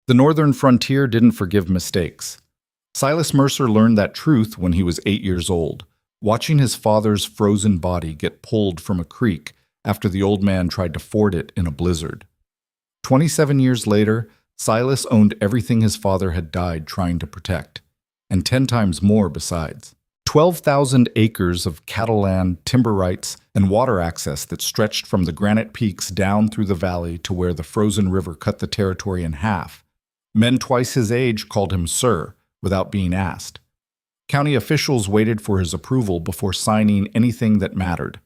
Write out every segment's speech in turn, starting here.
The northern frontier didn't forgive mistakes. Silas Mercer learned that truth when he was 8 years old, watching his father's frozen body get pulled from a creek after the old man tried to ford it in a blizzard. 27 years later, Silas owned everything his father had died trying to protect, and 10 times more besides. 12,000 acres of cattle land, timber rights, and water access that stretched from the granite peaks down through the valley to where the frozen river cut the territory in half. Men twice his age called him Sir, without being asked. County officials waited for his approval before signing anything that mattered.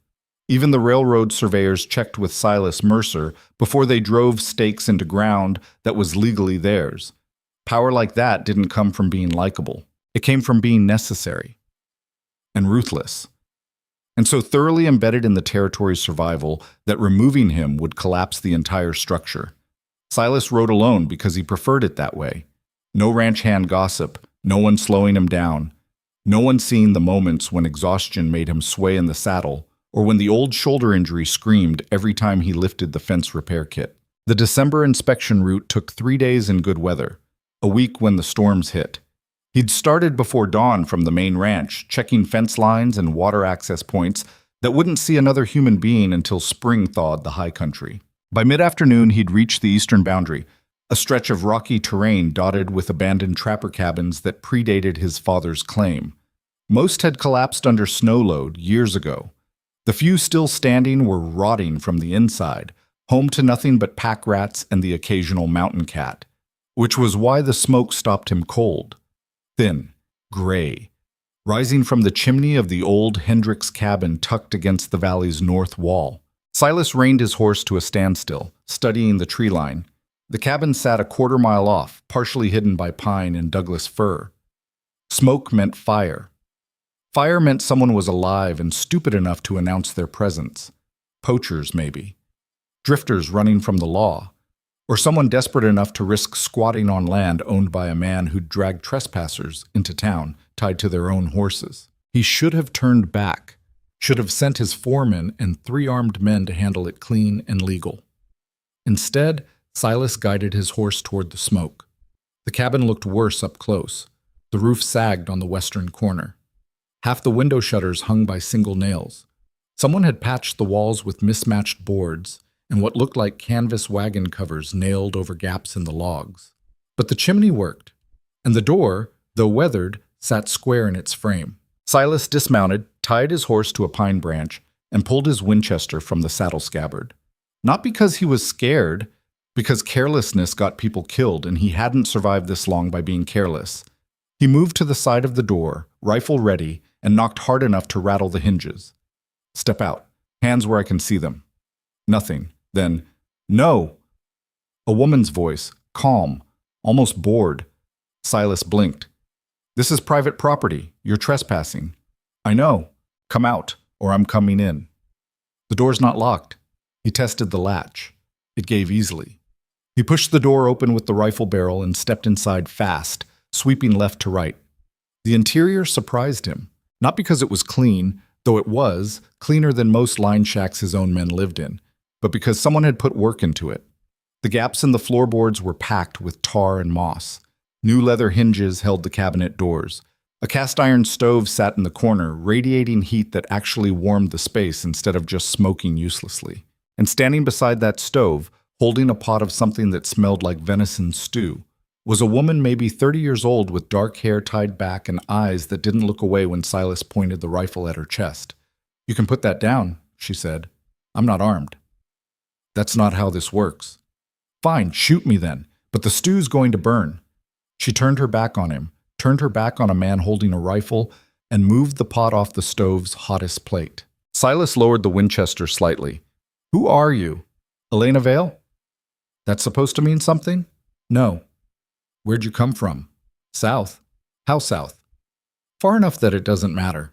Even the railroad surveyors checked with Silas Mercer before they drove stakes into ground that was legally theirs. Power like that didn't come from being likable. It came from being necessary and ruthless, and so thoroughly embedded in the territory's survival that removing him would collapse the entire structure. Silas rode alone because he preferred it that way. No ranch hand gossip, no one slowing him down, no one seeing the moments when exhaustion made him sway in the saddle, or when the old shoulder injury screamed every time he lifted the fence repair kit. The December inspection route took 3 days in good weather, a week when the storms hit. He'd started before dawn from the main ranch, checking fence lines and water access points that wouldn't see another human being until spring thawed the high country. By mid-afternoon, he'd reached the eastern boundary, a stretch of rocky terrain dotted with abandoned trapper cabins that predated his father's claim. Most had collapsed under snow load years ago. The few still standing were rotting from the inside, home to nothing but pack rats and the occasional mountain cat, which was why the smoke stopped him cold. Thin, gray, rising from the chimney of the old Hendricks cabin tucked against the valley's north wall. Silas reined his horse to a standstill, studying the tree line. The cabin sat a quarter-mile off, partially hidden by pine and Douglas fir. Smoke meant fire. Fire meant someone was alive and stupid enough to announce their presence. Poachers, maybe. Drifters running from the law. Or someone desperate enough to risk squatting on land owned by a man who'd dragged trespassers into town tied to their own horses. He should have turned back, should have sent his foreman and 3 armed men to handle it clean and legal. Instead, Silas guided his horse toward the smoke. The cabin looked worse up close. The roof sagged on the western corner. Half the window shutters hung by single nails. Someone had patched the walls with mismatched boards and what looked like canvas wagon covers nailed over gaps in the logs. But the chimney worked, and the door, though weathered, sat square in its frame. Silas dismounted, tied his horse to a pine branch, and pulled his Winchester from the saddle scabbard. Not because he was scared, because carelessness got people killed and he hadn't survived this long by being careless. He moved to the side of the door, rifle ready, and knocked hard enough to rattle the hinges. Step out. Hands where I can see them. Nothing. Then, no! A woman's voice, calm, almost bored. Silas blinked. This is private property. You're trespassing. I know. Come out, or I'm coming in. The door's not locked. He tested the latch. It gave easily. He pushed the door open with the rifle barrel and stepped inside fast, sweeping left to right. The interior surprised him, not because it was clean, though it was, cleaner than most line shacks his own men lived in, but because someone had put work into it. The gaps in the floorboards were packed with tar and moss. New leather hinges held the cabinet doors. A cast-iron stove sat in the corner, radiating heat that actually warmed the space instead of just smoking uselessly. And standing beside that stove, holding a pot of something that smelled like venison stew, was a woman maybe 30 years old with dark hair tied back and eyes that didn't look away when Silas pointed the rifle at her chest. "You can put that down," she said. "I'm not armed." "That's not how this works." "Fine, shoot me then, but the stew's going to burn." She turned her back on him, turned her back on a man holding a rifle, and moved the pot off the stove's hottest plate. Silas lowered the Winchester slightly. "Who are you? Elena Vale?" "That's supposed to mean something?" "No." "Where'd you come from?" "South." "How south?" "Far enough that it doesn't matter."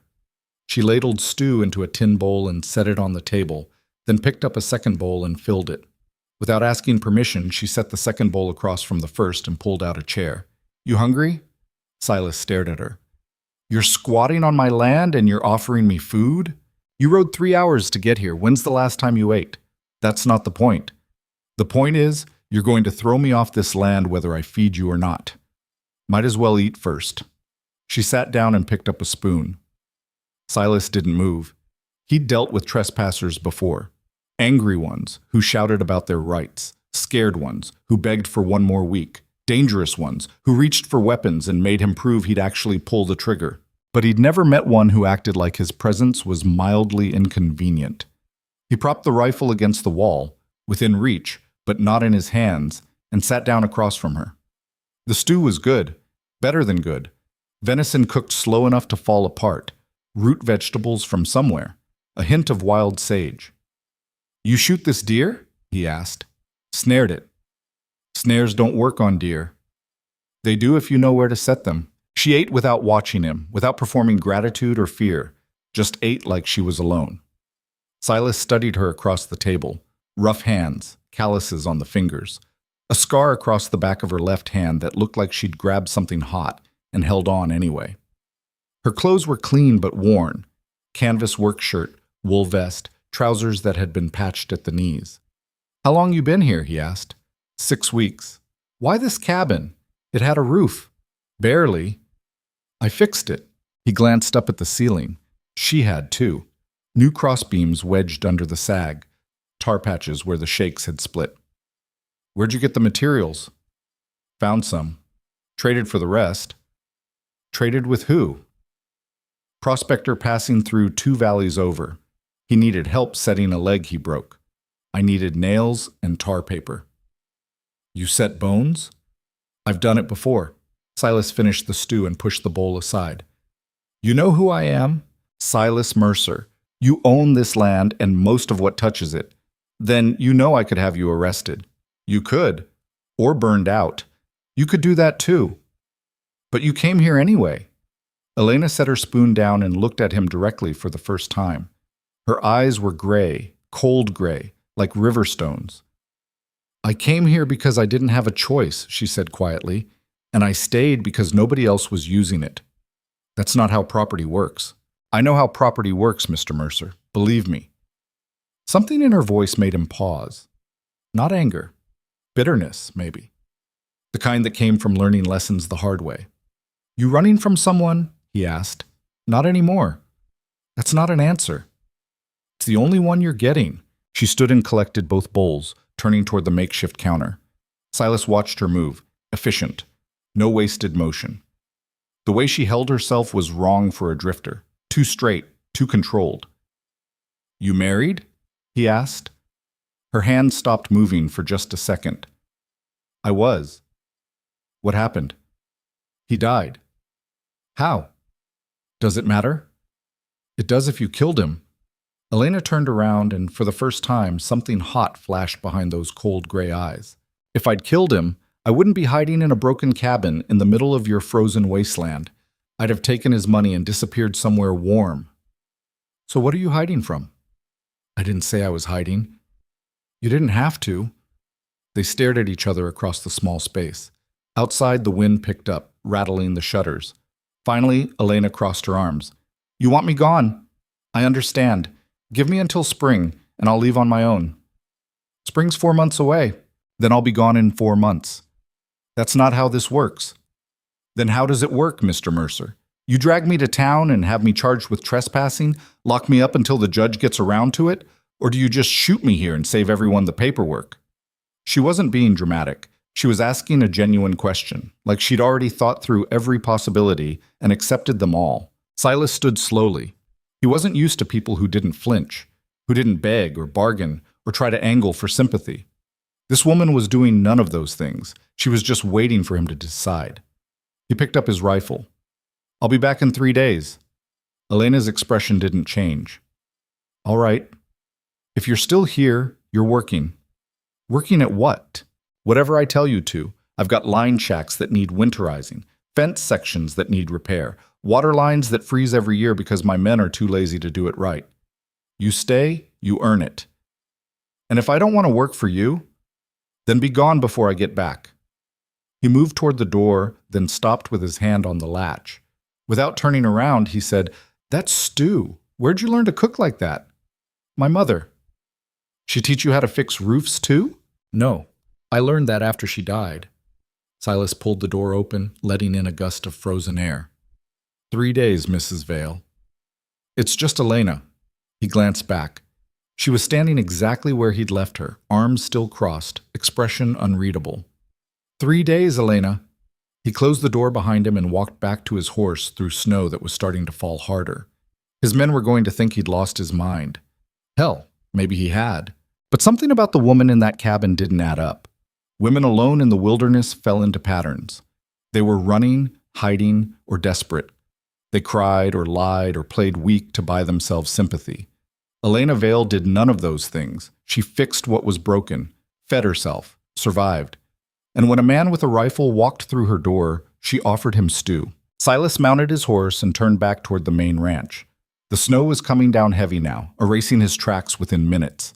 She ladled stew into a tin bowl and set it on the table, then picked up a second bowl and filled it. Without asking permission, she set the second bowl across from the first and pulled out a chair. "You hungry?" Silas stared at her. "You're squatting on my land and you're offering me food? You rode 3 hours to get here. When's the last time you ate?" "That's not the point. The point is, You're going to throw me off this land whether I feed you or not. Might as well eat first. She sat down and picked up a spoon. Silas didn't move. He'd dealt with trespassers before. Angry ones who shouted about their rights, scared ones who begged for one more week, dangerous ones who reached for weapons and made him prove he'd actually pull the trigger. But he'd never met one who acted like his presence was mildly inconvenient. He propped the rifle against the wall, within reach, but not in his hands, and sat down across from her. The stew was good, better than good. Venison cooked slow enough to fall apart, root vegetables from somewhere, a hint of wild sage. "You shoot this deer?" he asked. "Snared it." "Snares don't work on deer." "They do if you know where to set them." She ate without watching him, without performing gratitude or fear, just ate like she was alone. Silas studied her across the table, rough hands, calluses on the fingers, a scar across the back of her left hand that looked like she'd grabbed something hot and held on anyway. Her clothes were clean but worn, canvas work shirt, wool vest, trousers that had been patched at the knees. "How long you been here?" he asked. 6 weeks. "Why this cabin? It had a roof." "Barely." "I fixed it." He glanced up at the ceiling. She had too. New crossbeams wedged under the sag, tar patches where the shakes had split. "Where'd you get the materials?" "Found some. Traded for the rest." "Traded with who?" "Prospector passing through 2 valleys over. He needed help setting a leg he broke. I needed nails and tar paper." "You set bones?" "I've done it before." Silas finished the stew and pushed the bowl aside. "You know who I am? Silas Mercer. You own this land and most of what touches it. Then you know I could have you arrested. You could. Or burned out. You could do that too. But you came here anyway." Elena set her spoon down and looked at him directly for the first time. Her eyes were gray, cold gray, like river stones. "I came here because I didn't have a choice," she said quietly, "and I stayed because nobody else was using it. That's not how property works. I know how property works, Mr. Mercer. Believe me." Something in her voice made him pause. Not anger. Bitterness, maybe. The kind that came from learning lessons the hard way. "You running from someone?" he asked. "Not anymore." "That's not an answer." "It's the only one you're getting." She stood and collected both bowls, turning toward the makeshift counter. Silas watched her move, efficient. No wasted motion. The way she held herself was wrong for a drifter. Too straight, too controlled. "You married?" he asked. Her hand stopped moving for just a second. "I was." "What happened?" "He died." "How?" "Does it matter?" "It does if you killed him." Elena turned around, and for the first time, something hot flashed behind those cold gray eyes. "If I'd killed him, I wouldn't be hiding in a broken cabin in the middle of your frozen wasteland. I'd have taken his money and disappeared somewhere warm." "So what are you hiding from?" "I didn't say I was hiding." "You didn't have to." They stared at each other across the small space. Outside, the wind picked up, rattling the shutters. Finally, Elena crossed her arms. "You want me gone? I understand. Give me until spring, and I'll leave on my own." "Spring's 4 months away. Then I'll be gone in 4 months." "That's not how this works." "Then how does it work, Mr. Mercer? You drag me to town and have me charged with trespassing, lock me up until the judge gets around to it, or do you just shoot me here and save everyone the paperwork?" She wasn't being dramatic. She was asking a genuine question, like she'd already thought through every possibility and accepted them all. Silas stood slowly. He wasn't used to people who didn't flinch, who didn't beg or bargain or try to angle for sympathy. This woman was doing none of those things. She was just waiting for him to decide. He picked up his rifle. "I'll be back in 3 days." Elena's expression didn't change. "All right. If you're still here, you're working." "Working at what?" "Whatever I tell you to. I've got line shacks that need winterizing, fence sections that need repair, water lines that freeze every year because my men are too lazy to do it right. You stay, you earn it. And if I don't want to work for you, then be gone before I get back." He moved toward the door, then stopped with his hand on the latch. Without turning around, he said, "That's stew. Where'd you learn to cook like that?" "My mother." "She teach you how to fix roofs too?" "No." I learned that after she died. Silas pulled the door open, letting in a gust of frozen air. 3 days, Mrs. Vale. It's just Elena. He glanced back. She was standing exactly where he'd left her, arms still crossed, expression unreadable. 3 days, Elena. He closed the door behind him and walked back to his horse through snow that was starting to fall harder. His men were going to think he'd lost his mind. Hell, maybe he had. But something about the woman in that cabin didn't add up. Women alone in the wilderness fell into patterns. They were running, hiding, or desperate. They cried or lied or played weak to buy themselves sympathy. Elena Vale did none of those things. She fixed what was broken, fed herself, survived. And when a man with a rifle walked through her door, she offered him stew. Silas mounted his horse and turned back toward the main ranch. The snow was coming down heavy now, erasing his tracks within minutes.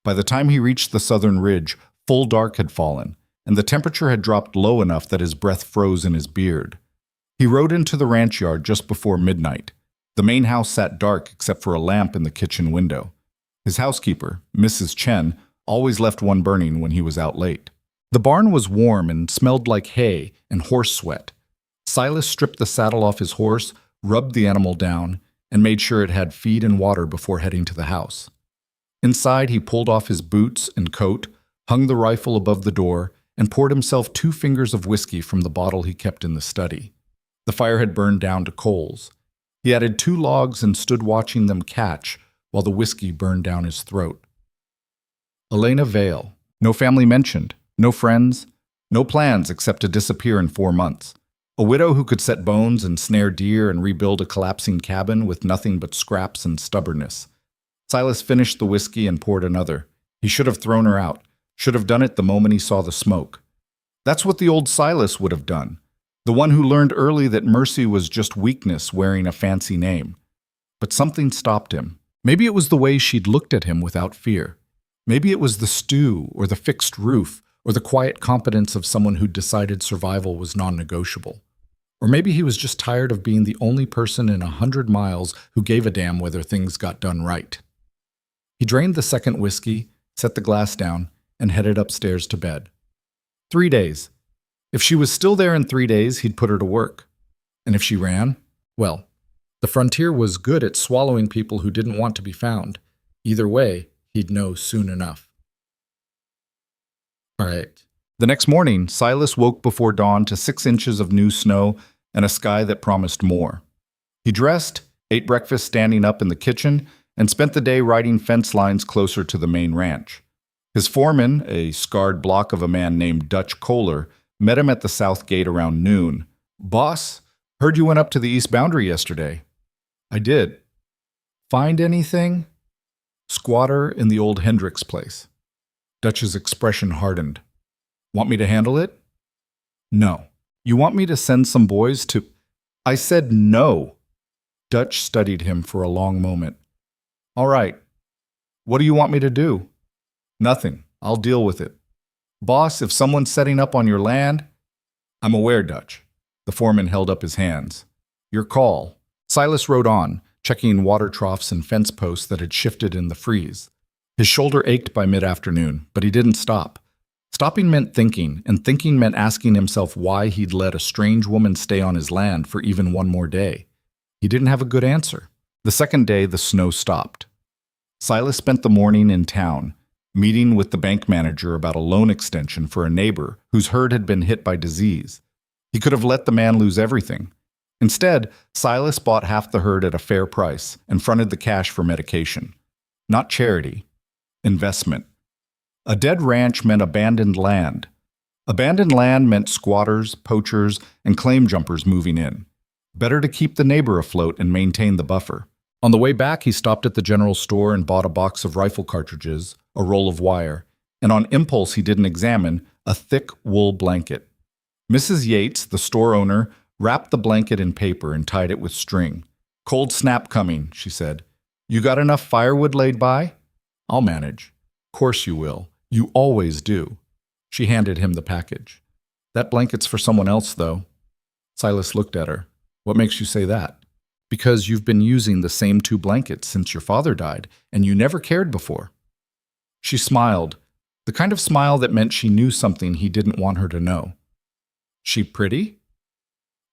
By the time he reached the southern ridge, full dark had fallen, and the temperature had dropped low enough that his breath froze in his beard. He rode into the ranch yard just before midnight. The main house sat dark except for a lamp in the kitchen window. His housekeeper, Mrs. Chen, always left one burning when he was out late. The barn was warm and smelled like hay and horse sweat. Silas stripped the saddle off his horse, rubbed the animal down, and made sure it had feed and water before heading to the house. Inside, he pulled off his boots and coat, hung the rifle above the door, and poured himself 2 fingers of whiskey from the bottle he kept in the study. The fire had burned down to coals. He added 2 logs and stood watching them catch while the whiskey burned down his throat. Elena Vale. No family mentioned, no friends, no plans except to disappear in 4 months. A widow who could set bones and snare deer and rebuild a collapsing cabin with nothing but scraps and stubbornness. Silas finished the whiskey and poured another. He should have thrown her out, should have done it the moment he saw the smoke. That's what the old Silas would have done, the one who learned early that mercy was just weakness wearing a fancy name. But something stopped him. Maybe it was the way she'd looked at him without fear. Maybe it was the stew or the fixed roof or the quiet competence of someone who'd decided survival was non-negotiable. Or maybe he was just tired of being the only person in 100 miles who gave a damn whether things got done right. He drained the second whiskey, set the glass down, and headed upstairs to bed. 3 days. If she was still there in 3 days, he'd put her to work. And if she ran, well, the frontier was good at swallowing people who didn't want to be found. Either way, he'd know soon enough. All right. The next morning, Silas woke before dawn to 6 inches of new snow and a sky that promised more. He dressed, ate breakfast standing up in the kitchen, and spent the day riding fence lines closer to the main ranch. His foreman, a scarred block of a man named Dutch Kohler, met him at the south gate around noon. "Boss, heard you went up to the east boundary yesterday." "I did." "Find anything?" "Squatter in the old Hendricks place." Dutch's expression hardened. "Want me to handle it?" "No." "You want me to send some boys to—" "I said no." Dutch studied him for a long moment. "All right. What do you want me to do?" "Nothing. I'll deal with it." "Boss, if someone's setting up on your land—" "I'm aware, Dutch." The foreman held up his hands. "Your call." Silas rode on, checking water troughs and fence posts that had shifted in the freeze. His shoulder ached by mid-afternoon, but he didn't stop. Stopping meant thinking, and thinking meant asking himself why he'd let a strange woman stay on his land for even one more day. He didn't have a good answer. The second day, the snow stopped. Silas spent the morning in town, meeting with the bank manager about a loan extension for a neighbor whose herd had been hit by disease. He could have let the man lose everything. Instead, Silas bought half the herd at a fair price and fronted the cash for medication. Not charity. Investment. A dead ranch meant abandoned land. Abandoned land meant squatters, poachers, and claim jumpers moving in. Better to keep the neighbor afloat and maintain the buffer. On the way back, he stopped at the general store and bought a box of rifle cartridges, a roll of wire, and on impulse he didn't examine, a thick wool blanket. Mrs. Yates, the store owner, wrapped the blanket in paper and tied it with string. "Cold snap coming," she said. "You got enough firewood laid by?" "I'll manage." "Course you will. You always do." She handed him the package. "That blanket's for someone else, though." Silas looked at her. "What makes you say that?" "Because you've been using the same 2 blankets since your father died, and you never cared before." She smiled. The kind of smile that meant she knew something he didn't want her to know. She pretty?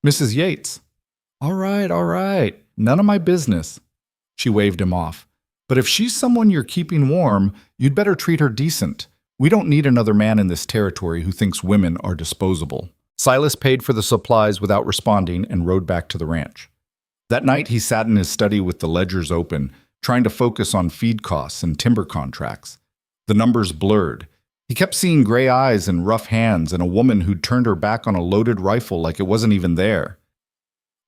Mrs. Yates. All right. None of my business. She waved him off. But if she's someone you're keeping warm, you'd better treat her decent. We don't need another man in this territory who thinks women are disposable. Silas paid for the supplies without responding and rode back to the ranch. That night he sat in his study with the ledgers open, trying to focus on feed costs and timber contracts. The numbers blurred. He kept seeing gray eyes and rough hands and a woman who'd turned her back on a loaded rifle like it wasn't even there.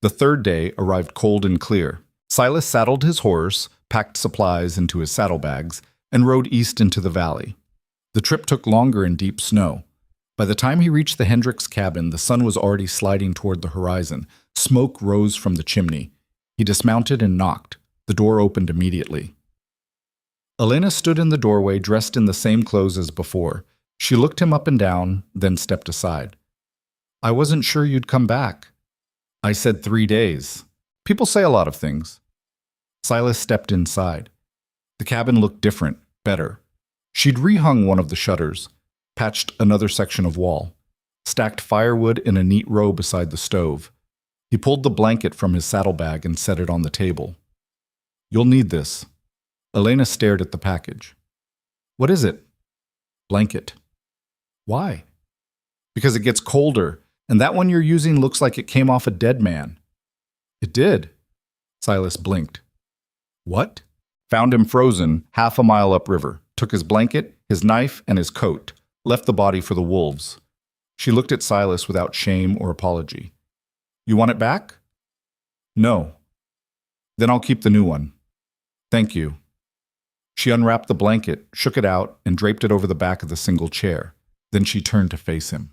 The third day arrived cold and clear. Silas saddled his horse, packed supplies into his saddlebags, and rode east into the valley. The trip took longer in deep snow. By the time he reached the Hendricks cabin, the sun was already sliding toward the horizon. Smoke rose from the chimney. He dismounted and knocked. The door opened immediately. Elena stood in the doorway, dressed in the same clothes as before. She looked him up and down, then stepped aside. I wasn't sure you'd come back. I said 3 days. People say a lot of things. Silas stepped inside. The cabin looked different, better. She'd rehung one of the shutters, patched another section of wall, stacked firewood in a neat row beside the stove. He pulled the blanket from his saddlebag and set it on the table. You'll need this. Elena stared at the package. What is it? Blanket. Why? Because it gets colder, and that one you're using looks like it came off a dead man. It did. Silas blinked. What? Found him frozen half a mile upriver, took his blanket, his knife, and his coat, left the body for the wolves. She looked at Silas without shame or apology. You want it back? No. Then I'll keep the new one. Thank you. She unwrapped the blanket, shook it out, and draped it over the back of the single chair. Then she turned to face him.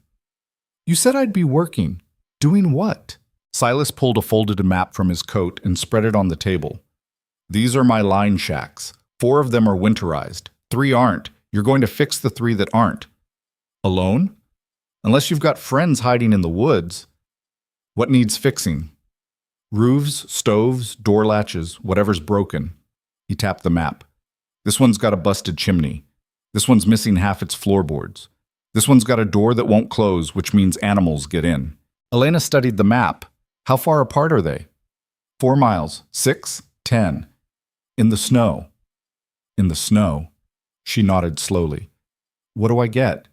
You said I'd be working. Doing what? Silas pulled a folded map from his coat and spread it on the table. These are my line shacks. 4 of them are winterized. 3 aren't. You're going to fix the 3 that aren't. Alone? Unless you've got friends hiding in the woods. What needs fixing? Roofs, stoves, door latches, whatever's broken. He tapped the map. This one's got a busted chimney. This one's missing half its floorboards. This one's got a door that won't close, which means animals get in. Elena studied the map. How far apart are they? 4 miles. 6? 10. In the snow. In the snow. She nodded slowly. What do I get?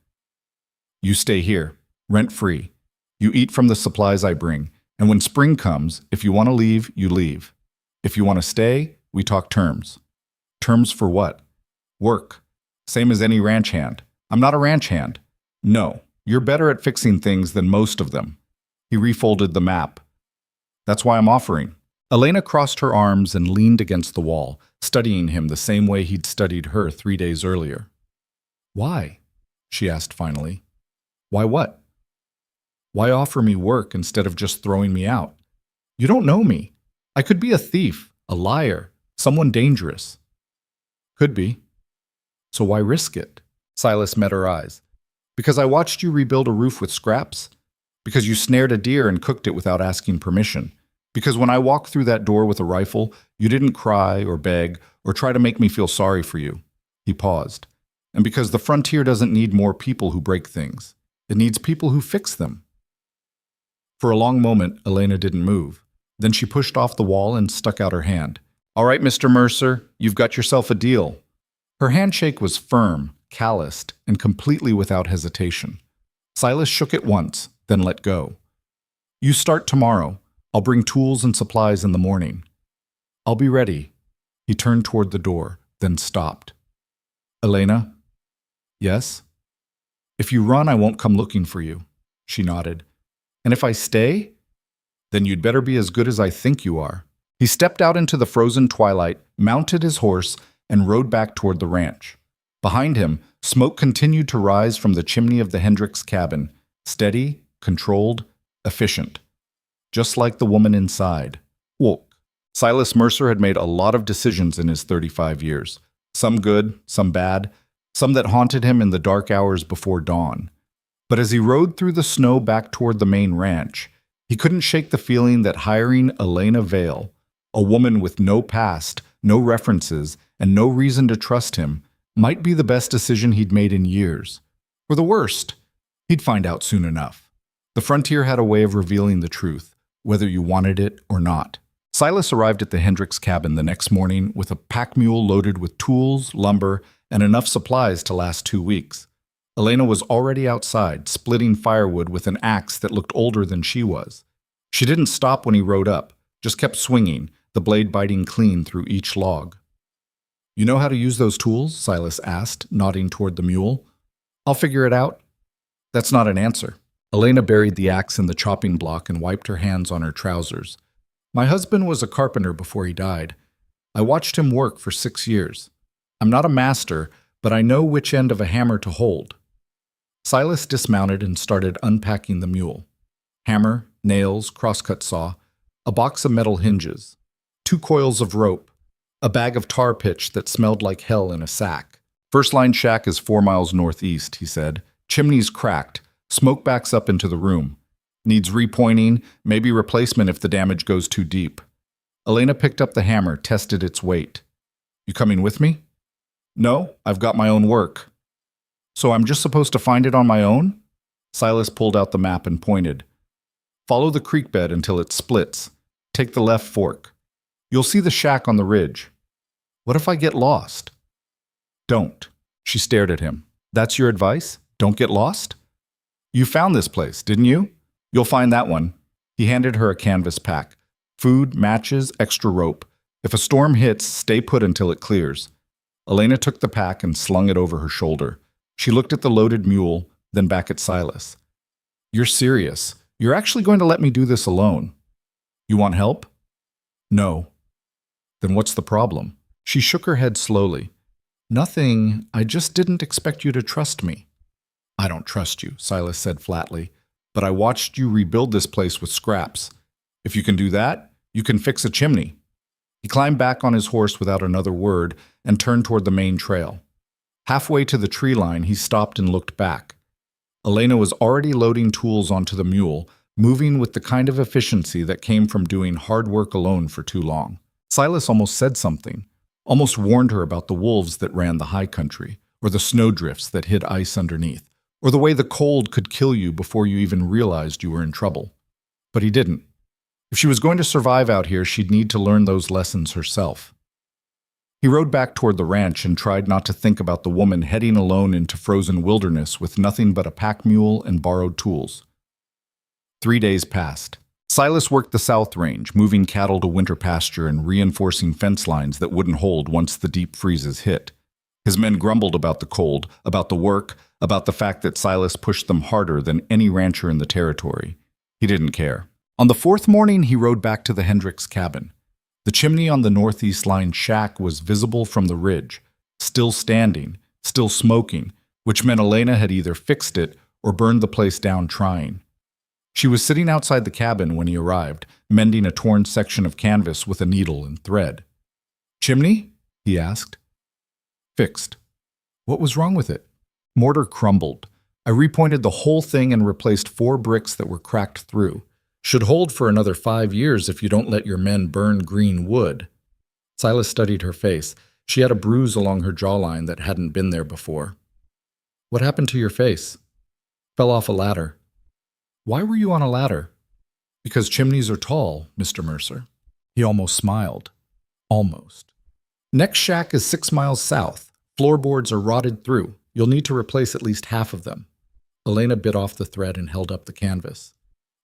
You stay here, rent-free. You eat from the supplies I bring, and when spring comes, if you want to leave, you leave. If you want to stay, we talk terms. Terms for what? Work. Same as any ranch hand. I'm not a ranch hand. No, you're better at fixing things than most of them. He refolded the map. That's why I'm offering. Elena crossed her arms and leaned against the wall, studying him the same way he'd studied her 3 days earlier. Why? She asked finally. Why what? Why offer me work instead of just throwing me out? You don't know me. I could be a thief, a liar, someone dangerous. Could be. So why risk it? Silas met her eyes. Because I watched you rebuild a roof with scraps? Because you snared a deer and cooked it without asking permission? Because when I walked through that door with a rifle, you didn't cry or beg or try to make me feel sorry for you? He paused. And because the frontier doesn't need more people who break things. It needs people who fix them. For a long moment, Elena didn't move. Then she pushed off the wall and stuck out her hand. All right, Mr. Mercer, you've got yourself a deal. Her handshake was firm, calloused, and completely without hesitation. Silas shook it once, then let go. You start tomorrow. I'll bring tools and supplies in the morning. I'll be ready. He turned toward the door, then stopped. Elena? Yes? If you run, I won't come looking for you. She nodded. And if I stay? Then you'd better be as good as I think you are. He stepped out into the frozen twilight, mounted his horse, and rode back toward the ranch. Behind him, smoke continued to rise from the chimney of the Hendricks cabin, steady, controlled, efficient. Just like the woman inside. Woke. Silas Mercer had made a lot of decisions in his 35 years. Some good, some bad, some that haunted him in the dark hours before dawn. But as he rode through the snow back toward the main ranch, he couldn't shake the feeling that hiring Elena Vale, a woman with no past, no references, and no reason to trust him, Might be the best decision he'd made in years. Or the worst. He'd find out soon enough. The frontier had a way of revealing the truth, whether you wanted it or not. Silas arrived at the Hendricks cabin the next morning with a pack mule loaded with tools, lumber, and enough supplies to last 2 weeks. Elena was already outside, splitting firewood with an axe that looked older than she was. She didn't stop when he rode up, just kept swinging, the blade biting clean through each log. "You know how to use those tools?" Silas asked, nodding toward the mule. "I'll figure it out." "That's not an answer." Elena buried the axe in the chopping block and wiped her hands on her trousers. "My husband was a carpenter before he died. I watched him work for 6 years. I'm not a master, but I know which end of a hammer to hold." Silas dismounted and started unpacking the mule. Hammer, nails, crosscut saw, a box of metal hinges, 2 coils of rope, a bag of tar pitch that smelled like hell in a sack. "First line shack is 4 miles northeast," he said. "Chimney's cracked. Smoke backs up into the room. Needs repointing, maybe replacement if the damage goes too deep." Elena picked up the hammer, tested its weight. "You coming with me?" "No, I've got my own work." "So I'm just supposed to find it on my own?" Silas pulled out the map and pointed. "Follow the creek bed until it splits. Take the left fork. You'll see the shack on the ridge." "What if I get lost?" "Don't." She stared at him. "That's your advice? Don't get lost?" "You found this place, didn't you? You'll find that one." He handed her a canvas pack. "Food, matches, extra rope. If a storm hits, stay put until it clears." Elena took the pack and slung it over her shoulder. She looked at the loaded mule, then back at Silas. "You're serious. You're actually going to let me do this alone? You want help?" "No." "Then what's the problem?" She shook her head slowly. "Nothing. I just didn't expect you to trust me." "I don't trust you," Silas said flatly. "But I watched you rebuild this place with scraps. If you can do that, you can fix a chimney." He climbed back on his horse without another word and turned toward the main trail. Halfway to the tree line, he stopped and looked back. Elena was already loading tools onto the mule, moving with the kind of efficiency that came from doing hard work alone for too long. Silas almost said something, almost warned her about the wolves that ran the high country, or the snowdrifts that hid ice underneath, or the way the cold could kill you before you even realized you were in trouble. But he didn't. If she was going to survive out here, she'd need to learn those lessons herself. He rode back toward the ranch and tried not to think about the woman heading alone into frozen wilderness with nothing but a pack mule and borrowed tools. 3 days passed. Silas worked the South Range, moving cattle to winter pasture and reinforcing fence lines that wouldn't hold once the deep freezes hit. His men grumbled about the cold, about the work, about the fact that Silas pushed them harder than any rancher in the territory. He didn't care. On the 4th morning, he rode back to the Hendricks cabin. The chimney on the northeast line shack was visible from the ridge, still standing, still smoking, which meant Elena had either fixed it or burned the place down trying. She was sitting outside the cabin when he arrived, mending a torn section of canvas with a needle and thread. "Chimney?" he asked. "Fixed." "What was wrong with it?" "Mortar crumbled. I repointed the whole thing and replaced 4 bricks that were cracked through. Should hold for another 5 years if you don't let your men burn green wood." Silas studied her face. She had a bruise along her jawline that hadn't been there before. "What happened to your face?" "Fell off a ladder." "Why were you on a ladder?" "Because chimneys are tall, Mr. Mercer." He almost smiled. Almost. "Next shack is 6 miles south. Floorboards are rotted through. You'll need to replace at least half of them." Elena bit off the thread and held up the canvas.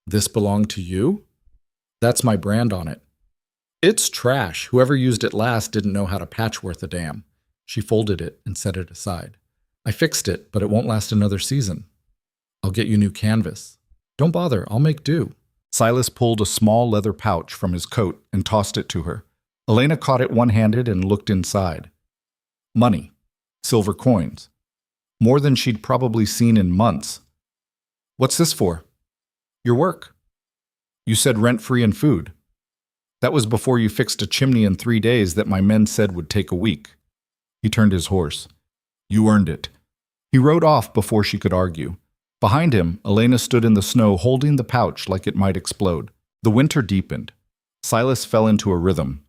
"This belonged to you?" "That's my brand on it." "It's trash. Whoever used it last didn't know how to patch worth a damn." She folded it and set it aside. "I fixed it, but it won't last another season." "I'll get you new canvas." "Don't bother, I'll make do." Silas pulled a small leather pouch from his coat and tossed it to her. Elena caught it one-handed and looked inside. Money. Silver coins. More than she'd probably seen in months. "What's this for?" "Your work. You said rent-free and food. That was before you fixed a chimney in 3 days that my men said would take a week." He turned his horse. "You earned it." He rode off before she could argue. Behind him, Elena stood in the snow holding the pouch like it might explode. The winter deepened. Silas fell into a rhythm.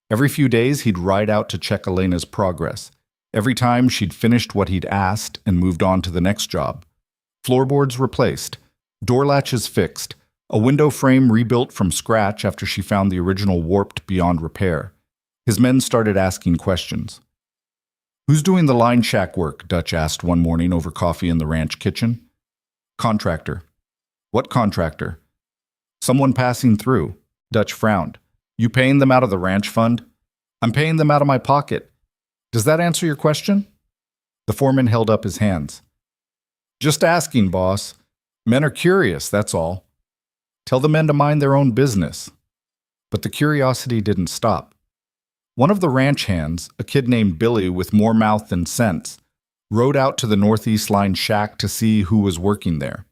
Every few days he'd ride out to check Elena's progress. Every time she'd finished what he'd asked and moved on to the next job. Floorboards replaced, door latches fixed, a window frame rebuilt from scratch after she found the original warped beyond repair. His men started asking questions. "Who's doing the line shack work?" Dutch asked one morning over coffee in the ranch kitchen. "Contractor." "What contractor?" "Someone passing through." Dutch frowned. "You paying them out of the ranch fund?" "I'm paying them out of my pocket." "Does that answer your question?" The foreman held up his hands. "Just asking, boss. Men are curious, that's all. Tell the men to mind their own business." But the curiosity didn't stop. One of the ranch hands, a kid named Billy with more mouth than sense, rode out to the northeast line shack to see who was working there.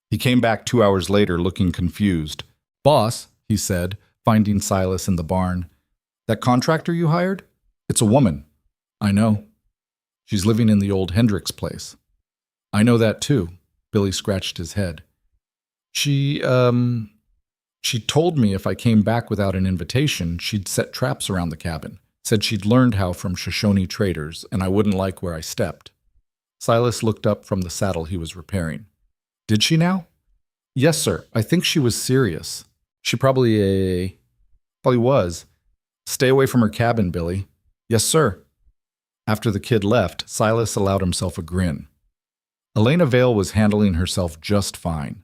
He came back 2 hours later looking confused. "Boss," he said, finding Silas in the barn, "that contractor you hired? It's a woman." "I know. She's living in the old Hendricks place." "I know that too." Billy scratched his head. She told me if I came back without an invitation, she'd set traps around the cabin. Said she'd learned how from Shoshone traders, and I wouldn't like where I stepped." Silas looked up from the saddle he was repairing. "Did she now?" "Yes, sir. I think she was serious. She probably was. Stay away from her cabin, Billy." "Yes, sir." After the kid left, Silas allowed himself a grin. Elena Vale was handling herself just fine.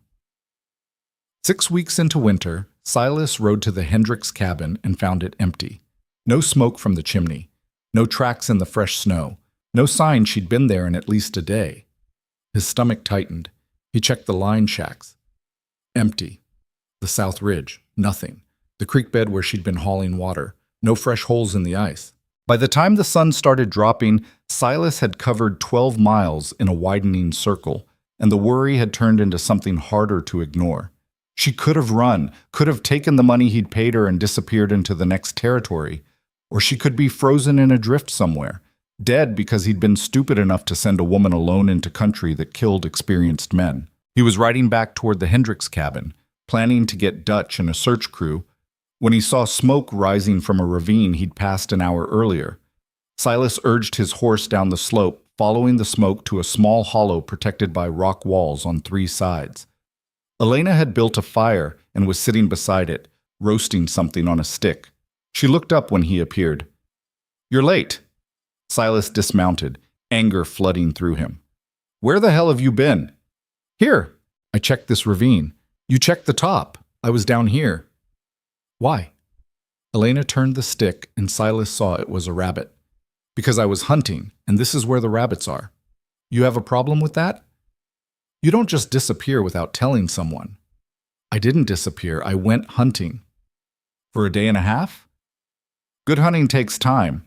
6 weeks into winter, Silas rode to the Hendricks cabin and found it empty. No smoke from the chimney, no tracks in the fresh snow, no sign she'd been there in at least a day. His stomach tightened. He checked the line shacks. Empty. The south ridge, nothing. The creek bed where she'd been hauling water, no fresh holes in the ice. By the time the sun started dropping, Silas had covered 12 miles in a widening circle, and the worry had turned into something harder to ignore. She could have run, could have taken the money he'd paid her and disappeared into the next territory, or she could be frozen in a drift somewhere, dead because he'd been stupid enough to send a woman alone into country that killed experienced men. He was riding back toward the Hendricks cabin, planning to get Dutch and a search crew, when he saw smoke rising from a ravine he'd passed an hour earlier. Silas urged his horse down the slope, following the smoke to a small hollow protected by rock walls on 3 sides. Elena had built a fire and was sitting beside it, roasting something on a stick. She looked up when he appeared. "You're late." Silas dismounted, anger flooding through him. "Where the hell have you been?" "Here. I checked this ravine. You checked the top. I was down here." "Why?" Elena turned the stick and Silas saw it was a rabbit. "Because I was hunting, and this is where the rabbits are." "You have a problem with that?" "You don't just disappear without telling someone." "I didn't disappear. I went hunting." "For a day and a half?" "Good hunting takes time."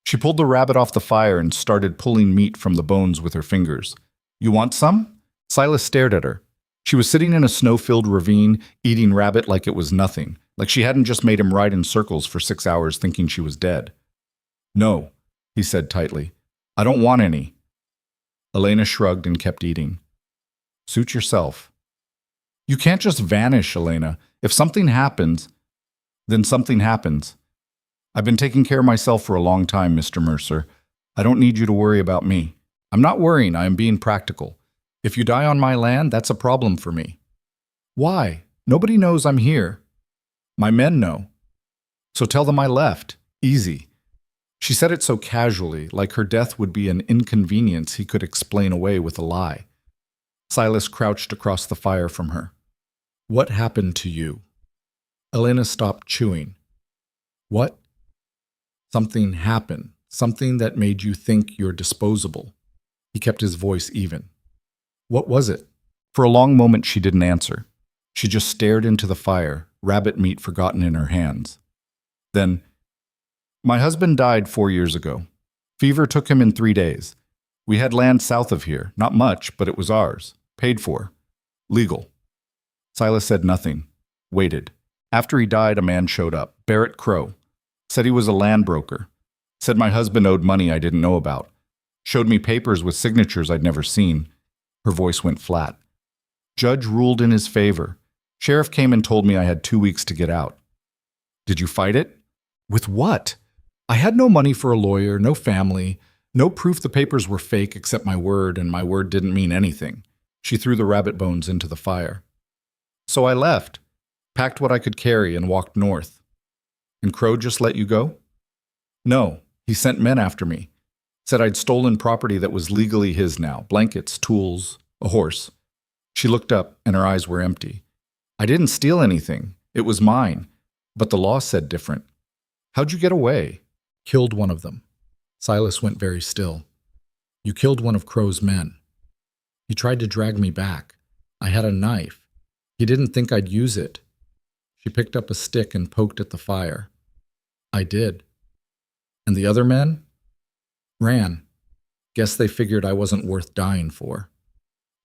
She pulled the rabbit off the fire and started pulling meat from the bones with her fingers. "You want some?" Silas stared at her. She was sitting in a snow-filled ravine, eating rabbit like it was nothing, like she hadn't just made him ride in circles for 6 hours thinking she was dead. "No," he said tightly. "I don't want any." Elena shrugged and kept eating. "Suit yourself." "You can't just vanish, Elena. If something happens, then something happens. I've been taking care of myself for a long time, Mr. Mercer. I don't need you to worry about me. I'm not worrying, I am being practical. If you die on my land, that's a problem for me." "Why? Nobody knows I'm here." "My men know. So tell them I left. Easy." She said it so casually, like her death would be an inconvenience he could explain away with a lie. Silas crouched across the fire from her. "What happened to you?" Elena stopped chewing. "What?" "Something happened. Something that made you think you're disposable." He kept his voice even. "What was it?" For a long moment she didn't answer. She just stared into the fire, rabbit meat forgotten in her hands. Then, "My husband died 4 years ago. Fever took him in 3 days. We had land south of here, not much, but it was ours. Paid for. Legal." Silas said nothing. Waited. After he died, a man showed up. Barrett Crow. Said he was a land broker. Said my husband owed money I didn't know about. Showed me papers with signatures I'd never seen. Her voice went flat. Judge ruled in his favor. Sheriff came and told me I had 2 weeks to get out. "Did you fight it?" "With what? I had no money for a lawyer, no family, No proof the papers were fake except my word, and my word didn't mean anything. She threw the rabbit bones into the fire. So I left, packed what I could carry, and walked north. And Crow just let you go? No, he sent men after me. Said I'd stolen property that was legally his now, blankets, tools, a horse. She looked up, and her eyes were empty. I didn't steal anything. It was mine. But the law said different. How'd you get away? Killed one of them. Silas went very still. You killed one of Crow's men. He tried to drag me back. I had a knife. He didn't think I'd use it. She picked up a stick and poked at the fire. I did. And the other men? Ran. Guess they figured I wasn't worth dying for.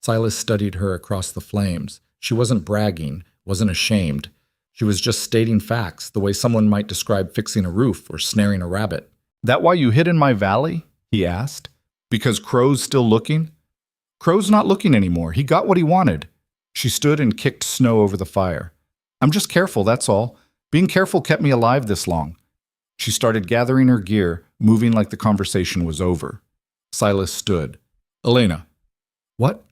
Silas studied her across the flames. She wasn't bragging, wasn't ashamed. She was just stating facts, the way someone might describe fixing a roof or snaring a rabbit. That why you hid in my valley? He asked. Because Crow's still looking? Crow's not looking anymore. He got what he wanted. She stood and kicked snow over the fire. I'm just careful, that's all. Being careful kept me alive this long. She started gathering her gear, moving like the conversation was over. Silas stood. Elena. What?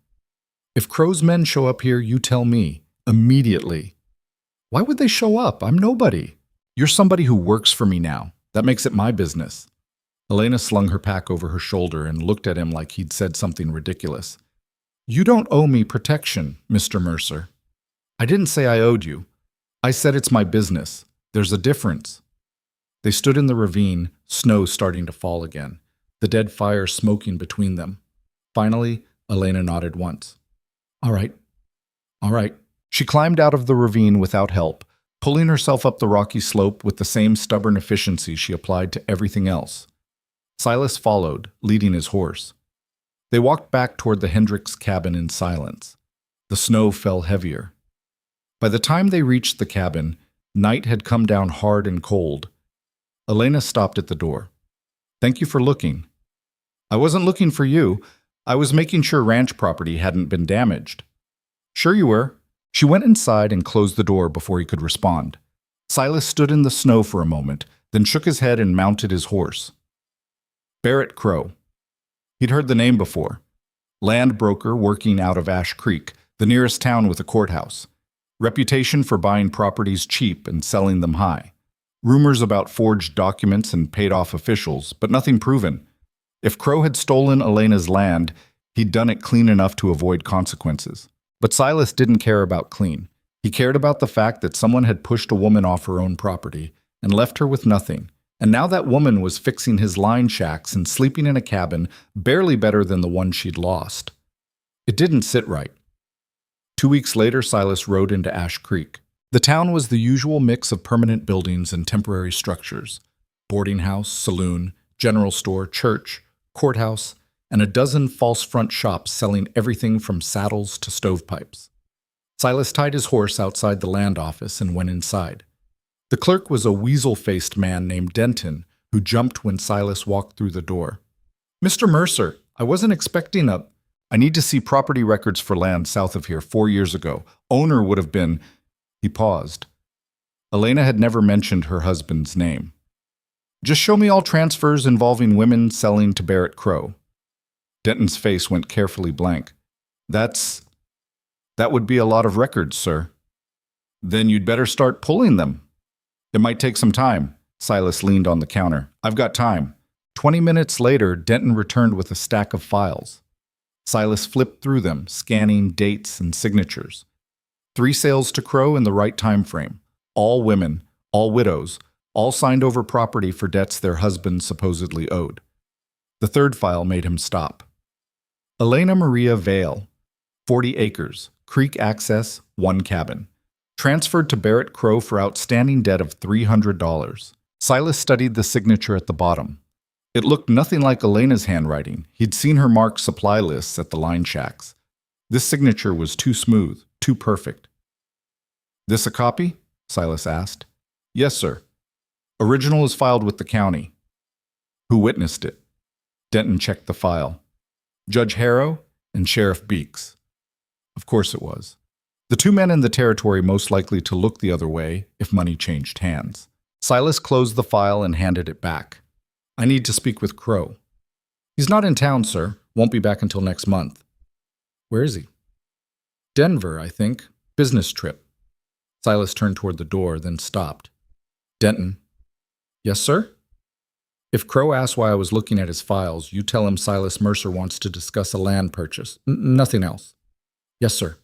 If Crow's men show up here, you tell me. Immediately. Why would they show up? I'm nobody. You're somebody who works for me now. That makes it my business. Elena slung her pack over her shoulder and looked at him like he'd said something ridiculous. You don't owe me protection, Mr. Mercer. I didn't say I owed you. I said it's my business. There's a difference. They stood in the ravine, snow starting to fall again, the dead fire smoking between them. Finally, Elena nodded once. All right. All right. She climbed out of the ravine without help, pulling herself up the rocky slope with the same stubborn efficiency she applied to everything else. Silas followed, leading his horse. They walked back toward the Hendricks cabin in silence. The snow fell heavier. By the time they reached the cabin, night had come down hard and cold. Elena stopped at the door. Thank you for looking. I wasn't looking for you. I was making sure ranch property hadn't been damaged. Sure you were. She went inside and closed the door before he could respond. Silas stood in the snow for a moment, then shook his head and mounted his horse. Barrett Crow. He'd heard the name before. Land broker working out of Ash Creek, the nearest town with a courthouse. Reputation for buying properties cheap and selling them high. Rumors about forged documents and paid-off officials, but nothing proven. If Crow had stolen Elena's land, he'd done it clean enough to avoid consequences. But Silas didn't care about clean. He cared about the fact that someone had pushed a woman off her own property and left her with nothing. And now that woman was fixing his line shacks and sleeping in a cabin barely better than the one she'd lost. It didn't sit right. 2 weeks later, Silas rode into Ash Creek. The town was the usual mix of permanent buildings and temporary structures. Boarding house, saloon, general store, church, courthouse, and a dozen false front shops selling everything from saddles to stovepipes. Silas tied his horse outside the land office and went inside. The clerk was a weasel-faced man named Denton, who jumped when Silas walked through the door. Mr. Mercer, I wasn't expecting a... I need to see property records for land south of here 4 years ago. Owner would have been... He paused. Elena had never mentioned her husband's name. Just show me all transfers involving women selling to Barrett Crow. Denton's face went carefully blank. That would be a lot of records, sir. Then you'd better start pulling them. It might take some time. Silas leaned on the counter. I've got time. 20 minutes later, Denton returned with a stack of files. Silas flipped through them, scanning dates and signatures. 3 sales to Crow in the right time frame. All women, all widows, all signed over property for debts their husbands supposedly owed. The third file made him stop. Elena Maria Vale, 40 acres, creek access, 1 cabin. Transferred to Barrett Crow for outstanding debt of $300. Silas studied the signature at the bottom. It looked nothing like Elena's handwriting. He'd seen her mark supply lists at the line shacks. This signature was too smooth, too perfect. This a copy? Silas asked. Yes, sir. Original is filed with the county. Who witnessed it? Denton checked the file. Judge Harrow and Sheriff Beeks. Of course it was. The 2 men in the territory most likely to look the other way if money changed hands. Silas closed the file and handed it back. I need to speak with Crow. He's not in town, sir. Won't be back until next month. Where is he? Denver, I think. Business trip. Silas turned toward the door, then stopped. Denton. Yes, sir? If Crow asks why I was looking at his files, you tell him Silas Mercer wants to discuss a land purchase. Nothing else. Yes, sir.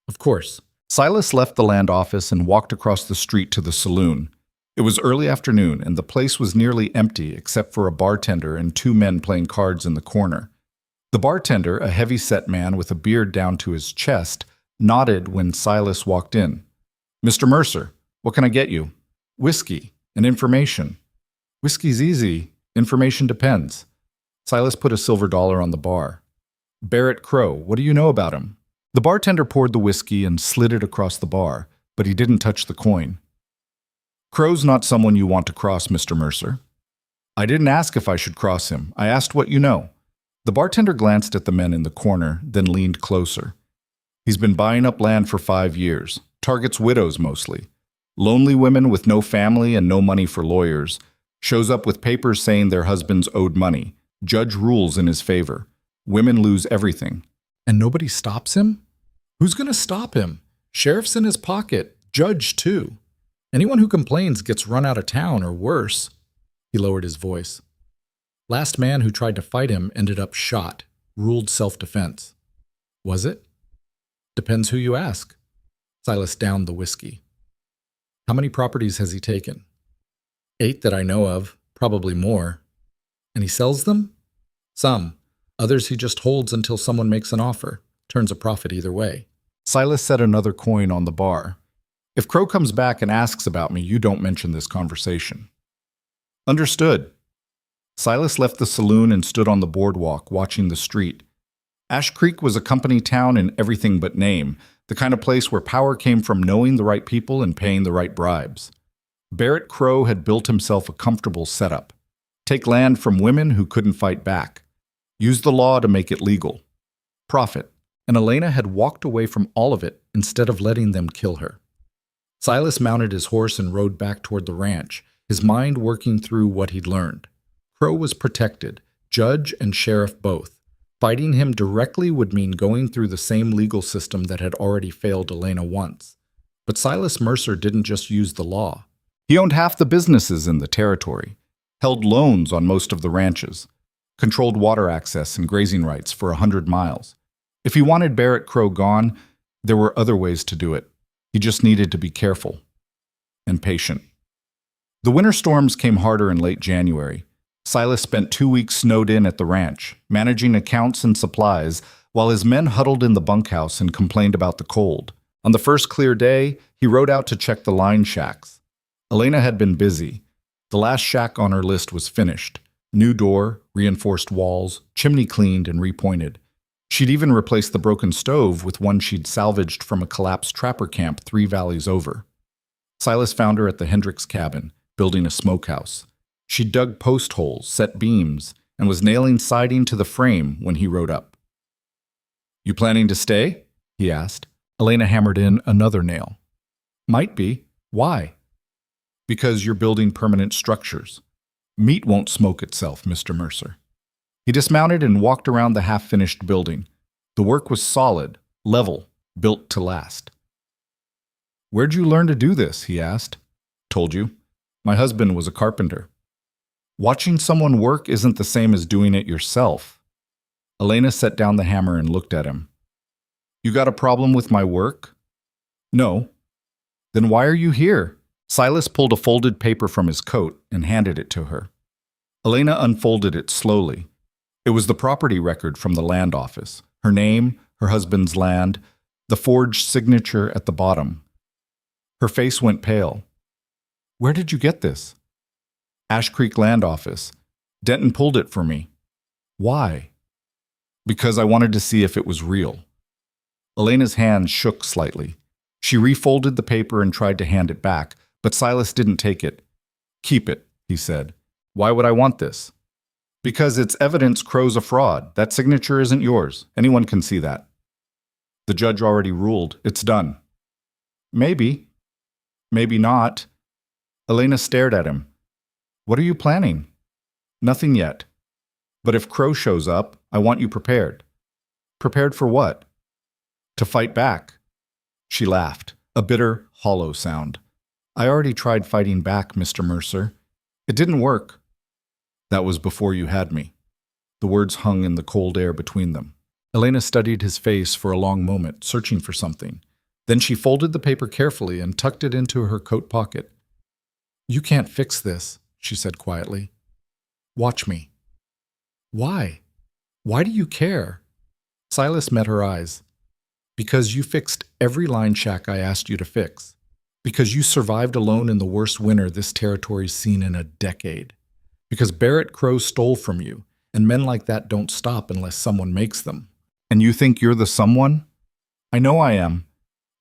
Of course. Silas left the land office and walked across the street to the saloon. It was early afternoon, and the place was nearly empty except for a bartender and two men playing cards in the corner. The bartender, a heavy-set man with a beard down to his chest, nodded when Silas walked in. Mr. Mercer, what can I get you? Whiskey and information. Whiskey's easy. Information depends. Silas put a silver dollar on the bar. Barrett Crow, what do you know about him? The bartender poured the whiskey and slid it across the bar, but he didn't touch the coin. Crow's not someone you want to cross, Mr. Mercer. I didn't ask if I should cross him. I asked what you know. The bartender glanced at the men in the corner, then leaned closer. He's been buying up land for 5 years. Targets widows mostly. Lonely women with no family and no money for lawyers. Shows up with papers saying their husbands owed money. Judge rules in his favor. Women lose everything. And nobody stops him? Who's going to stop him? Sheriff's in his pocket. Judge, too. Anyone who complains gets run out of town or worse. He lowered his voice. Last man who tried to fight him ended up shot. Ruled self-defense. Was it? Depends who you ask. Silas downed the whiskey. How many properties has he taken? 8 that I know of, probably more. And he sells them? Some. Others he just holds until someone makes an offer. Turns a profit either way. Silas set another coin on the bar. If Crow comes back and asks about me, you don't mention this conversation. Understood. Silas left the saloon and stood on the boardwalk, watching the street. Ash Creek was a company town in everything but name, the kind of place where power came from knowing the right people and paying the right bribes. Barrett Crow had built himself a comfortable setup. Take land from women who couldn't fight back. Use the law to make it legal. Profit. And Elena had walked away from all of it instead of letting them kill her. Silas mounted his horse and rode back toward the ranch, his mind working through what he'd learned. Crow was protected, judge and sheriff both. Fighting him directly would mean going through the same legal system that had already failed Elena once. But Silas Mercer didn't just use the law. He owned half the businesses in the territory, held loans on most of the ranches, controlled water access and grazing rights for 100 miles. If he wanted Barrett Crow gone, there were other ways to do it. He just needed to be careful and patient. The winter storms came harder in late January. Silas spent 2 weeks snowed in at the ranch, managing accounts and supplies, while his men huddled in the bunkhouse and complained about the cold. On the first clear day, he rode out to check the line shacks. Elena had been busy. The last shack on her list was finished. New door, reinforced walls, chimney cleaned and repointed. She'd even replaced the broken stove with one she'd salvaged from a collapsed trapper camp 3 valleys over. Silas found her at the Hendricks cabin, building a smokehouse. She dug post holes, set beams, and was nailing siding to the frame when he rode up. You planning to stay? He asked. Elena hammered in another nail. Might be. Why? Because you're building permanent structures. Meat won't smoke itself, Mr. Mercer. He dismounted and walked around the half-finished building. The work was solid, level, built to last. Where'd you learn to do this? He asked. Told you. My husband was a carpenter. Watching someone work isn't the same as doing it yourself. Elena set down the hammer and looked at him. You got a problem with my work? No. Then why are you here? Silas pulled a folded paper from his coat and handed it to her. Elena unfolded it slowly. It was the property record from the land office. Her name, her husband's land, the forged signature at the bottom. Her face went pale. Where did you get this? Ash Creek Land Office. Denton pulled it for me. Why? Because I wanted to see if it was real. Elena's hand shook slightly. She refolded the paper and tried to hand it back, but Silas didn't take it. Keep it, he said. Why would I want this? Because it's evidence Crow's a fraud. That signature isn't yours. Anyone can see that. The judge already ruled. It's done. Maybe. Maybe not. Elena stared at him. What are you planning? Nothing yet. But if Crow shows up, I want you prepared. Prepared for what? To fight back. She laughed, a bitter, hollow sound. I already tried fighting back, Mr. Mercer. It didn't work. That was before you had me. The words hung in the cold air between them. Elena studied his face for a long moment, searching for something. Then she folded the paper carefully and tucked it into her coat pocket. You can't fix this, she said quietly. Watch me. Why? Why do you care? Silas met her eyes. Because you fixed every line shack I asked you to fix. Because you survived alone in the worst winter this territory's seen in a decade. Because Barrett Crow stole from you, and men like that don't stop unless someone makes them. And you think you're the someone? I know I am.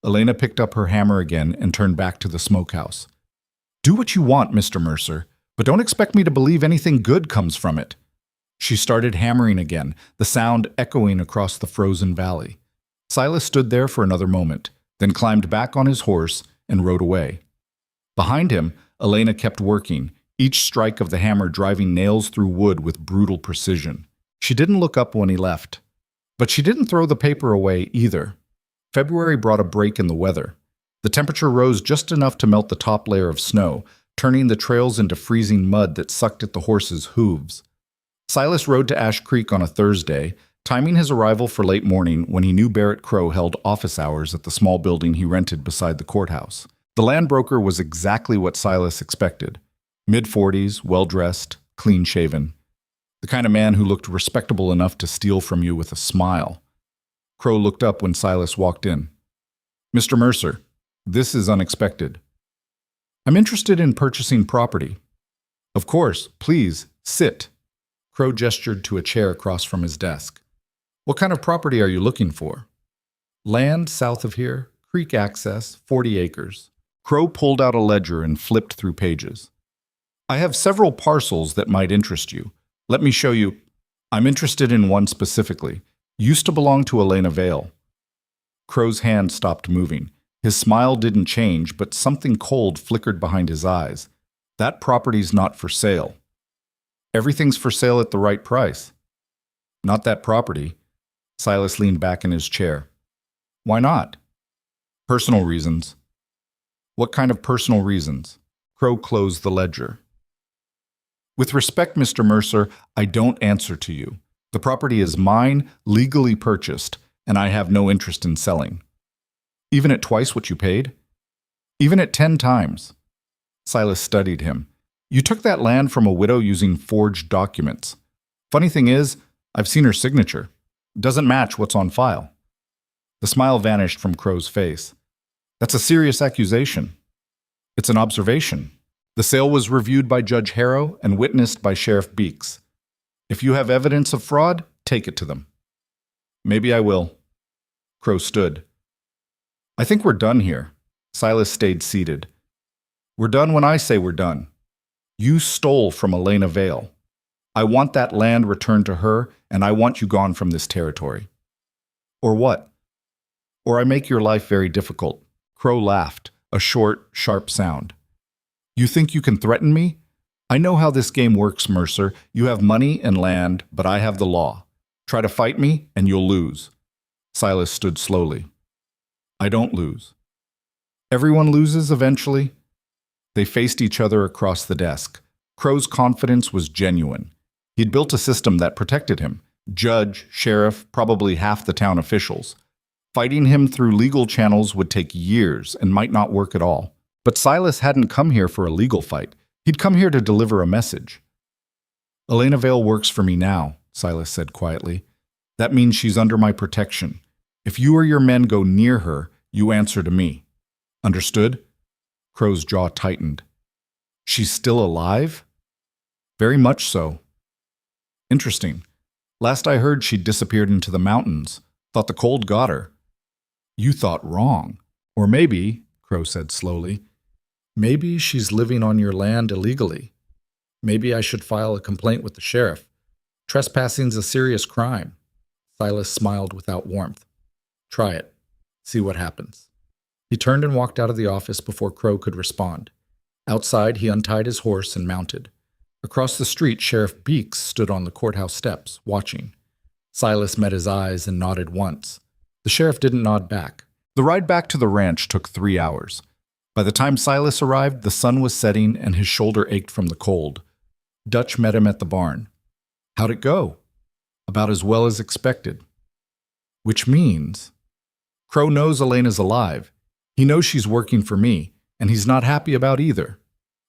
Elena picked up her hammer again and turned back to the smokehouse. Do what you want, Mr. Mercer, but don't expect me to believe anything good comes from it. She started hammering again, the sound echoing across the frozen valley. Silas stood there for another moment, then climbed back on his horse and rode away. Behind him, Elena kept working, each strike of the hammer driving nails through wood with brutal precision. She didn't look up when he left. But she didn't throw the paper away either. February brought a break in the weather. The temperature rose just enough to melt the top layer of snow, turning the trails into freezing mud that sucked at the horses' hooves. Silas rode to Ash Creek on a Thursday, timing his arrival for late morning when he knew Barrett Crow held office hours at the small building he rented beside the courthouse. The land broker was exactly what Silas expected. Mid-40s, well-dressed, clean-shaven. The kind of man who looked respectable enough to steal from you with a smile. Crow looked up when Silas walked in. Mr. Mercer, this is unexpected. I'm interested in purchasing property. Of course, please, sit. Crow gestured to a chair across from his desk. What kind of property are you looking for? Land south of here, creek access, 40 acres. Crow pulled out a ledger and flipped through pages. I have several parcels that might interest you. Let me show you. I'm interested in one specifically. Used to belong to Elena Vale. Crow's hand stopped moving. His smile didn't change, but something cold flickered behind his eyes. That property's not for sale. Everything's for sale at the right price. Not that property. Silas leaned back in his chair. Why not? Personal reasons. What kind of personal reasons? Crow closed the ledger. With respect, Mr. Mercer, I don't answer to you. The property is mine, legally purchased, and I have no interest in selling. Even at twice what you paid? Even at 10 times. Silas studied him. You took that land from a widow using forged documents. Funny thing is, I've seen her signature. Doesn't match what's on file. The smile vanished from Crow's face. That's a serious accusation. It's an observation. The sale was reviewed by Judge Harrow and witnessed by Sheriff Beeks. If you have evidence of fraud, take it to them. Maybe I will. Crow stood. I think we're done here. Silas stayed seated. We're done when I say we're done. You stole from Elena Vale. I want that land returned to her, and I want you gone from this territory. Or what? Or I make your life very difficult. Crow laughed, a short, sharp sound. You think you can threaten me? I know how this game works, Mercer. You have money and land, but I have the law. Try to fight me, and you'll lose. Silas stood slowly. I don't lose. Everyone loses eventually. They faced each other across the desk. Crow's confidence was genuine. He'd built a system that protected him. Judge, sheriff, probably half the town officials. Fighting him through legal channels would take years and might not work at all. But Silas hadn't come here for a legal fight. He'd come here to deliver a message. Elena Vale works for me now, Silas said quietly. That means she's under my protection. If you or your men go near her, you answer to me. Understood? Crow's jaw tightened. She's still alive? Very much so. Interesting. Last I heard, she'd disappeared into the mountains. Thought the cold got her. You thought wrong. Or maybe, Crow said slowly, maybe she's living on your land illegally. Maybe I should file a complaint with the sheriff. Trespassing's a serious crime. Silas smiled without warmth. Try it. See what happens. He turned and walked out of the office before Crow could respond. Outside, he untied his horse and mounted. Across the street, Sheriff Beeks stood on the courthouse steps, watching. Silas met his eyes and nodded once. The sheriff didn't nod back. The ride back to the ranch took 3 hours. By the time Silas arrived, the sun was setting and his shoulder ached from the cold. Dutch met him at the barn. "How'd it go?" "About as well as expected." "Which means?" "Crow knows Elena's alive. He knows she's working for me, and he's not happy about either."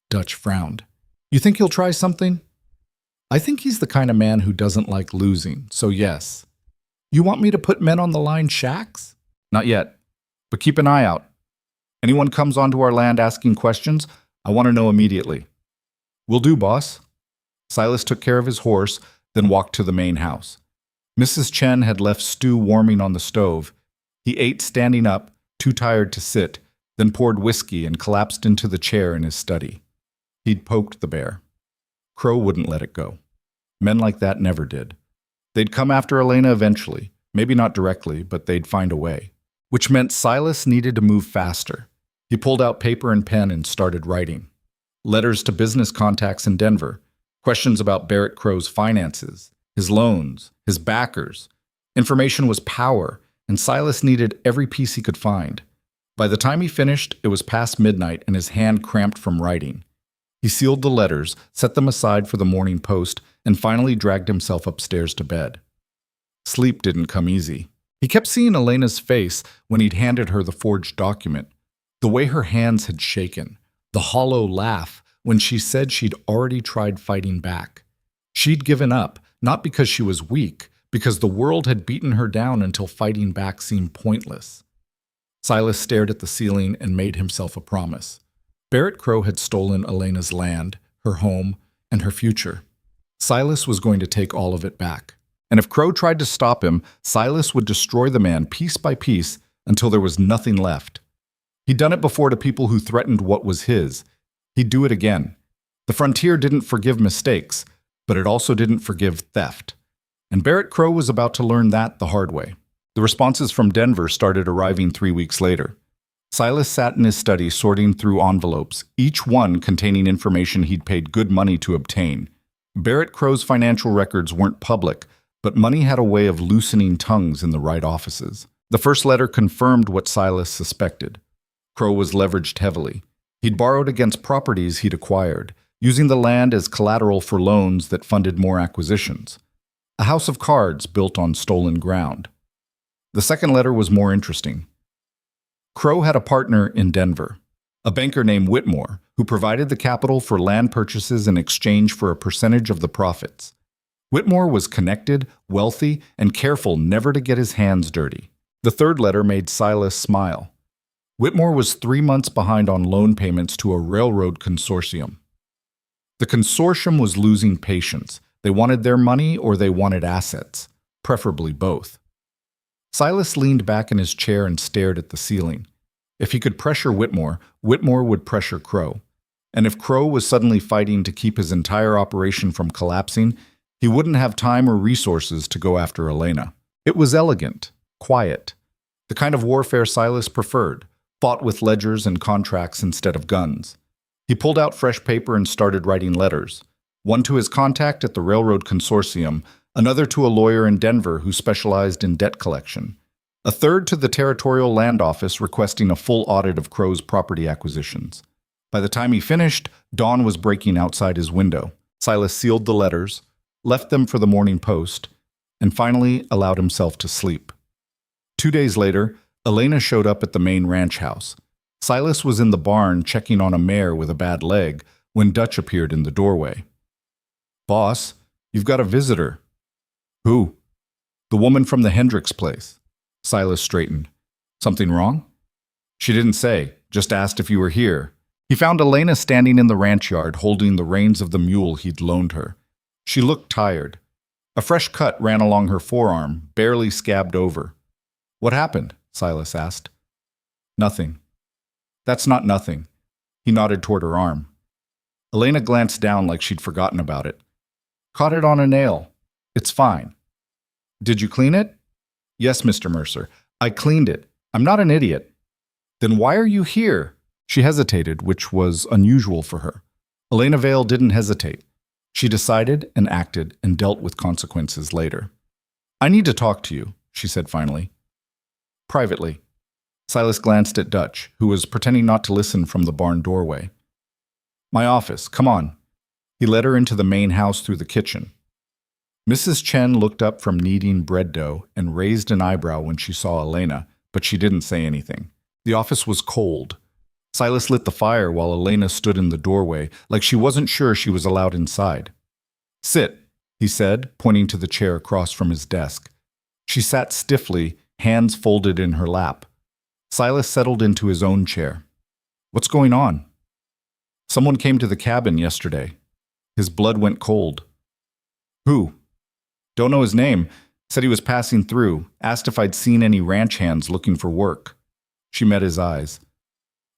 Dutch frowned. "You think he'll try something?" "I think he's the kind of man who doesn't like losing, so yes." "You want me to put men on the line shacks?" "Not yet, but keep an eye out. Anyone comes onto our land asking questions, I want to know immediately." "Will do, boss." Silas took care of his horse, then walked to the main house. Mrs. Chen had left stew warming on the stove. He ate standing up, too tired to sit, then poured whiskey and collapsed into the chair in his study. He'd poked the bear. Crow wouldn't let it go. Men like that never did. They'd come after Elena eventually, maybe not directly, but they'd find a way. Which meant Silas needed to move faster. He pulled out paper and pen and started writing. Letters to business contacts in Denver, questions about Barrett Crow's finances, his loans, his backers. Information was power, and Silas needed every piece he could find. By the time he finished, it was past midnight and his hand cramped from writing. He sealed the letters, set them aside for the morning post, and finally dragged himself upstairs to bed. Sleep didn't come easy. He kept seeing Elena's face when he'd handed her the forged document. The way her hands had shaken, the hollow laugh when she said she'd already tried fighting back. She'd given up, not because she was weak, because the world had beaten her down until fighting back seemed pointless. Silas stared at the ceiling and made himself a promise. Barrett Crow had stolen Elena's land, her home, and her future. Silas was going to take all of it back. And if Crow tried to stop him, Silas would destroy the man piece by piece until there was nothing left. He'd done it before to people who threatened what was his. He'd do it again. The frontier didn't forgive mistakes, but it also didn't forgive theft. And Barrett Crow was about to learn that the hard way. The responses from Denver started arriving 3 weeks later. Silas sat in his study sorting through envelopes, each one containing information he'd paid good money to obtain. Barrett Crow's financial records weren't public, but money had a way of loosening tongues in the right offices. The first letter confirmed what Silas suspected. Crow was leveraged heavily. He'd borrowed against properties he'd acquired, using the land as collateral for loans that funded more acquisitions. A house of cards built on stolen ground. The second letter was more interesting. Crow had a partner in Denver, a banker named Whitmore, who provided the capital for land purchases in exchange for a percentage of the profits. Whitmore was connected, wealthy, and careful never to get his hands dirty. The third letter made Silas smile. Whitmore was 3 months behind on loan payments to a railroad consortium. The consortium was losing patience. They wanted their money or they wanted assets, preferably both. Silas leaned back in his chair and stared at the ceiling. If he could pressure Whitmore, Whitmore would pressure Crow. And if Crow was suddenly fighting to keep his entire operation from collapsing, he wouldn't have time or resources to go after Elena. It was elegant, quiet, the kind of warfare Silas preferred, fought with ledgers and contracts instead of guns. He pulled out fresh paper and started writing letters, one to his contact at the railroad consortium, another to a lawyer in Denver who specialized in debt collection, a third to the territorial land office requesting a full audit of Crow's property acquisitions. By the time he finished, dawn was breaking outside his window. Silas sealed the letters, left them for the morning post, and finally allowed himself to sleep. 2 days later, Elena showed up at the main ranch house. Silas was in the barn checking on a mare with a bad leg when Dutch appeared in the doorway. "Boss, you've got a visitor." "Who?" "The woman from the Hendricks place." Silas straightened. "Something wrong?" "She didn't say, just asked if you were here." He found Elena standing in the ranch yard holding the reins of the mule he'd loaned her. She looked tired. A fresh cut ran along her forearm, barely scabbed over. "What happened?" Silas asked. "Nothing." "That's not nothing." He nodded toward her arm. Elena glanced down like she'd forgotten about it. "Caught it on a nail. It's fine." "Did you clean it?" "Yes, Mr. Mercer. I cleaned it. I'm not an idiot." "Then why are you here?" She hesitated, which was unusual for her. Elena Vale didn't hesitate. She decided and acted and dealt with consequences later. "I need to talk to you," she said finally. "Privately." Silas glanced at Dutch, who was pretending not to listen from the barn doorway. "My office, come on." He led her into the main house through the kitchen. Mrs. Chen looked up from kneading bread dough and raised an eyebrow when she saw Elena, but she didn't say anything. The office was cold. Silas lit the fire while Elena stood in the doorway, like she wasn't sure she was allowed inside. "Sit," he said, pointing to the chair across from his desk. She sat stiffly, hands folded in her lap. Silas settled into his own chair. "What's going on?" "Someone came to the cabin yesterday. His blood went cold." "Who?" "Don't know his name. Said he was passing through. Asked if I'd seen any ranch hands looking for work." She met his eyes.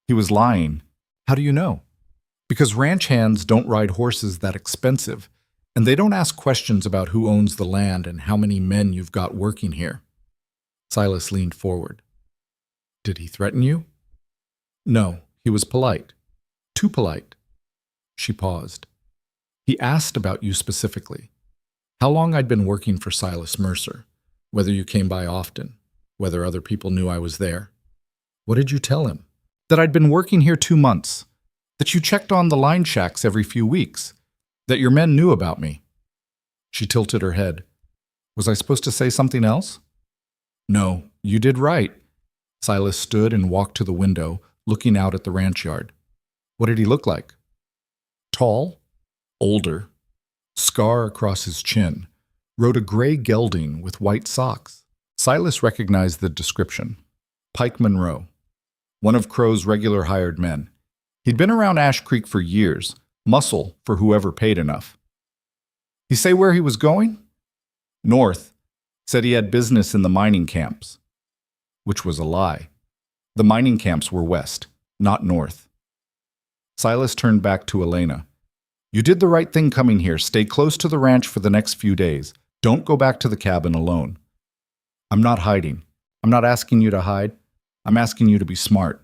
"He was lying." "How do you know?" "Because ranch hands don't ride horses that expensive, and they don't ask questions about who owns the land and how many men you've got working here." Silas leaned forward. "Did he threaten you?" "No, he was polite. Too polite." She paused. "He asked about you specifically. How long I'd been working for Silas Mercer, whether you came by often, whether other people knew I was there." "What did you tell him?" "That I'd been working here 2 months, that you checked on the line shacks every few weeks, that your men knew about me." She tilted her head. "Was I supposed to say something else?" "No, you did right." Silas stood and walked to the window, looking out at the ranch yard. "What did he look like?" "Tall, older, scar across his chin, rode a gray gelding with white socks." Silas recognized the description. Pike Monroe, one of Crow's regular hired men. He'd been around Ash Creek for years, muscle for whoever paid enough. "He say where he was going?" "North. Said he had business in the mining camps." Which was a lie. The mining camps were west, not north. Silas turned back to Elena. "You did the right thing coming here. Stay close to the ranch for the next few days. Don't go back to the cabin alone." "I'm not hiding. I'm not asking you to hide. I'm asking you to be smart."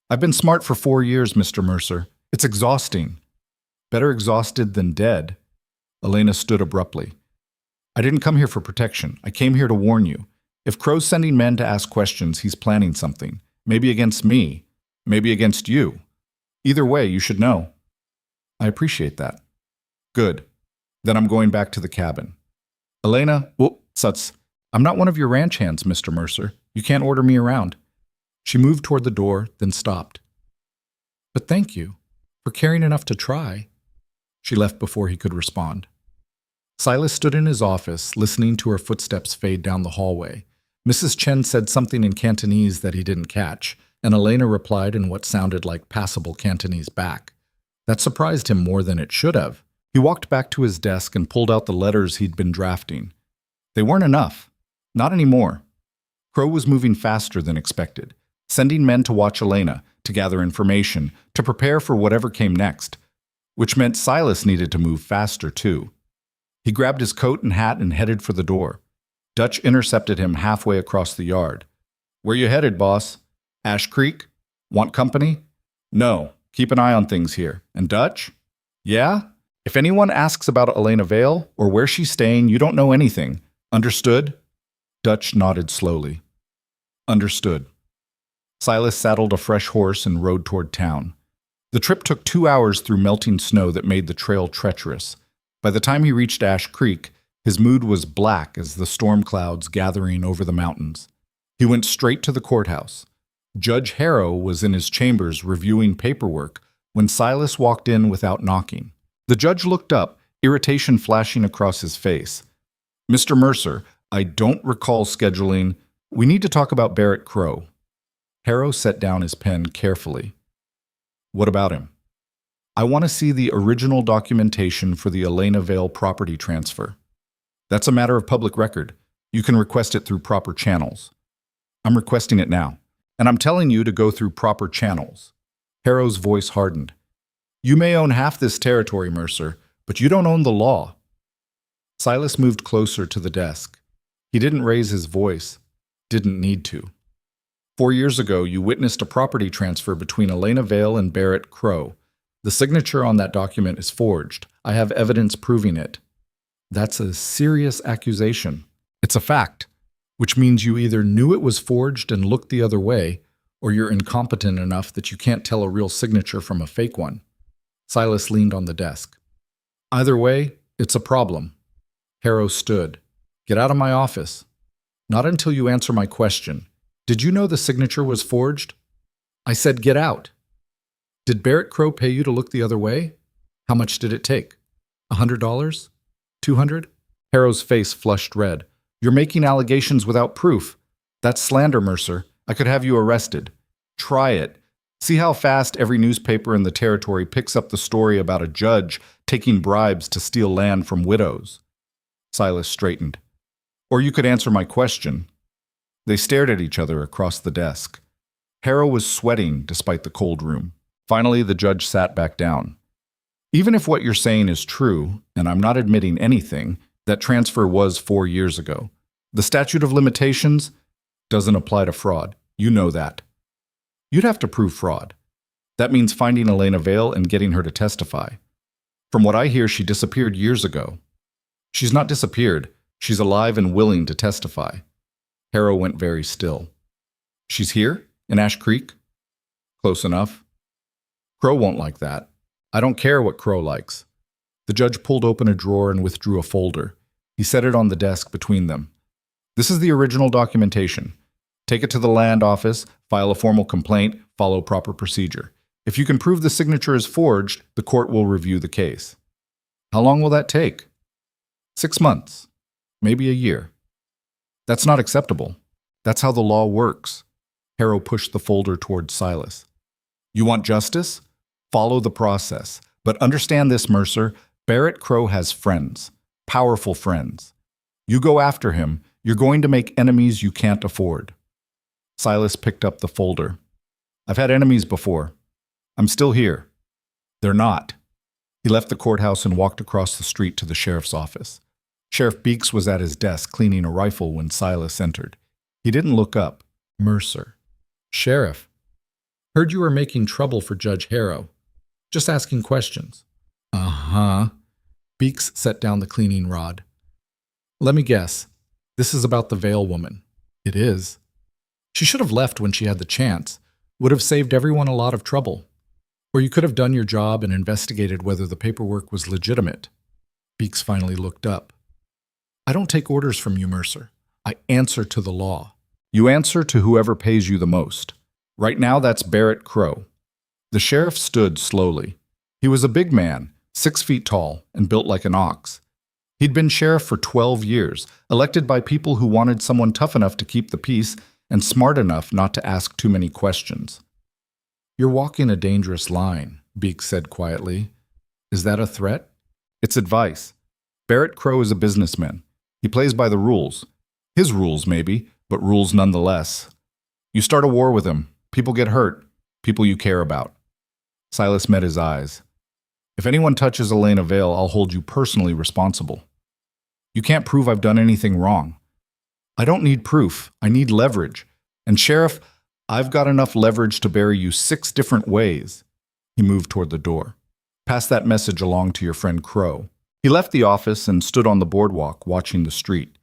"I've been smart for 4 years, Mr. Mercer. It's exhausting." "Better exhausted than dead." Elena stood abruptly. "I didn't come here for protection. I came here to warn you. If Crow's sending men to ask questions, he's planning something. Maybe against me. Maybe against you. Either way, you should know." "I appreciate that." "Good. Then I'm going back to the cabin." "Elena, Suts, I'm not one of your ranch hands, Mr. Mercer. You can't order me around." She moved toward the door, then stopped. "But thank you for caring enough to try." She left before he could respond. Silas stood in his office, listening to her footsteps fade down the hallway. Mrs. Chen said something in Cantonese that he didn't catch, and Elena replied in what sounded like passable Cantonese back. That surprised him more than it should have. He walked back to his desk and pulled out the letters he'd been drafting. They weren't enough. Not anymore. Crow was moving faster than expected, sending men to watch Elena, to gather information, to prepare for whatever came next, which meant Silas needed to move faster too. He grabbed his coat and hat and headed for the door. Dutch intercepted him halfway across the yard. "Where you headed, boss? Ash Creek? Want company?" "No. Keep an eye on things here." "And Dutch?" "Yeah? If anyone asks about Elena Vale or where she's staying, you don't know anything. Understood?" Dutch nodded slowly. "Understood." Silas saddled a fresh horse and rode toward town. The trip took 2 hours through melting snow that made the trail treacherous. By the time he reached Ash Creek, his mood was black as the storm clouds gathering over the mountains. He went straight to the courthouse. Judge Harrow was in his chambers reviewing paperwork when Silas walked in without knocking. The judge looked up, irritation flashing across his face. "Mr. Mercer, I don't recall scheduling. We need to talk about Barrett Crow." Harrow set down his pen carefully. "What about him?" "I want to see the original documentation for the Elena Vale property transfer." "That's a matter of public record. You can request it through proper channels." "I'm requesting it now. And I'm telling you to go through proper channels." Harrow's voice hardened. "You may own half this territory, Mercer, but you don't own the law." Silas moved closer to the desk. He didn't raise his voice. Didn't need to. 4 years ago, you witnessed a property transfer between Elena Vale and Barrett Crow. The signature on that document is forged. I have evidence proving it. That's a serious accusation. It's a fact, which means you either knew it was forged and looked the other way, or you're incompetent enough that you can't tell a real signature from a fake one. Silas leaned on the desk. Either way, it's a problem. Harrow stood. Get out of my office. Not until you answer my question. Did you know the signature was forged? I said get out. Did Barrett Crow pay you to look the other way? How much did it take? $100? $200? Harrow's face flushed red. You're making allegations without proof. That's slander, Mercer. I could have you arrested. Try it. See how fast every newspaper in the territory picks up the story about a judge taking bribes to steal land from widows. Silas straightened. Or you could answer my question. They stared at each other across the desk. Harrow was sweating despite the cold room. Finally, the judge sat back down. Even if what you're saying is true, and I'm not admitting anything, that transfer was 4 years ago. The statute of limitations doesn't apply to fraud. You know that. You'd have to prove fraud. That means finding Elena Vale and getting her to testify. From what I hear, she disappeared years ago. She's not disappeared. She's alive and willing to testify. Harrow went very still. She's here? In Ash Creek? Close enough. Crow won't like that. I don't care what Crow likes. The judge pulled open a drawer and withdrew a folder. He set it on the desk between them. This is the original documentation. Take it to the land office, file a formal complaint, follow proper procedure. If you can prove the signature is forged, the court will review the case. How long will that take? 6 months. Maybe a year. That's not acceptable. That's how the law works. Harrow pushed the folder toward Silas. You want justice? Follow the process. But understand this, Mercer. Barrett Crow has friends. Powerful friends. You go after him, you're going to make enemies you can't afford. Silas picked up the folder. I've had enemies before. I'm still here. They're not. He left the courthouse and walked across the street to the sheriff's office. Sheriff Beeks was at his desk cleaning a rifle when Silas entered. He didn't look up. Mercer. Sheriff. Heard you were making trouble for Judge Harrow. Just asking questions. Uh-huh. Beeks set down the cleaning rod. Let me guess. This is about the Vale woman. It is. She should have left when she had the chance. Would have saved everyone a lot of trouble. Or you could have done your job and investigated whether the paperwork was legitimate. Beeks finally looked up. I don't take orders from you, Mercer. I answer to the law. You answer to whoever pays you the most. Right now, that's Barrett Crow. The sheriff stood slowly. He was a big man, 6 feet tall, and built like an ox. He'd been sheriff for 12 years, elected by people who wanted someone tough enough to keep the peace and smart enough not to ask too many questions. You're walking a dangerous line, Beeks said quietly. Is that a threat? It's advice. Barrett Crow is a businessman. He plays by the rules. His rules, maybe, but rules nonetheless. You start a war with him. People get hurt. People you care about. Silas met his eyes. If anyone touches Elena Vale, I'll hold you personally responsible. You can't prove I've done anything wrong. I don't need proof. I need leverage. And Sheriff, I've got enough leverage to bury you 6 different ways. He moved toward the door. Pass that message along to your friend Crow. He left the office and stood on the boardwalk watching the street.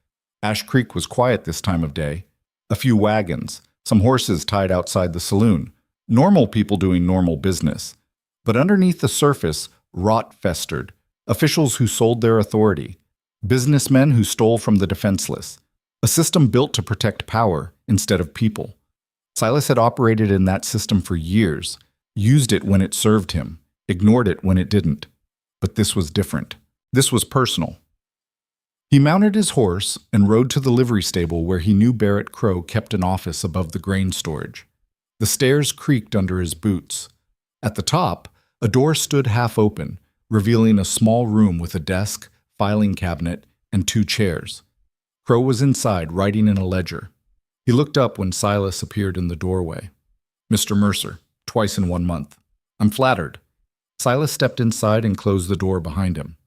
Ash Creek was quiet this time of day. A few wagons, some horses tied outside the saloon. Normal people doing normal business. But underneath the surface, rot festered. Officials who sold their authority. Businessmen who stole from the defenseless. A system built to protect power instead of people. Silas had operated in that system for years, used it when it served him, ignored it when it didn't. But this was different. This was personal. He mounted his horse and rode to the livery stable where he knew Barrett Crow kept an office above the grain storage. The stairs creaked under his boots. At the top, a door stood half open, revealing a small room with a desk, filing cabinet, and 2 chairs. Crow was inside, writing in a ledger. He looked up when Silas appeared in the doorway. Mr. Mercer, twice in 1 month. I'm flattered. Silas stepped inside and closed the door behind him.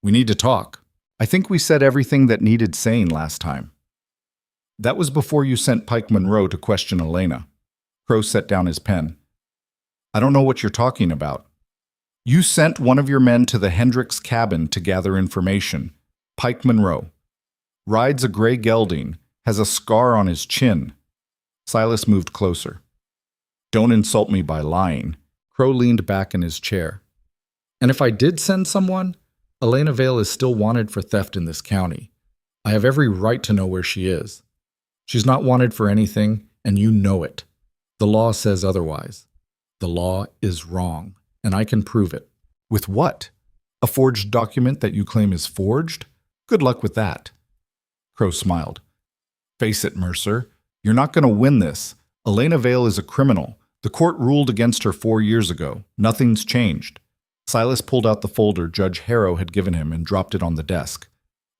We need to talk. I think we said everything that needed saying last time. That was before you sent Pike Monroe to question Elena. Crow set down his pen. I don't know what you're talking about. You sent one of your men to the Hendricks cabin to gather information. Pike Monroe. Rides a gray gelding, has a scar on his chin. Silas moved closer. Don't insult me by lying. Crow leaned back in his chair. And if I did send someone, Elena Vale is still wanted for theft in this county. I have every right to know where she is. She's not wanted for anything, and you know it. The law says otherwise. The law is wrong, and I can prove it. With what? A forged document that you claim is forged? Good luck with that. Crow smiled. Face it, Mercer. You're not going to win this. Elena Vale is a criminal. The court ruled against her 4 years ago. Nothing's changed. Silas pulled out the folder Judge Harrow had given him and dropped it on the desk.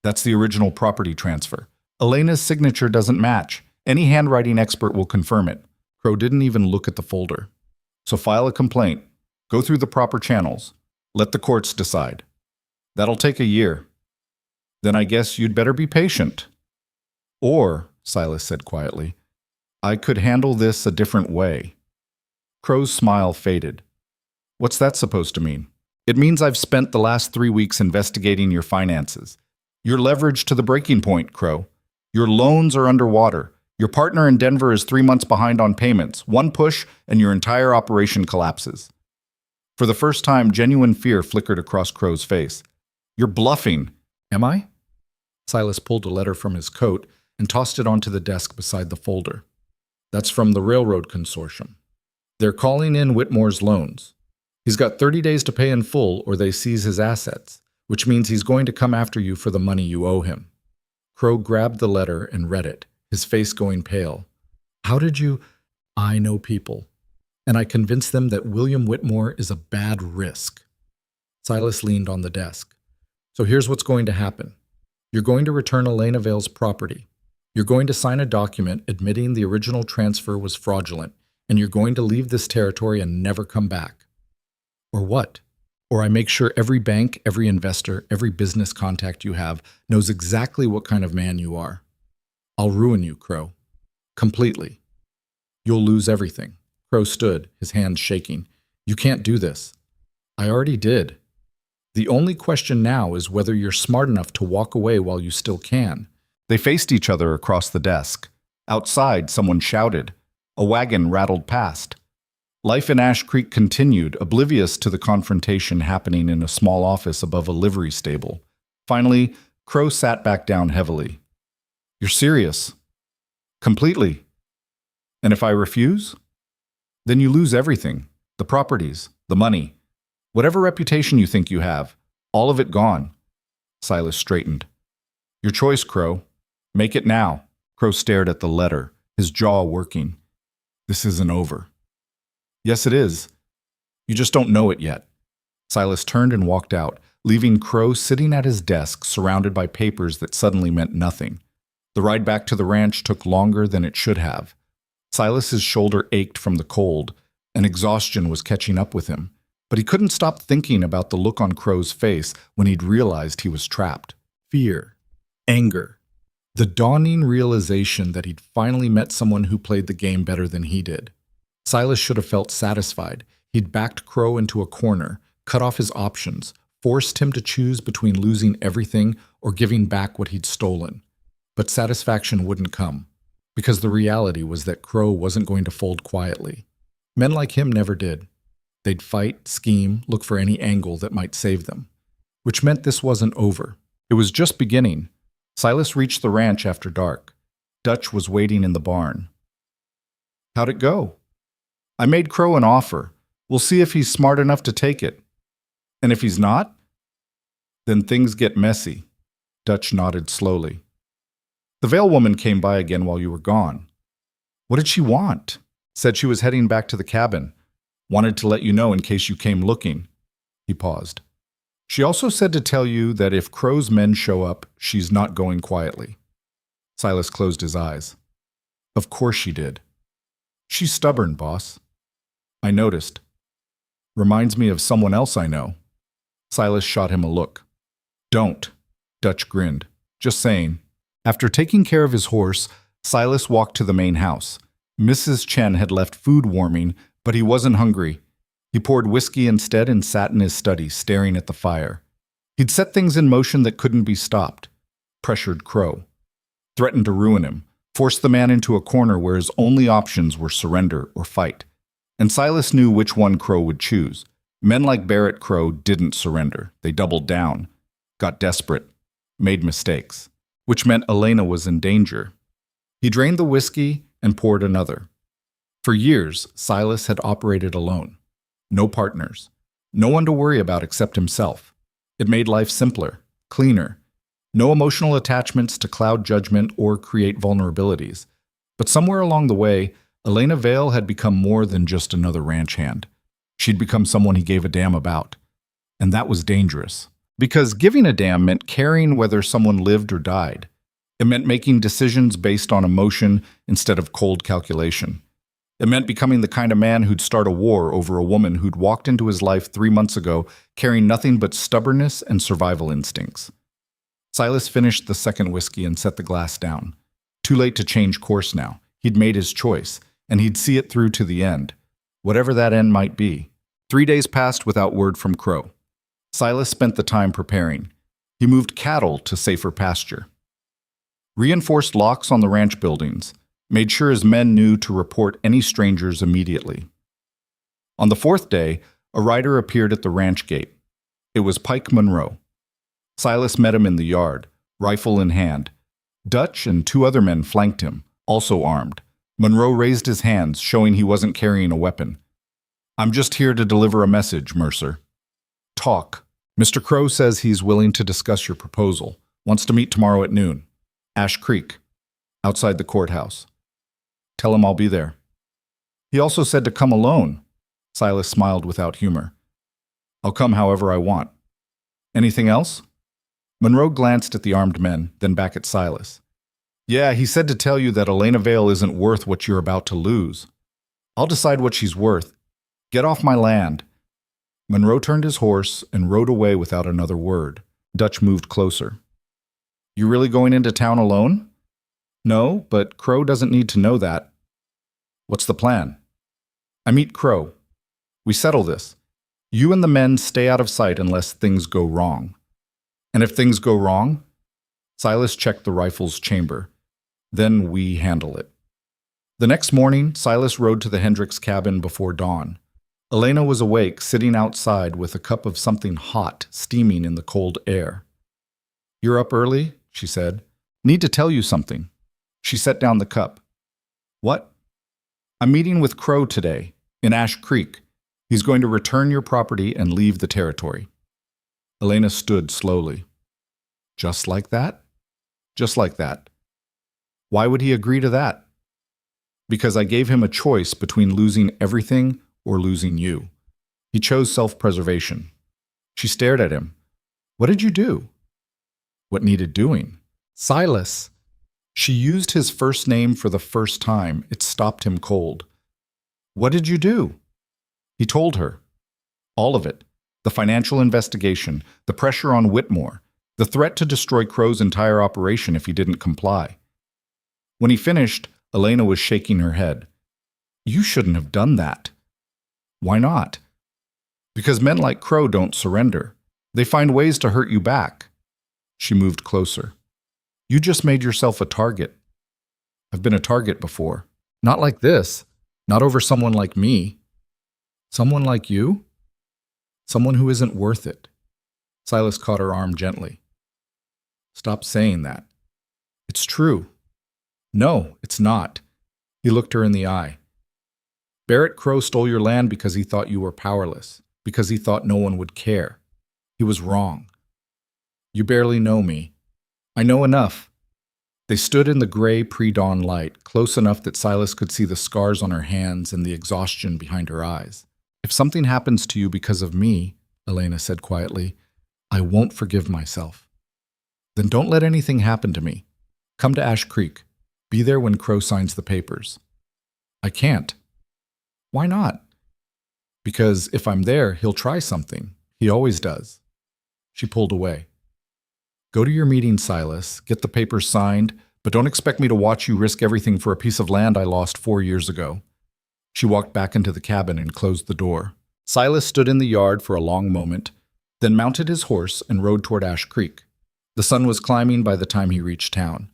That's the original property transfer. Elena's signature doesn't match. Any handwriting expert will confirm it. Crow didn't even look at the folder. So file a complaint. Go through the proper channels. Let the courts decide. That'll take a year. Then I guess you'd better be patient. Or, Silas said quietly, I could handle this a different way. Crow's smile faded. What's that supposed to mean? It means I've spent the last 3 weeks investigating your finances. You're leveraged to the breaking point, Crow. Your loans are underwater. Your partner in Denver is 3 months behind on payments. One push, and your entire operation collapses. For the first time, genuine fear flickered across Crow's face. You're bluffing. Am I? Silas pulled a letter from his coat and tossed it onto the desk beside the folder. That's from the Railroad Consortium. They're calling in Whitmore's loans. He's got 30 days to pay in full or they seize his assets, which means he's going to come after you for the money you owe him. Crow grabbed the letter and read it, his face going pale. How did you? I know people, and I convinced them that William Whitmore is a bad risk. Silas leaned on the desk. So here's what's going to happen. You're going to return Elena Vale's property. You're going to sign a document admitting the original transfer was fraudulent, and you're going to leave this territory and never come back. Or what? Or I make sure every bank, every investor, every business contact you have knows exactly what kind of man you are. I'll ruin you, Crow. Completely. You'll lose everything. Crow stood, his hands shaking. You can't do this. I already did. The only question now is whether you're smart enough to walk away while you still can. They faced each other across the desk. Outside, someone shouted. A wagon rattled past. Life in Ash Creek continued, oblivious to the confrontation happening in a small office above a livery stable. Finally, Crow sat back down heavily. You're serious? Completely. And if I refuse? Then you lose everything. The properties, the money. Whatever reputation you think you have. All of it gone. Silas straightened. Your choice, Crow. Make it now. Crow stared at the letter, his jaw working. This isn't over. Yes, it is. You just don't know it yet. Silas turned and walked out, leaving Crow sitting at his desk, surrounded by papers that suddenly meant nothing. The ride back to the ranch took longer than it should have. Silas's shoulder ached from the cold, and exhaustion was catching up with him. But he couldn't stop thinking about the look on Crow's face when he'd realized he was trapped. Fear. Anger. The dawning realization that he'd finally met someone who played the game better than he did. Silas should have felt satisfied. He'd backed Crow into a corner, cut off his options, forced him to choose between losing everything or giving back what he'd stolen. But satisfaction wouldn't come, because the reality was that Crow wasn't going to fold quietly. Men like him never did. They'd fight, scheme, look for any angle that might save them. Which meant this wasn't over. It was just beginning. Silas reached the ranch after dark. Dutch was waiting in the barn. How'd it go? I made Crow an offer. We'll see if he's smart enough to take it. And if he's not, then things get messy. Dutch nodded slowly. The Vale woman came by again while you were gone. What did she want? Said she was heading back to the cabin. Wanted to let you know in case you came looking. He paused. She also said to tell you that if Crow's men show up, she's not going quietly. Silas closed his eyes. Of course she did. She's stubborn, boss. I noticed. Reminds me of someone else I know. Silas shot him a look. Don't. Dutch grinned. Just saying. After taking care of his horse, Silas walked to the main house. Mrs. Chen had left food warming, but he wasn't hungry. He poured whiskey instead and sat in his study, staring at the fire. He'd set things in motion that couldn't be stopped. Pressured Crow. Threatened to ruin him. Forced the man into a corner where his only options were surrender or fight. And Silas knew which one Crow would choose. Men like Barrett Crow didn't surrender. They doubled down. Got desperate. Made mistakes. Which meant Elena was in danger. He drained the whiskey and poured another. For years, Silas had operated alone. No partners. No one to worry about except himself. It made life simpler, cleaner. No emotional attachments to cloud judgment or create vulnerabilities. But somewhere along the way, Elena Vale had become more than just another ranch hand. She'd become someone he gave a damn about. And that was dangerous. Because giving a damn meant caring whether someone lived or died. It meant making decisions based on emotion instead of cold calculation. It meant becoming the kind of man who'd start a war over a woman who'd walked into his life 3 months ago carrying nothing but stubbornness and survival instincts. Silas finished the second whiskey and set the glass down. Too late to change course now. He'd made his choice, and he'd see it through to the end, whatever that end might be. 3 days passed without word from Crow. Silas spent the time preparing. He moved cattle to safer pasture. Reinforced locks on the ranch buildings, made sure his men knew to report any strangers immediately. On the 4th day, a rider appeared at the ranch gate. It was Pike Monroe. Silas met him in the yard, rifle in hand. Dutch and 2 other men flanked him, also armed. Monroe raised his hands, showing he wasn't carrying a weapon. "I'm just here to deliver a message, Mercer." "Talk. Mr. Crow says he's willing to discuss your proposal. Wants to meet tomorrow at noon. Ash Creek, outside the courthouse. Tell him I'll be there." "He also said to come alone." Silas smiled without humor. "I'll come however I want. Anything else?" Monroe glanced at the armed men, then back at Silas. "Yeah, he said to tell you that Elena Vale isn't worth what you're about to lose. I'll decide what she's worth. Get off my land." Monroe turned his horse and rode away without another word. Dutch moved closer. "You really going into town alone?" "No, but Crow doesn't need to know that." "What's the plan?" "I meet Crow. We settle this. You and the men stay out of sight unless things go wrong." "And if things go wrong?" Silas checked the rifle's chamber. "Then we handle it." The next morning, Silas rode to the Hendricks cabin before dawn. Elena was awake, sitting outside with a cup of something hot steaming in the cold air. "You're up early?" she said. "Need to tell you something." She set down the cup. "What?" "I'm meeting with Crow today, in Ash Creek. He's going to return your property and leave the territory." Elena stood slowly. "Just like that?" "Just like that." "Why would he agree to that?" "Because I gave him a choice between losing everything or losing you. He chose self-preservation." She stared at him. "What did you do?" "What needed doing?" "Silas." She used his first name for the first time. It stopped him cold. "What did you do?" He told her. All of it. The financial investigation, the pressure on Whitmore, the threat to destroy Crow's entire operation if he didn't comply. When he finished, Elena was shaking her head. "You shouldn't have done that." "Why not?" "Because men like Crow don't surrender. They find ways to hurt you back." She moved closer. "You just made yourself a target." "I've been a target before. Not like this. Not over someone like me." "Someone like you?" "Someone who isn't worth it." Silas caught her arm gently. "Stop saying that." "It's true." "No, it's not." He looked her in the eye. "Barrett Crow stole your land because he thought you were powerless, because he thought no one would care. He was wrong. You barely know me. I know enough." They stood in the gray pre-dawn light, close enough that Silas could see the scars on her hands and the exhaustion behind her eyes. "If something happens to you because of me," Elena said quietly, "I won't forgive myself." "Then don't let anything happen to me. Come to Ash Creek. Be there when Crow signs the papers." "I can't." "Why not?" "Because if I'm there, he'll try something. He always does." She pulled away. "Go to your meeting, Silas. Get the papers signed, but don't expect me to watch you risk everything for a piece of land I lost 4 years ago." She walked back into the cabin and closed the door. Silas stood in the yard for a long moment, then mounted his horse and rode toward Ash Creek. The sun was climbing by the time he reached town.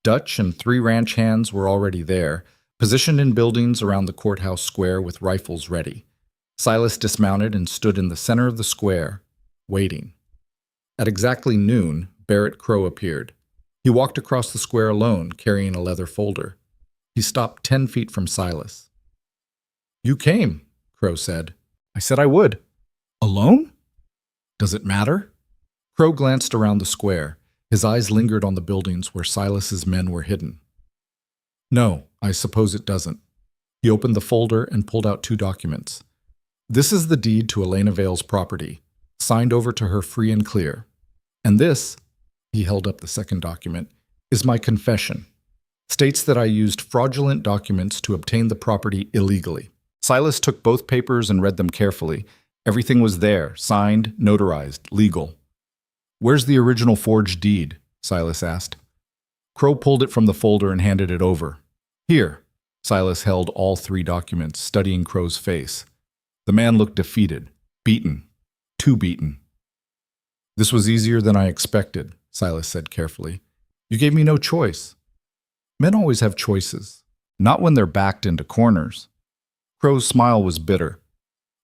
Dutch and 3 ranch hands were already there, positioned in buildings around the courthouse square with rifles ready. Silas dismounted and stood in the center of the square, waiting. At exactly noon, Barrett Crow appeared. He walked across the square alone, carrying a leather folder. He stopped 10 feet from Silas. "You came," Crow said. "I said I would." "Alone?" "Does it matter?" Crow glanced around the square. His eyes lingered on the buildings where Silas's men were hidden. "No, I suppose it doesn't." He opened the folder and pulled out 2 documents. "This is the deed to Elena Vale's property, signed over to her free and clear. And this," he held up the second document, "is my confession. States that I used fraudulent documents to obtain the property illegally." Silas took both papers and read them carefully. Everything was there, signed, notarized, legal. "Where's the original forged deed?" Silas asked. Crow pulled it from the folder and handed it over. "Here." Silas held all 3 documents, studying Crow's face. The man looked defeated, beaten, too beaten. "This was easier than I expected," Silas said carefully. "You gave me no choice." Men always have choices, not when they're backed into corners. Crow's smile was bitter.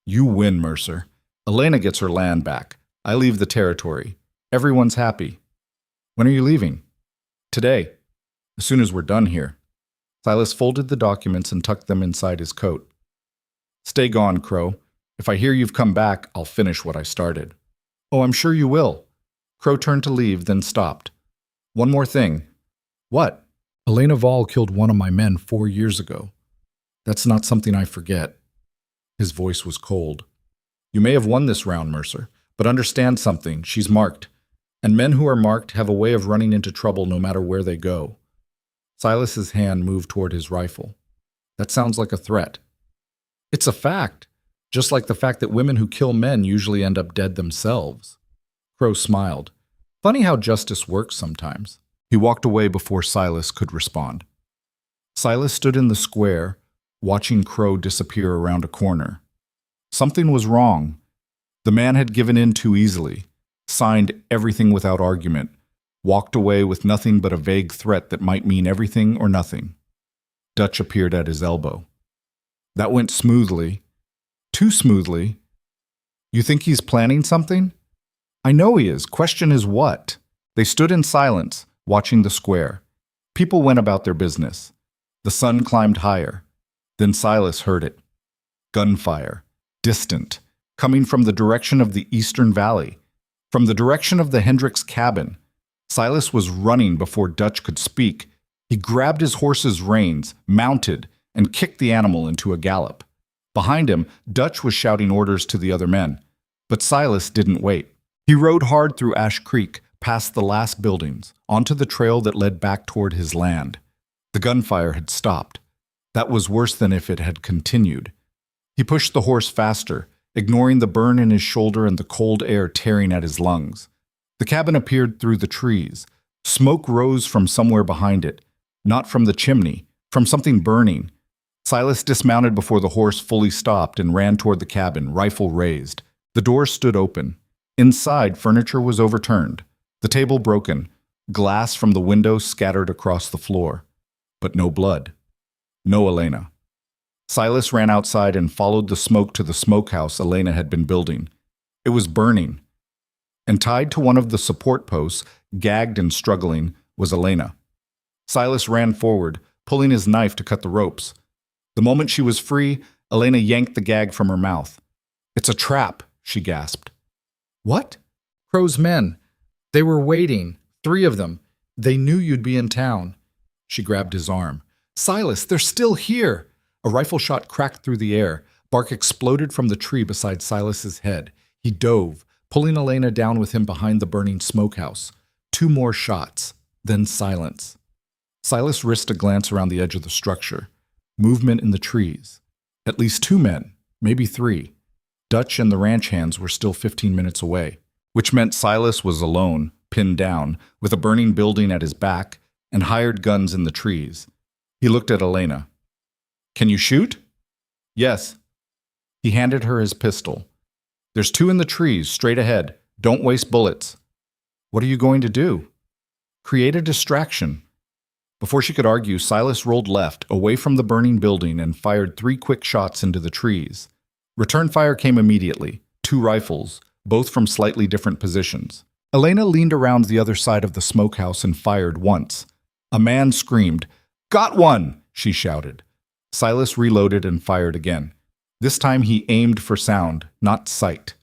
"You win, Mercer. Elena gets her land back. I leave the territory. Everyone's happy. When are you leaving?" "Today, as soon as we're done here." Silas folded the documents and tucked them inside his coat. "Stay gone, Crow. If I hear you've come back, I'll finish what I started." "Oh, I'm sure you will." Crow turned to leave, then stopped. "One more thing." "What?" "Elena Vale killed one of my men 4 years ago. That's not something I forget." His voice was cold. "You may have won this round, Mercer, but understand something. She's marked. And men who are marked have a way of running into trouble no matter where they go." Silas's hand moved toward his rifle. "That sounds like a threat." "It's a fact, just like the fact that women who kill men usually end up dead themselves." Crow smiled. "Funny how justice works sometimes." He walked away before Silas could respond. Silas stood in the square, watching Crow disappear around a corner. Something was wrong. The man had given in too easily, signed everything without argument, walked away with nothing but a vague threat that might mean everything or nothing. Dutch appeared at his elbow. "That went smoothly. Too smoothly. You think he's planning something?" "I know he is. Question is what?" They stood in silence, watching the square. People went about their business. The sun climbed higher. Then Silas heard it. Gunfire. Distant. Coming from the direction of the eastern valley. From the direction of the Hendricks cabin. Silas was running before Dutch could speak. He grabbed his horse's reins, mounted, and kicked the animal into a gallop. Behind him, Dutch was shouting orders to the other men. But Silas didn't wait. He rode hard through Ash Creek, past the last buildings, onto the trail that led back toward his land. The gunfire had stopped. That was worse than if it had continued. He pushed the horse faster, ignoring the burn in his shoulder and the cold air tearing at his lungs. The cabin appeared through the trees. Smoke rose from somewhere behind it, not from the chimney, from something burning. Silas dismounted before the horse fully stopped and ran toward the cabin, rifle raised. The door stood open. Inside, furniture was overturned, the table broken, glass from the window scattered across the floor. But no blood. No Elena. Silas ran outside and followed the smoke to the smokehouse Elena had been building. It was burning. And tied to one of the support posts, gagged and struggling, was Elena. Silas ran forward, pulling his knife to cut the ropes. The moment she was free, Elena yanked the gag from her mouth. "It's a trap," she gasped. "What?" "Crow's men. They were waiting, 3 of them. They knew you'd be in town." She grabbed his arm. "Silas, they're still here!" A rifle shot cracked through the air. Bark exploded from the tree beside Silas's head. He dove, pulling Elena down with him behind the burning smokehouse. 2 more shots, then silence. Silas risked a glance around the edge of the structure. Movement in the trees. At least 2 men, maybe 3. Dutch and the ranch hands were still 15 minutes away, which meant Silas was alone, pinned down, with a burning building at his back and hired guns in the trees. He looked at Elena. "Can you shoot?" "Yes." He handed her his pistol. "There's two in the trees, straight ahead. Don't waste bullets." "What are you going to do?" "Create a distraction." Before she could argue, Silas rolled left, away from the burning building, and fired 3 quick shots into the trees. Return fire came immediately, 2 rifles, both from slightly different positions. Elena leaned around the other side of the smokehouse and fired once. A man screamed. "Got one!" she shouted. Silas reloaded and fired again. This time he aimed for sound, not sight.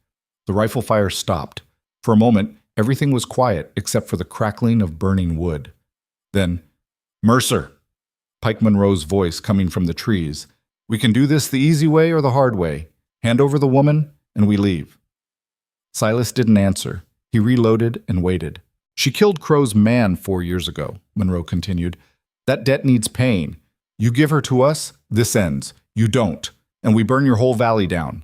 The rifle fire stopped. For a moment, everything was quiet except for the crackling of burning wood. Then, "Mercer!" Pike Monroe's voice coming from the trees. "We can do this the easy way or the hard way. Hand over the woman, and we leave." Silas didn't answer. He reloaded and waited. "She killed Crow's man 4 years ago," Monroe continued. "That debt needs paying. You give her to us, this ends. You don't, and we burn your whole valley down."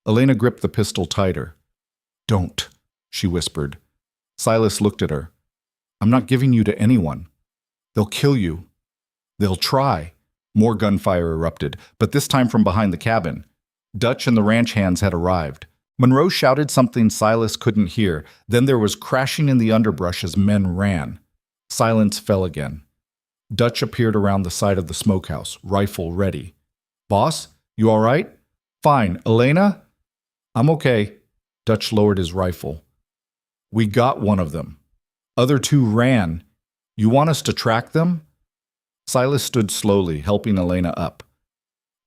Elena gripped the pistol tighter. "Don't," she whispered. Silas looked at her. "I'm not giving you to anyone. They'll kill you. They'll try." More gunfire erupted, but this time from behind the cabin. Dutch and the ranch hands had arrived. Monroe shouted something Silas couldn't hear. Then there was crashing in the underbrush as men ran. Silence fell again. Dutch appeared around the side of the smokehouse, rifle ready. "Boss, you all right?" "Fine. Elena?" "I'm okay." Dutch lowered his rifle. "We got one of them. Other 2 ran. You want us to track them?" Silas stood slowly, helping Elena up.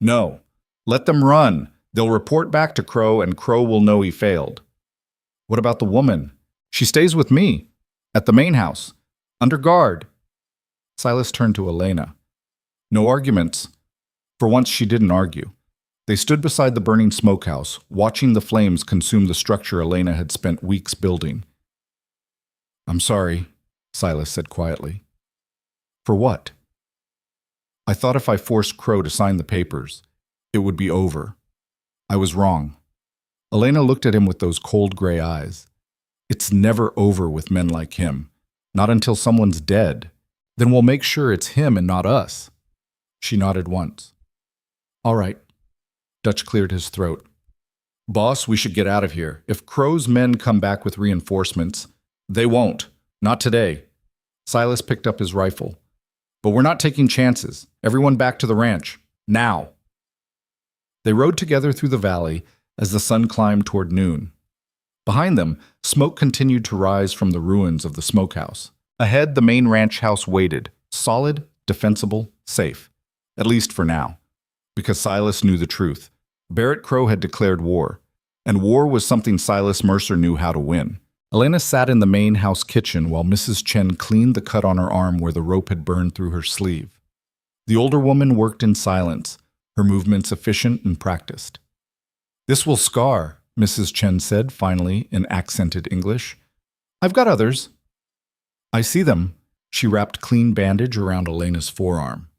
"No. Let them run. They'll report back to Crow, and Crow will know he failed." "What about the woman?" "She stays with me. At the main house. Under guard." Silas turned to Elena. "No arguments." For once she didn't argue. They stood beside the burning smokehouse, watching the flames consume the structure Elena had spent weeks building. "I'm sorry," Silas said quietly. "For what?" "I thought if I forced Crow to sign the papers, it would be over. I was wrong." Elena looked at him with those cold gray eyes. "It's never over with men like him. Not until someone's dead. Then we'll make sure it's him and not us." She nodded once. "All right." Dutch cleared his throat. "Boss, we should get out of here. If Crow's men come back with reinforcements, they won't. Not today." Silas picked up his rifle. "But we're not taking chances. Everyone back to the ranch. Now." They rode together through the valley as the sun climbed toward noon. Behind them, smoke continued to rise from the ruins of the smokehouse. Ahead, the main ranch house waited, solid, defensible, safe. At least for now. Because Silas knew the truth. Barrett Crow had declared war. And war was something Silas Mercer knew how to win. Elena sat in the main house kitchen while Mrs. Chen cleaned the cut on her arm where the rope had burned through her sleeve. The older woman worked in silence, her movements efficient and practiced. "This will scar," Mrs. Chen said finally in accented English. "I've got others." "I see them." She wrapped clean bandage around Elena's forearm.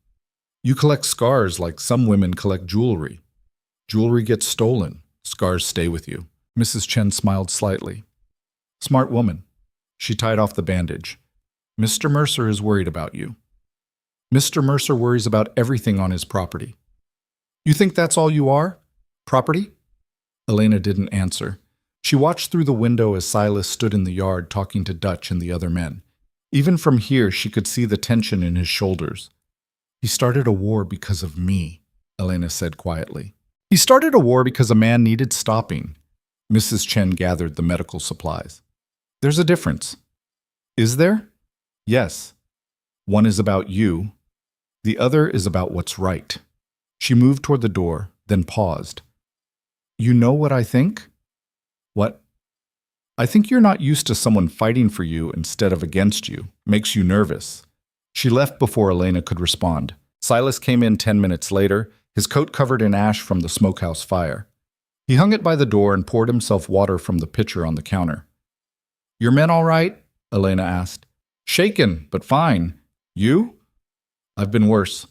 "You collect scars like some women collect jewelry. Jewelry gets stolen. Scars stay with you." Mrs. Chen smiled slightly. "Smart woman." She tied off the bandage. "Mr. Mercer is worried about you." "Mr. Mercer worries about everything on his property." "You think that's all you are? Property?" Elena didn't answer. She watched through the window as Silas stood in the yard talking to Dutch and the other men. Even from here, she could see the tension in his shoulders. "He started a war because of me," Elena said quietly. "He started a war because a man needed stopping." Mrs. Chen gathered the medical supplies. "There's a difference." "Is there?" "Yes. One is about you. The other is about what's right." She moved toward the door, then paused. "You know what I think?" "What?" "I think you're not used to someone fighting for you instead of against you. Makes you nervous." She left before Elena could respond. Silas came in 10 minutes later, his coat covered in ash from the smokehouse fire. He hung it by the door and poured himself water from the pitcher on the counter. "Your men all right?" Elena asked. "Shaken, but fine. You?" "I've been worse."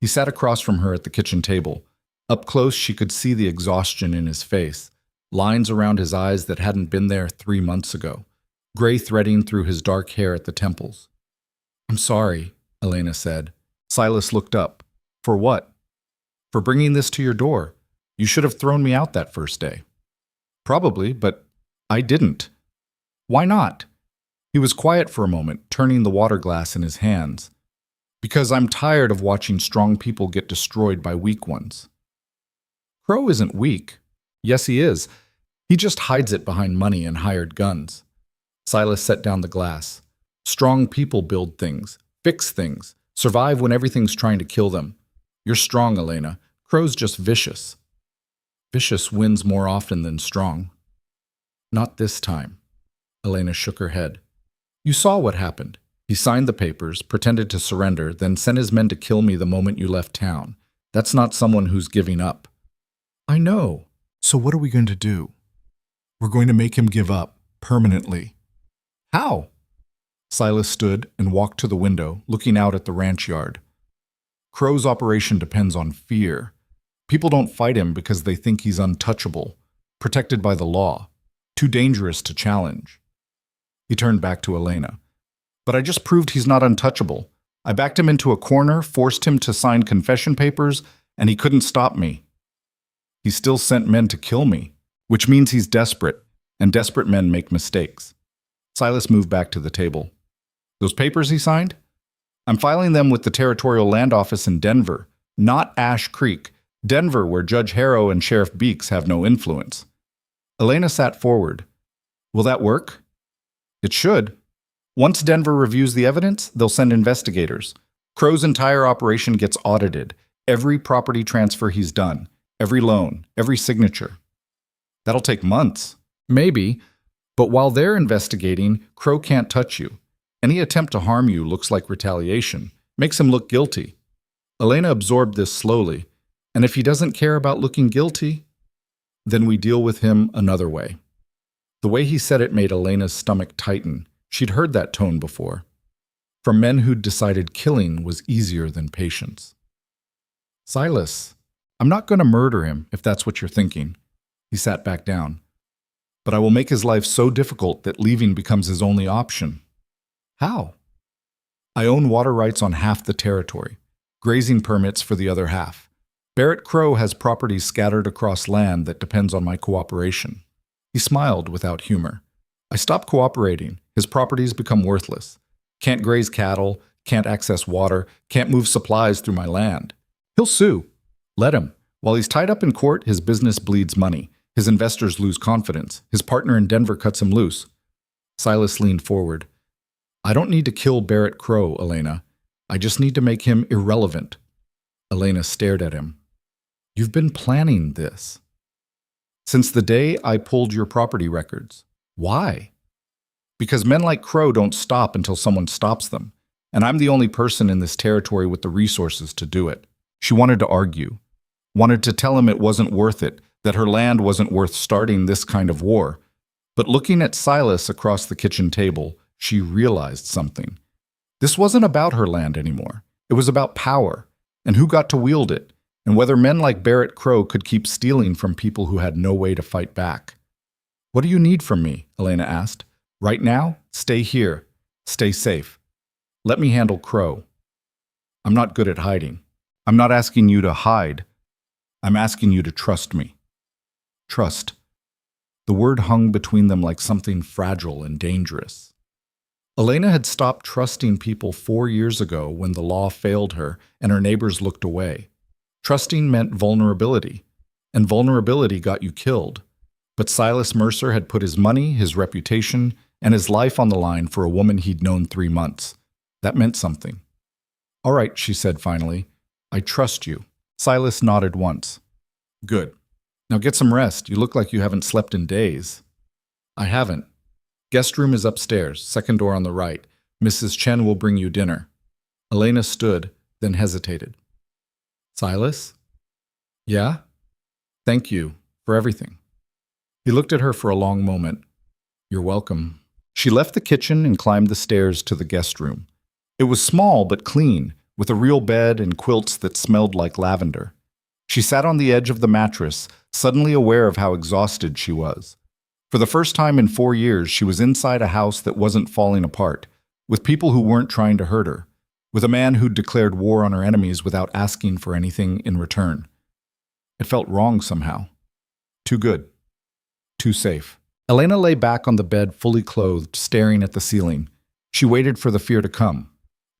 He sat across from her at the kitchen table. Up close, she could see the exhaustion in his face, lines around his eyes that hadn't been there 3 months ago, gray threading through his dark hair at the temples. "I'm sorry," Elena said. Silas looked up. "For what?" "For bringing this to your door. You should have thrown me out that first day. Probably, but I didn't. Why not? He was quiet for a moment, turning the water glass in his hands. Because I'm tired of watching strong people get destroyed by weak ones. Crow isn't weak. Yes, he is. He just hides it behind money and hired guns. Silas set down the glass. Strong people build things, fix things, survive when everything's trying to kill them. You're strong, Elena. Crow's just vicious. Vicious wins more often than strong. Not this time. Elena shook her head. You saw what happened. He signed the papers, pretended to surrender, then sent his men to kill me the moment you left town. That's not someone who's giving up. I know. So what are we going to do? We're going to make him give up, permanently. How? Silas stood and walked to the window, looking out at the ranch yard. Crow's operation depends on fear. People don't fight him because they think he's untouchable, protected by the law, too dangerous to challenge. He turned back to Elena. But I just proved he's not untouchable. I backed him into a corner, forced him to sign confession papers, and he couldn't stop me. He still sent men to kill me, which means he's desperate, and desperate men make mistakes. Silas moved back to the table. Those papers he signed? I'm filing them with the Territorial Land Office in Denver, not Ash Creek, Denver, where Judge Harrow and Sheriff Beeks have no influence. Elena sat forward. Will that work? It should. Once Denver reviews the evidence, they'll send investigators. Crow's entire operation gets audited. Every property transfer he's done, every loan, every signature. That'll take months. Maybe. But while they're investigating, Crow can't touch you. Any attempt to harm you looks like retaliation, makes him look guilty. Elena absorbed this slowly, and if he doesn't care about looking guilty, then we deal with him another way. The way he said it made Elena's stomach tighten. She'd heard that tone before. From men who'd decided killing was easier than patience. Silas, I'm not going to murder him, if that's what you're thinking. He sat back down. But I will make his life so difficult that leaving becomes his only option. How? I own water rights on half the territory, grazing permits for the other half. Barrett Crow has properties scattered across land that depends on my cooperation. He smiled without humor. I stop cooperating. His properties become worthless. Can't graze cattle, can't access water, can't move supplies through my land. He'll sue. Let him. While he's tied up in court, his business bleeds money. His investors lose confidence. His partner in Denver cuts him loose. Silas leaned forward. I don't need to kill Barrett Crow, Elena. I just need to make him irrelevant. Elena stared at him. You've been planning this. Since the day I pulled your property records. Why? Because men like Crow don't stop until someone stops them, and I'm the only person in this territory with the resources to do it. She wanted to argue, wanted to tell him it wasn't worth it, that her land wasn't worth starting this kind of war. But looking at Silas across the kitchen table, she realized something. This wasn't about her land anymore. It was about power, and who got to wield it, and whether men like Barrett Crow could keep stealing from people who had no way to fight back. What do you need from me? Elena asked. Right now, stay here. Stay safe. Let me handle Crow. I'm not good at hiding. I'm not asking you to hide. I'm asking you to trust me. Trust. The word hung between them like something fragile and dangerous. Elena had stopped trusting people 4 years ago when the law failed her and her neighbors looked away. Trusting meant vulnerability, and vulnerability got you killed. But Silas Mercer had put his money, his reputation, and his life on the line for a woman he'd known 3 months. That meant something. All right, she said finally. I trust you. Silas nodded once. Good. Now get some rest. You look like you haven't slept in days. I haven't. Guest room is upstairs, second door on the right. Mrs. Chen will bring you dinner. Elena stood, then hesitated. Silas? Yeah? Thank you for everything. He looked at her for a long moment. You're welcome. She left the kitchen and climbed the stairs to the guest room. It was small but clean, with a real bed and quilts that smelled like lavender. She sat on the edge of the mattress, suddenly aware of how exhausted she was. For the first time in 4 years, she was inside a house that wasn't falling apart, with people who weren't trying to hurt her, with a man who'd declared war on her enemies without asking for anything in return. It felt wrong somehow. Too good. Too safe. Elena lay back on the bed, fully clothed, staring at the ceiling. She waited for the fear to come.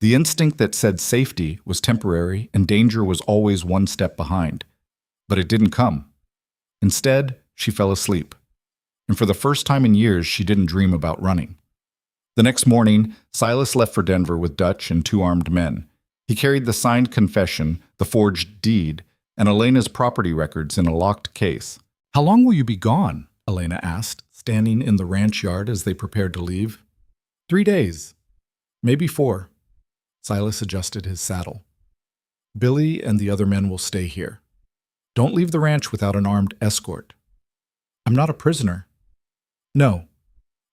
The instinct that said safety was temporary and danger was always one step behind. But it didn't come. Instead, she fell asleep. And for the first time in years, she didn't dream about running. The next morning, Silas left for Denver with Dutch and two armed men. He carried the signed confession, the forged deed, and Elena's property records in a locked case. "How long will you be gone?" Elena asked, standing in the ranch yard as they prepared to leave. 3 days. Maybe 4. Silas adjusted his saddle. "Billy and the other men will stay here. Don't leave the ranch without an armed escort." "I'm not a prisoner." "No.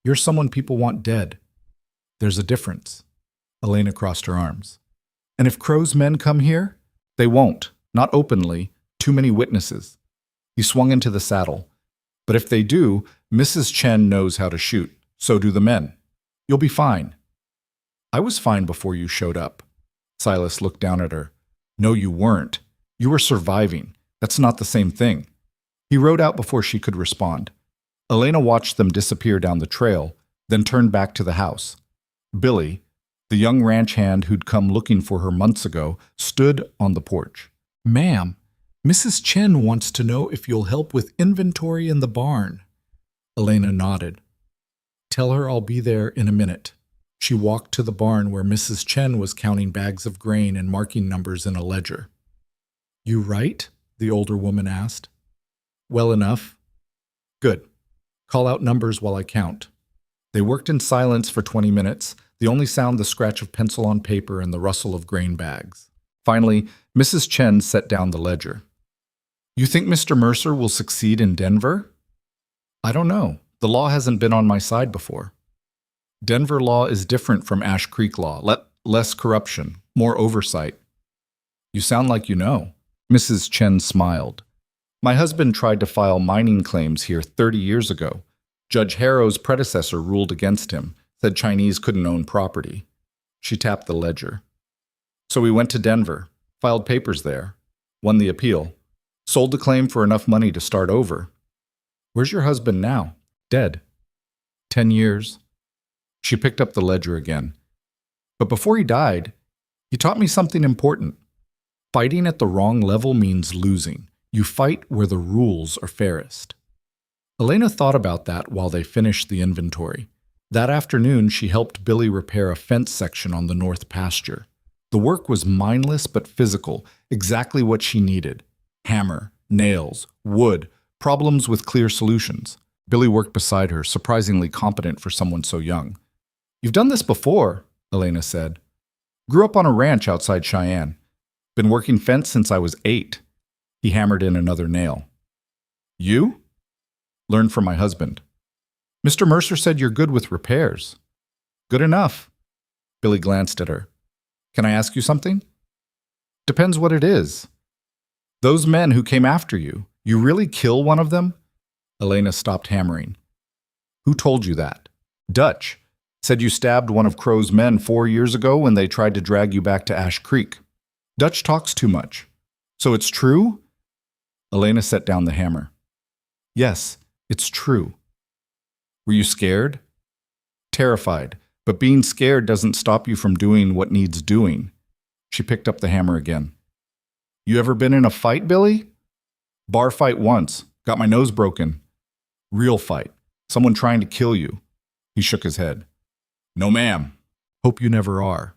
You're someone people want dead." "There's a difference." Elena crossed her arms. "And if Crow's men come here? They won't. Not openly. Too many witnesses." He swung into the saddle. "But if they do, Mrs. Chen knows how to shoot. So do the men. You'll be fine." "I was fine before you showed up." Silas looked down at her. "No, you weren't. You were surviving. That's not the same thing." He rode out before she could respond. Elena watched them disappear down the trail, then turned back to the house. Billy, the young ranch hand who'd come looking for her months ago, stood on the porch. "Ma'am, Mrs. Chen wants to know if you'll help with inventory in the barn." Elena nodded. "Tell her I'll be there in a minute." She walked to the barn where Mrs. Chen was counting bags of grain and marking numbers in a ledger. "You write?" the older woman asked. "Well enough." "Good. Call out numbers while I count." They worked in silence for 20 minutes, the only sound the scratch of pencil on paper and the rustle of grain bags. Finally, Mrs. Chen set down the ledger. "You think Mr. Mercer will succeed in Denver?" "I don't know. The law hasn't been on my side before." "Denver law is different from Ash Creek law. Less corruption, more oversight." "You sound like you know." Mrs. Chen smiled. "My husband tried to file mining claims here 30 years ago. Judge Harrow's predecessor ruled against him, said Chinese couldn't own property." She tapped the ledger. "So we went to Denver, filed papers there, won the appeal, sold the claim for enough money to start over." "Where's your husband now?" "Dead. 10 years. She picked up the ledger again. "But before he died, he taught me something important. Fighting at the wrong level means losing. You fight where the rules are fairest." Elena thought about that while they finished the inventory. That afternoon, she helped Billy repair a fence section on the north pasture. The work was mindless but physical, exactly what she needed. Hammer, nails, wood, problems with clear solutions. Billy worked beside her, surprisingly competent for someone so young. "You've done this before," Elena said. "Grew up on a ranch outside Cheyenne. Been working fence since I was 8. He hammered in another nail. "You?" "Learned from my husband." "Mr. Mercer said you're good with repairs." "Good enough." Billy glanced at her. "Can I ask you something?" "Depends what it is." "Those men who came after you, you really kill one of them?" Elena stopped hammering. "Who told you that?" "Dutch. Said you stabbed one of Crow's men 4 years ago when they tried to drag you back to Ash Creek." "Dutch talks too much." "So it's true?" Elena set down the hammer. "Yes, it's true." "Were you scared?" "Terrified, but being scared doesn't stop you from doing what needs doing." She picked up the hammer again. "You ever been in a fight, Billy?" "Bar fight once. Got my nose broken." "Real fight. Someone trying to kill you." He shook his head. "No, ma'am." "Hope you never are.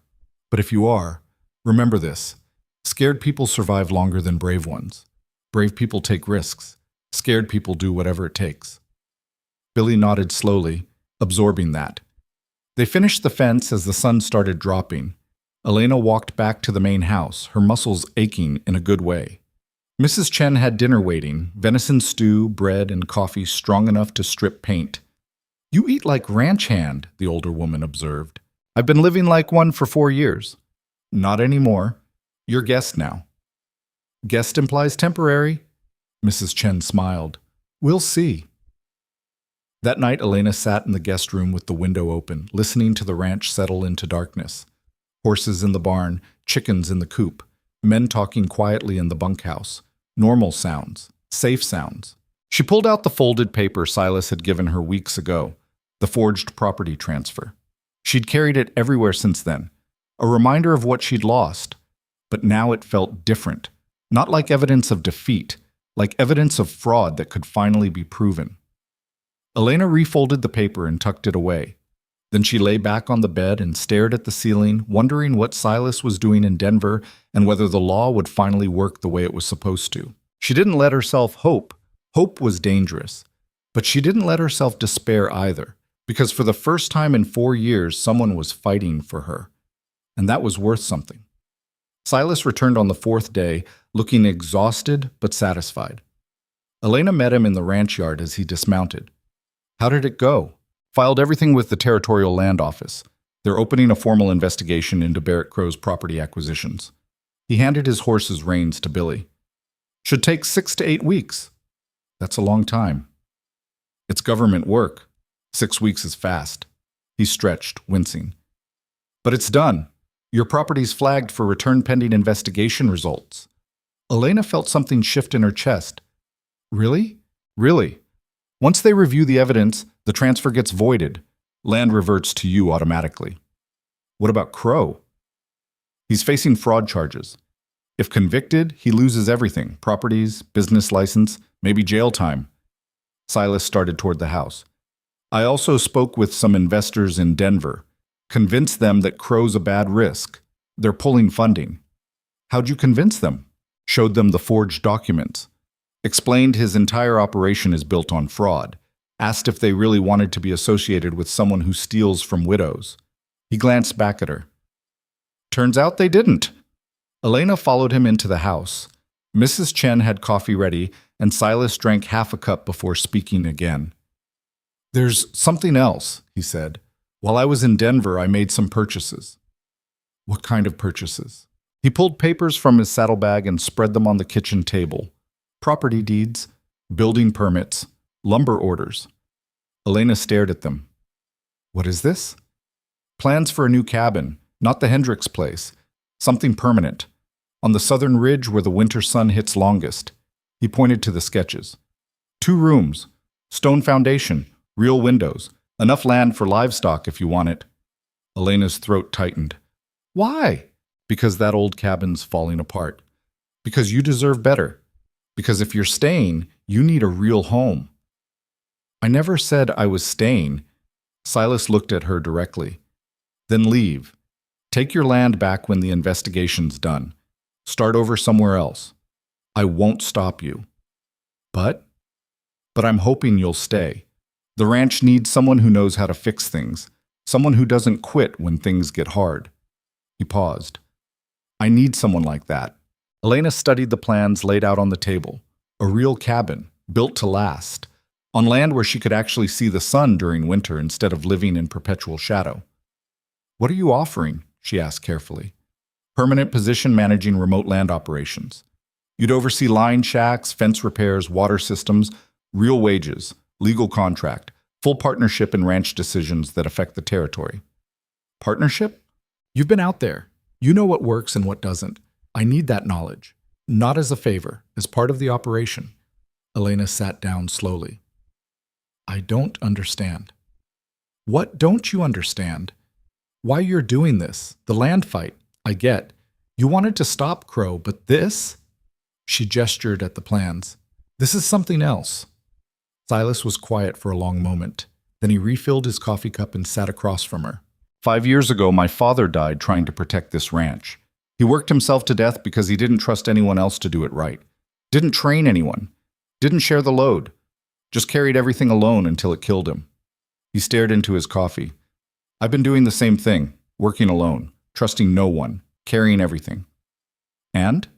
But if you are, remember this. Scared people survive longer than brave ones. Brave people take risks. Scared people do whatever it takes." Billy nodded slowly, absorbing that. They finished the fence as the sun started dropping. Elena walked back to the main house, her muscles aching in a good way. Mrs. Chen had dinner waiting, venison stew, bread, and coffee strong enough to strip paint. "You eat like ranch hand," the older woman observed. "I've been living like one for 4 years." "Not anymore. You're guest now." "Guest implies temporary." Mrs. Chen smiled. "We'll see." That night, Elena sat in the guest room with the window open, listening to the ranch settle into darkness. Horses in the barn, chickens in the coop, men talking quietly in the bunkhouse. Normal sounds. Safe sounds. She pulled out the folded paper Silas had given her weeks ago, the forged property transfer. She'd carried it everywhere since then, a reminder of what she'd lost. But now it felt different, not like evidence of defeat, like evidence of fraud that could finally be proven. Elena refolded the paper and tucked it away. Then she lay back on the bed and stared at the ceiling, wondering what Silas was doing in Denver and whether the law would finally work the way it was supposed to. She didn't let herself hope. Hope was dangerous. But she didn't let herself despair either, because for the first time in 4 years, someone was fighting for her. And that was worth something. Silas returned on the 4th day, looking exhausted but satisfied. Elena met him in the ranch yard as he dismounted. How did it go? Filed everything with the Territorial Land Office. They're opening a formal investigation into Barrett Crow's property acquisitions. He handed his horse's reins to Billy. Should take 6 to 8 weeks. That's a long time. It's government work. 6 weeks is fast. He stretched, wincing. But it's done. Your property's flagged for return pending investigation results. Elena felt something shift in her chest. Really? Really? Once they review the evidence, the transfer gets voided. Land reverts to you automatically. What about Crow? He's facing fraud charges. If convicted, he loses everything: properties, business license, maybe jail time. Silas started toward the house. I also spoke with some investors in Denver. Convinced them that Crow's a bad risk. They're pulling funding. How'd you convince them? Showed them the forged documents. Explained his entire operation is built on fraud. Asked if they really wanted to be associated with someone who steals from widows. He glanced back at her. Turns out they didn't. Elena followed him into the house. Mrs. Chen had coffee ready, and Silas drank half a cup before speaking again. There's something else, he said. While I was in Denver, I made some purchases. What kind of purchases? He pulled papers from his saddlebag and spread them on the kitchen table. Property deeds, building permits, lumber orders. Elena stared at them. What is this? Plans for a new cabin, not the Hendricks place. Something permanent. On the southern ridge where the winter sun hits longest. He pointed to the sketches. 2 rooms, stone foundation, real windows, enough land for livestock if you want it. Elena's throat tightened. Why? Because that old cabin's falling apart. Because you deserve better. Because if you're staying, you need a real home. I never said I was staying. Silas looked at her directly. Then leave. Take your land back when the investigation's done. Start over somewhere else. I won't stop you. But I'm hoping you'll stay. The ranch needs someone who knows how to fix things. Someone who doesn't quit when things get hard. He paused. I need someone like that. Elena studied the plans laid out on the table. A real cabin, built to last, on land where she could actually see the sun during winter instead of living in perpetual shadow. What are you offering? She asked carefully. Permanent position managing remote land operations. You'd oversee line shacks, fence repairs, water systems, real wages, legal contract, full partnership in ranch decisions that affect the territory. Partnership? You've been out there. You know what works and what doesn't. I need that knowledge. Not as a favor, as part of the operation. Elena sat down slowly. I don't understand. What don't you understand? Why you're doing this, the land fight, I get. You wanted to stop Crow, but this? She gestured at the plans. This is something else. Silas was quiet for a long moment. Then he refilled his coffee cup and sat across from her. 5 years ago, my father died trying to protect this ranch. He worked himself to death because he didn't trust anyone else to do it right. Didn't train anyone. Didn't share the load. Just carried everything alone until it killed him. He stared into his coffee. I've been doing the same thing, working alone, trusting no one, carrying everything. And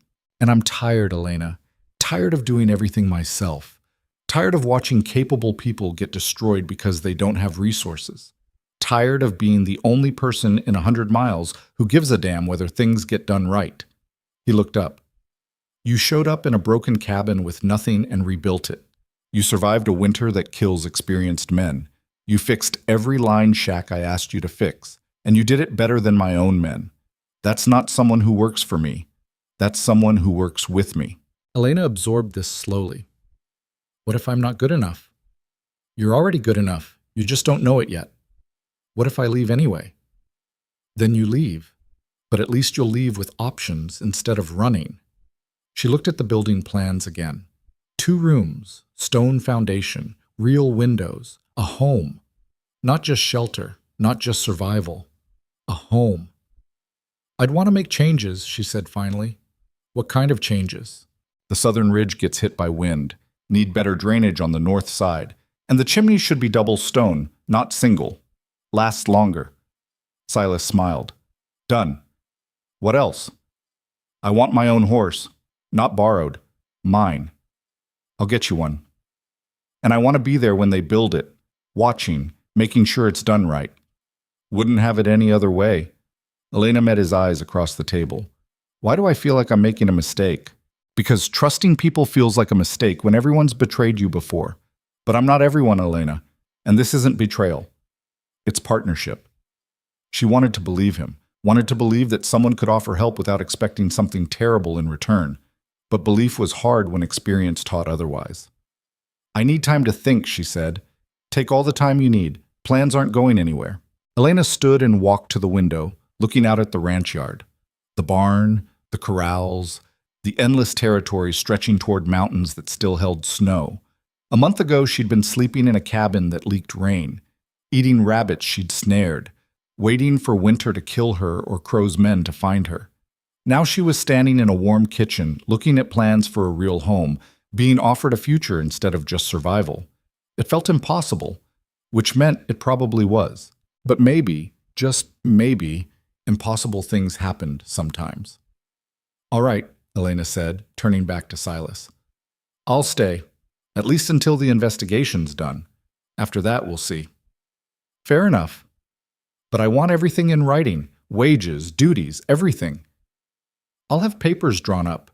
I'm tired, Elena. Tired of doing everything myself. Tired of watching capable people get destroyed because they don't have resources. Tired of being the only person in 100 miles who gives a damn whether things get done right. He looked up. You showed up in a broken cabin with nothing and rebuilt it. You survived a winter that kills experienced men. You fixed every line shack I asked you to fix, and you did it better than my own men. That's not someone who works for me. That's someone who works with me. Elena absorbed this slowly. What if I'm not good enough? You're already good enough. You just don't know it yet. What if I leave anyway? Then you leave, but at least you'll leave with options instead of running. She looked at the building plans again. 2 rooms, stone foundation, real windows, a home. Not just shelter, not just survival. A home. I'd want to make changes, she said finally. What kind of changes? The southern ridge gets hit by wind. Need better drainage on the north side. And the chimneys should be double stone, not single. Last longer. Silas smiled. Done. What else? I want my own horse. Not borrowed. Mine. I'll get you one. And I want to be there when they build it. Watching, making sure it's done right. Wouldn't have it any other way. Elena met his eyes across the table. Why do I feel like I'm making a mistake? Because trusting people feels like a mistake when everyone's betrayed you before. But I'm not everyone, Elena. And this isn't betrayal. It's partnership. She wanted to believe him, wanted to believe that someone could offer help without expecting something terrible in return. But belief was hard when experience taught otherwise. I need time to think, she said. Take all the time you need. Plans aren't going anywhere. Elena stood and walked to the window, looking out at the ranch yard. The barn, the corrals, the endless territory stretching toward mountains that still held snow. A month ago, she'd been sleeping in a cabin that leaked rain, eating rabbits she'd snared, waiting for winter to kill her or Crow's men to find her. Now she was standing in a warm kitchen, looking at plans for a real home, being offered a future instead of just survival. It felt impossible, which meant it probably was. But maybe, just maybe, impossible things happened sometimes. All right, Elena said, turning back to Silas. I'll stay, at least until the investigation's done. After that, we'll see. Fair enough. But I want everything in writing, wages, duties, everything. I'll have papers drawn up.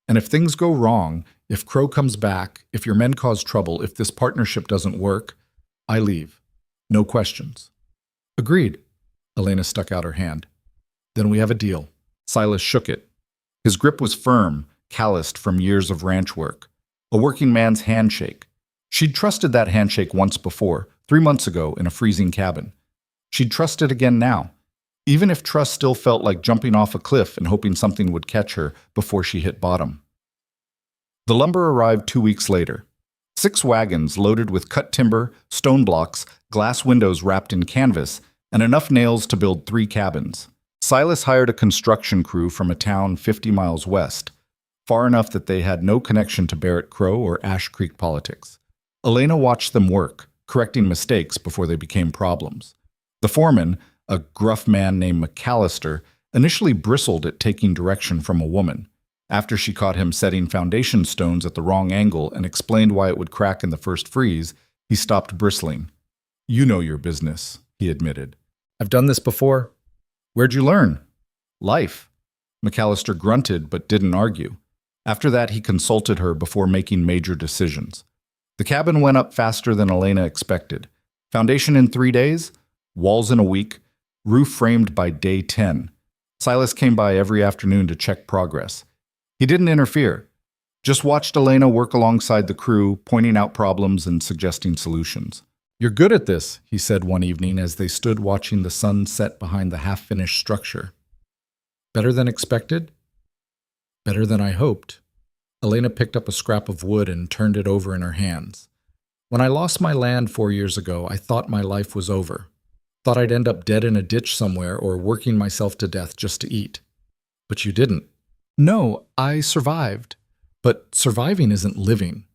And if things go wrong, if Crow comes back, if your men cause trouble, if this partnership doesn't work, I leave. No questions. Agreed. Elena stuck out her hand. Then we have a deal. Silas shook it. His grip was firm, calloused from years of ranch work. A working man's handshake. She'd trusted that handshake once before, 3 months ago in a freezing cabin. She'd trust it again now, even if trust still felt like jumping off a cliff and hoping something would catch her before she hit bottom. The lumber arrived 2 weeks later. 6 wagons loaded with cut timber, stone blocks, glass windows wrapped in canvas, and enough nails to build 3 cabins. Silas hired a construction crew from a town 50 miles west, far enough that they had no connection to Barrett Crow or Ash Creek politics. Elena watched them work, correcting mistakes before they became problems. The foreman, a gruff man named McAllister, initially bristled at taking direction from a woman. After she caught him setting foundation stones at the wrong angle and explained why it would crack in the first freeze, he stopped bristling. You know your business, he admitted. I've done this before. Where'd you learn? Life. McAllister grunted but didn't argue. After that, he consulted her before making major decisions. The cabin went up faster than Elena expected. Foundation in 3 days, walls in a week, roof framed by day 10. Silas came by every afternoon to check progress. He didn't interfere, just watched Elena work alongside the crew, pointing out problems and suggesting solutions. You're good at this, he said one evening as they stood watching the sun set behind the half-finished structure. Better than expected? Better than I hoped. Elena picked up a scrap of wood and turned it over in her hands. When I lost my land 4 years ago, I thought my life was over. Thought I'd end up dead in a ditch somewhere or working myself to death just to eat. But you didn't. No, I survived. But surviving isn't living.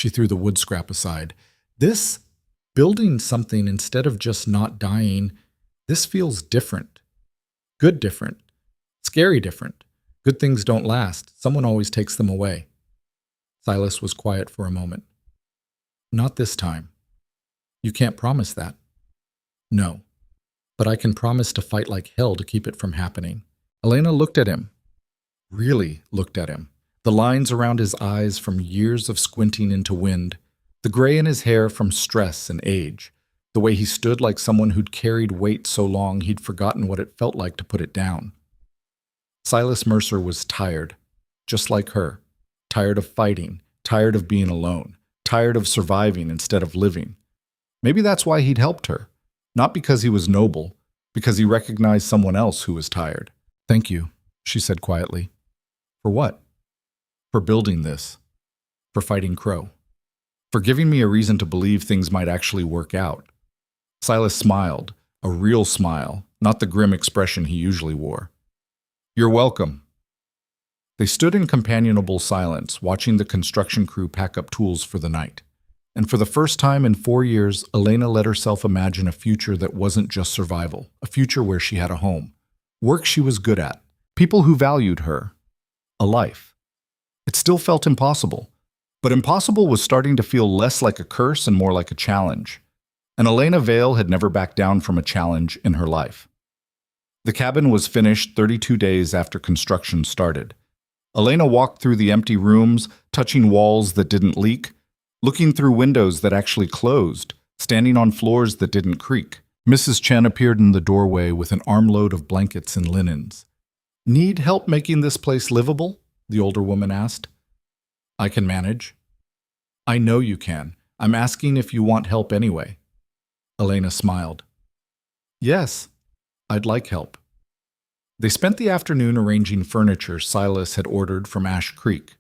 She threw the wood scrap aside. This, building something instead of just not dying, this feels different. Good different. Scary different. Good things don't last. Someone always takes them away. Silas was quiet for a moment. Not this time. You can't promise that. No. But I can promise to fight like hell to keep it from happening. Elena looked at him. Really looked at him. The lines around his eyes from years of squinting into wind. The gray in his hair from stress and age. The way he stood like someone who'd carried weight so long he'd forgotten what it felt like to put it down. Silas Mercer was tired, just like her. tired of fighting, tired of being alone, tired of surviving instead of living. Maybe that's why he'd helped her. Not because he was noble, because he recognized someone else who was tired. "Thank you," she said quietly. "For what?" "For building this. For fighting Crow. For giving me a reason to believe things might actually work out." Silas smiled, a real smile, not the grim expression he usually wore. "You're welcome." They stood in companionable silence, watching the construction crew pack up tools for the night. And for the first time in 4 years, Elena let herself imagine a future that wasn't just survival, a future where she had a home, work she was good at, people who valued her, a life. It still felt impossible, but impossible was starting to feel less like a curse and more like a challenge. And Elena Vale had never backed down from a challenge in her life. The cabin was finished 32 days after construction started. Elena walked through the empty rooms, touching walls that didn't leak, looking through windows that actually closed, standing on floors that didn't creak. Mrs. Chen appeared in the doorway with an armload of blankets and linens. "Need help making this place livable?" the older woman asked. "I can manage." "I know you can. I'm asking if you want help anyway." Elena smiled. "Yes, I'd like help." They spent the afternoon arranging furniture Silas had ordered from Ash Creek.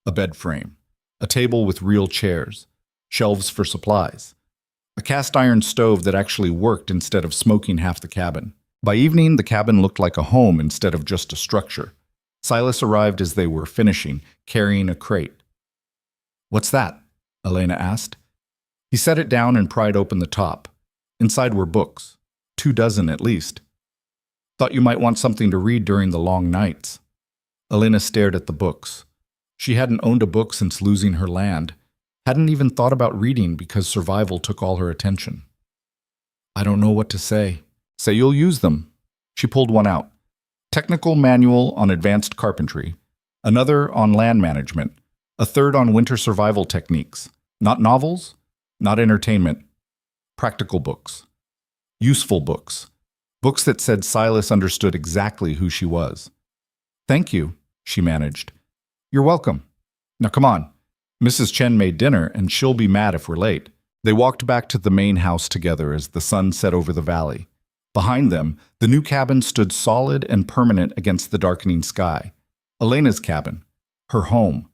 A bed frame, a table with real chairs, shelves for supplies, a cast iron stove that actually worked instead of smoking half the cabin. By evening, the cabin looked like a home instead of just a structure. Silas arrived as they were finishing, carrying a crate. "What's that?" Elena asked. He set it down and pried open the top. Inside were books, 24 at least. "Thought you might want something to read during the long nights." Elena stared at the books. She hadn't owned a book since losing her land, hadn't even thought about reading because survival took all her attention. "I don't know what to say." "Say you'll use them." She pulled one out. Technical manual on advanced carpentry, another on land management, a third on winter survival techniques. Not novels, not entertainment. Practical books. Useful books. Books that said Silas understood exactly who she was. "Thank you," she managed. "You're welcome. Now come on. Mrs. Chen made dinner, and she'll be mad if we're late." They walked back to the main house together as the sun set over the valley. Behind them, the new cabin stood solid and permanent against the darkening sky. Elena's cabin. Her home.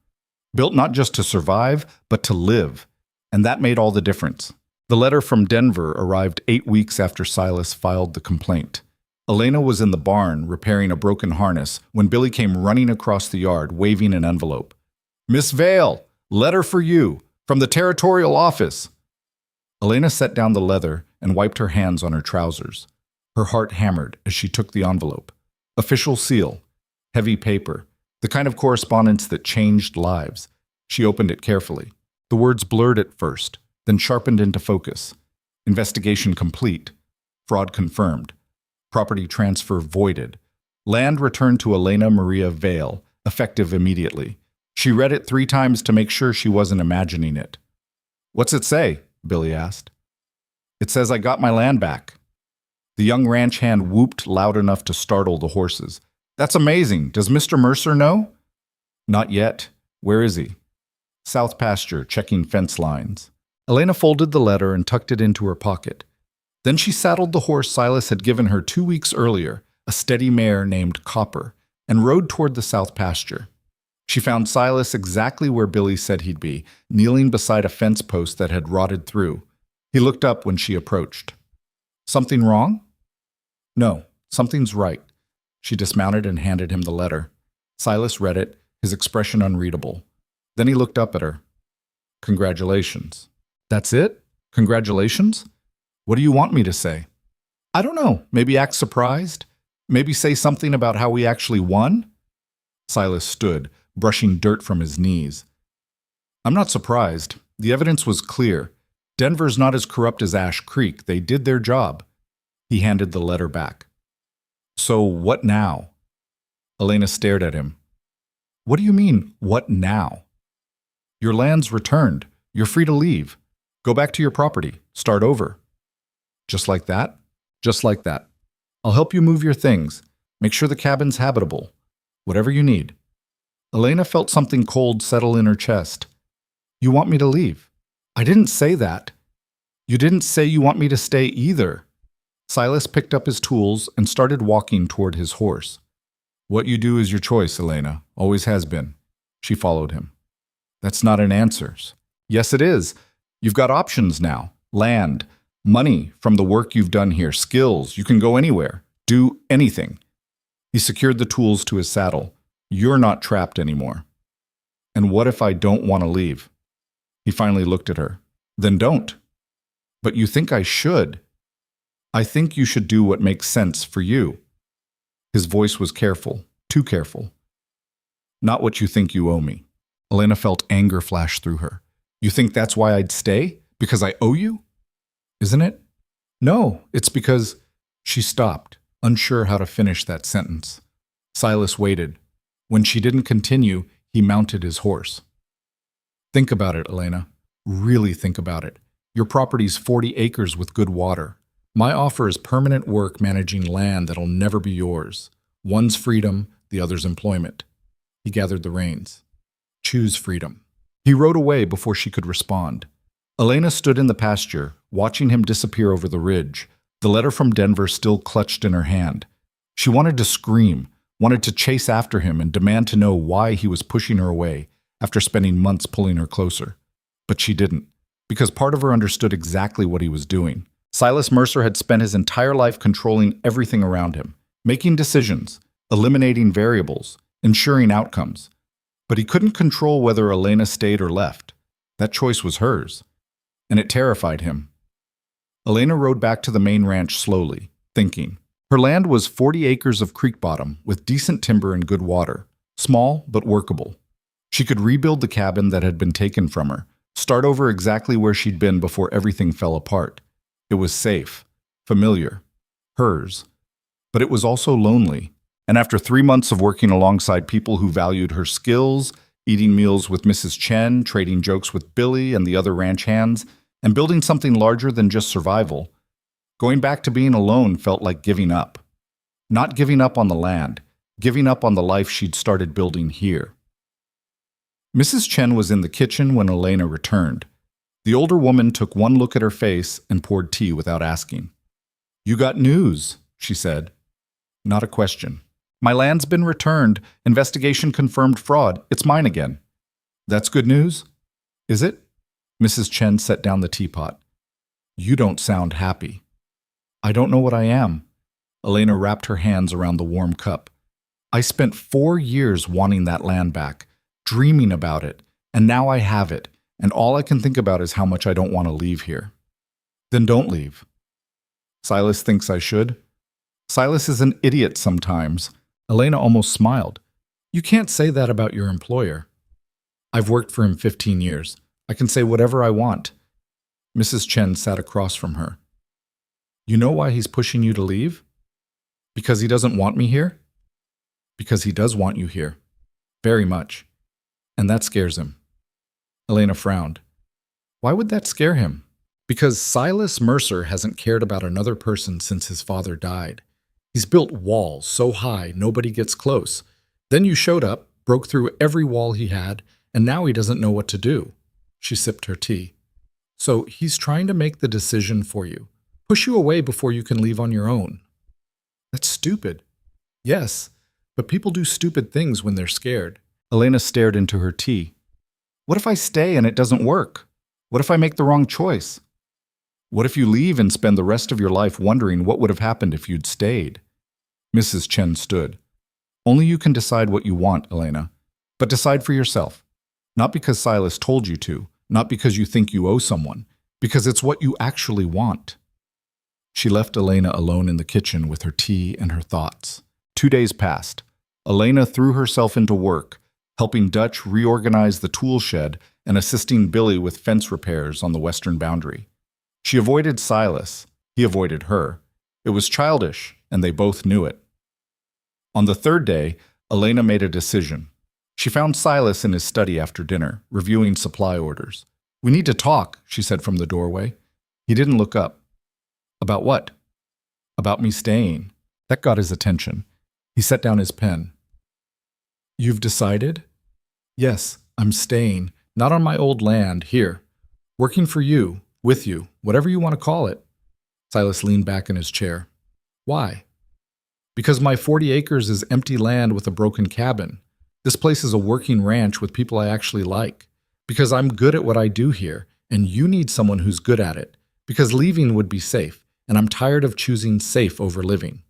Built not just to survive, but to live. And that made all the difference. The letter from Denver arrived 8 weeks after Silas filed the complaint. Elena was in the barn repairing a broken harness when Billy came running across the yard, waving an envelope. "Miss Vale, letter for you, from the territorial office." Elena set down the leather and wiped her hands on her trousers. Her heart hammered as she took the envelope. Official seal, heavy paper, the kind of correspondence that changed lives. She opened it carefully. The words blurred at first, then sharpened into focus. Investigation complete. Fraud confirmed. Property transfer voided. Land returned to Elena Maria Vale, effective immediately. She read it 3 times to make sure she wasn't imagining it. "What's it say?" Billy asked. "It says I got my land back." The young ranch hand whooped loud enough to startle the horses. "That's amazing. Does Mr. Mercer know?" "Not yet. Where is he?" "South pasture, checking fence lines." Elena folded the letter and tucked it into her pocket. Then she saddled the horse Silas had given her 2 weeks earlier, a steady mare named Copper, and rode toward the south pasture. She found Silas exactly where Billy said he'd be, kneeling beside a fence post that had rotted through. He looked up when she approached. "Something wrong?" "No, something's right." She dismounted and handed him the letter. Silas read it, his expression unreadable. Then he looked up at her. "Congratulations." "That's it? Congratulations? What do you want me to say?" "I don't know. Maybe act surprised? Maybe say something about how we actually won?" Silas stood, brushing dirt from his knees. "I'm not surprised. The evidence was clear. Denver's not as corrupt as Ash Creek. They did their job." He handed the letter back. "So what now?" Elena stared at him. "What do you mean, what now?" "Your land's returned. You're free to leave. Go back to your property. Start over." "Just like that?" "Just like that. I'll help you move your things. Make sure the cabin's habitable. Whatever you need." Elena felt something cold settle in her chest. You want me to leave? I didn't say that. You didn't say you want me to stay either. Silas picked up his tools and started walking toward his horse. What you do is your choice, Elena. Always has been. She followed him. That's not an answer. Yes, it is. You've got options now. Land, money from the work you've done here, skills. You can go anywhere. Do anything. He secured the tools to his saddle. You're not trapped anymore. And what if I don't want to leave? He finally looked at her. Then don't. But you think I should. I think you should do what makes sense for you. His voice was careful, too careful. Not what you think you owe me. Elena felt anger flash through her. You think that's why I'd stay? Because I owe you? Isn't it? No, it's because... She stopped, unsure how to finish that sentence. Silas waited. When she didn't continue, he mounted his horse. Think about it, Elena. Really think about it. Your property's 40 acres with good water. My offer is permanent work managing land that'll never be yours. One's freedom, the other's employment. He gathered the reins. Choose freedom. He rode away before she could respond. Elena stood in the pasture, watching him disappear over the ridge, the letter from Denver still clutched in her hand. She wanted to scream, wanted to chase after him and demand to know why he was pushing her away after spending months pulling her closer. But she didn't, because part of her understood exactly what he was doing. Silas Mercer had spent his entire life controlling everything around him, making decisions, eliminating variables, ensuring outcomes. But he couldn't control whether Elena stayed or left. That choice was hers, and it terrified him. Elena rode back to the main ranch slowly, thinking. Her land was 40 acres of creek bottom with decent timber and good water, small but workable. She could rebuild the cabin that had been taken from her, start over exactly where she'd been before everything fell apart. It was safe, familiar, hers. But it was also lonely, and after 3 months of working alongside people who valued her skills, eating meals with Mrs. Chen, trading jokes with Billy and the other ranch hands, and building something larger than just survival, going back to being alone felt like giving up. Not giving up on the land, giving up on the life she'd started building here. Mrs. Chen was in the kitchen when Elena returned. The older woman took one look at her face and poured tea without asking. You got news, she said. Not a question. My land's been returned. Investigation confirmed fraud. It's mine again. That's good news? Is it? Mrs. Chen set down the teapot. You don't sound happy. I don't know what I am. Elena wrapped her hands around the warm cup. I spent 4 years wanting that land back, dreaming about it, and now I have it, and all I can think about is how much I don't want to leave here. Then don't leave. Silas thinks I should. Silas is an idiot sometimes. Elena almost smiled. You can't say that about your employer. I've worked for him 15 years. I can say whatever I want. Mrs. Chen sat across from her. You know why he's pushing you to leave? Because he doesn't want me here? Because he does want you here. Very much. And that scares him. Elena frowned. Why would that scare him? Because Silas Mercer hasn't cared about another person since his father died. He's built walls so high nobody gets close. Then you showed up, broke through every wall he had, and now he doesn't know what to do. She sipped her tea. So he's trying to make the decision for you. Push you away before you can leave on your own. That's stupid. Yes, but people do stupid things when they're scared. Elena stared into her tea. What if I stay and it doesn't work? What if I make the wrong choice? What if you leave and spend the rest of your life wondering what would have happened if you'd stayed? Mrs. Chen stood. Only you can decide what you want, Elena. But decide for yourself. Not because Silas told you to, not because you think you owe someone, because it's what you actually want. She left Elena alone in the kitchen with her tea and her thoughts. 2 days passed. Elena threw herself into work, helping Dutch reorganize the tool shed and assisting Billy with fence repairs on the western boundary. She avoided Silas. He avoided her. It was childish, and they both knew it. On the 3rd day, Elena made a decision. She found Silas in his study after dinner, reviewing supply orders. We need to talk, she said from the doorway. He didn't look up. About what? About me staying. That got his attention. He set down his pen. You've decided? Yes, I'm staying, not on my old land, here. Working for you, with you, whatever you want to call it. Silas leaned back in his chair. Why? Because my 40 acres is empty land with a broken cabin. This place is a working ranch with people I actually like. Because I'm good at what I do here, and you need someone who's good at it. Because leaving would be safe, and I'm tired of choosing safe over living.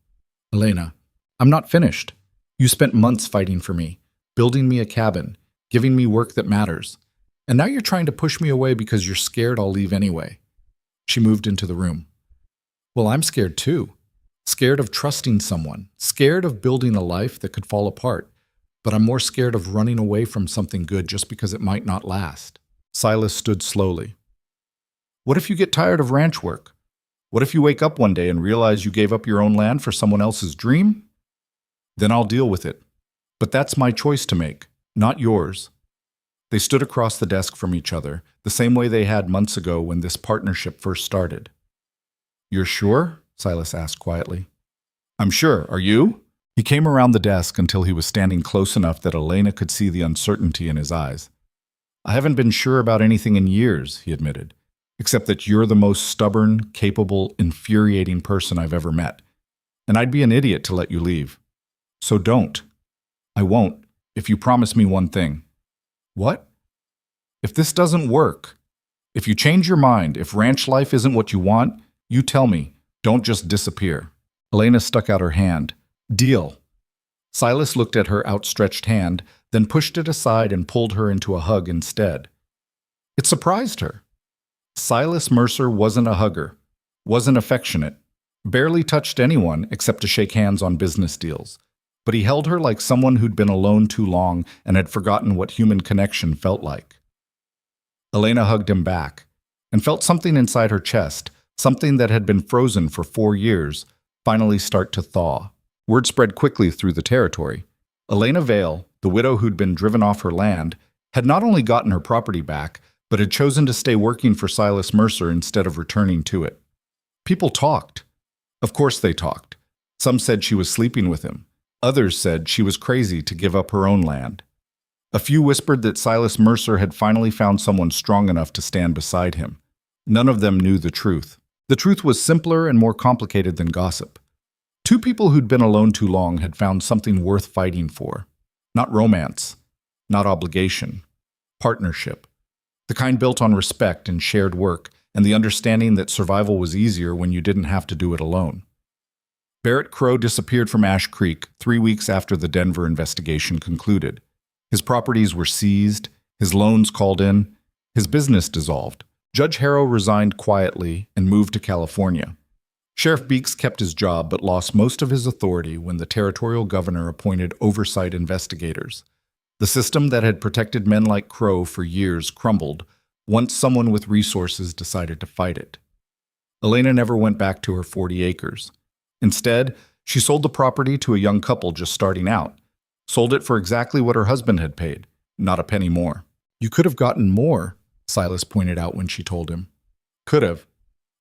Elena, I'm not finished. You spent months fighting for me, building me a cabin, giving me work that matters. And now you're trying to push me away because you're scared I'll leave anyway. She moved into the room. Well, I'm scared too. Scared of trusting someone, scared of building a life that could fall apart. But I'm more scared of running away from something good just because it might not last. Silas stood slowly. What if you get tired of ranch work? What if you wake up one day and realize you gave up your own land for someone else's dream? Then I'll deal with it. But that's my choice to make, not yours. They stood across the desk from each other, the same way they had months ago when this partnership first started. You're sure? Silas asked quietly. I'm sure. Are you? He came around the desk until he was standing close enough that Elena could see the uncertainty in his eyes. I haven't been sure about anything in years, he admitted, except that you're the most stubborn, capable, infuriating person I've ever met. And I'd be an idiot to let you leave. So don't. I won't, if you promise me one thing. What? If this doesn't work, if you change your mind, if ranch life isn't what you want, you tell me. Don't just disappear. Elena stuck out her hand. Deal. Silas looked at her outstretched hand, then pushed it aside and pulled her into a hug instead. It surprised her. Silas Mercer wasn't a hugger, wasn't affectionate, barely touched anyone except to shake hands on business deals. But he held her like someone who'd been alone too long and had forgotten what human connection felt like. Elena hugged him back and felt something inside her chest, something that had been frozen for 4 years, finally start to thaw. Word spread quickly through the territory. Elena Vale, the widow who'd been driven off her land, had not only gotten her property back, but had chosen to stay working for Silas Mercer instead of returning to it. People talked. Of course they talked. Some said she was sleeping with him. Others said she was crazy to give up her own land. A few whispered that Silas Mercer had finally found someone strong enough to stand beside him. None of them knew the truth. The truth was simpler and more complicated than gossip. 2 people who'd been alone too long had found something worth fighting for. Not romance, not obligation, partnership. The kind built on respect and shared work, and the understanding that survival was easier when you didn't have to do it alone. Barrett Crow disappeared from Ash Creek 3 weeks after the Denver investigation concluded. His properties were seized, his loans called in, his business dissolved. Judge Harrow resigned quietly and moved to California. Sheriff Beeks kept his job but lost most of his authority when the territorial governor appointed oversight investigators. The system that had protected men like Crow for years crumbled once someone with resources decided to fight it. Elena never went back to her 40 acres. Instead, she sold the property to a young couple just starting out. Sold it for exactly what her husband had paid, not a penny more. You could have gotten more, Silas pointed out when she told him. Could have.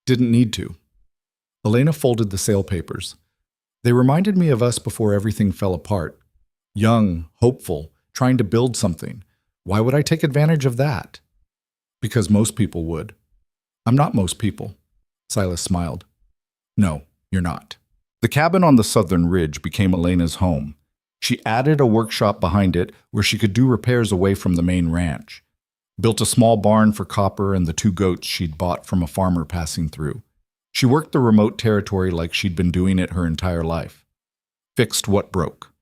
Didn't need to. Elena folded the sale papers. They reminded me of us before everything fell apart. Young, hopeful, trying to build something. Why would I take advantage of that? Because most people would. I'm not most people. Silas smiled. No, you're not. The cabin on the southern ridge became Elena's home. She added a workshop behind it where she could do repairs away from the main ranch. Built a small barn for Copper and the 2 goats she'd bought from a farmer passing through. She worked the remote territory like she'd been doing it her entire life. Fixed what broke.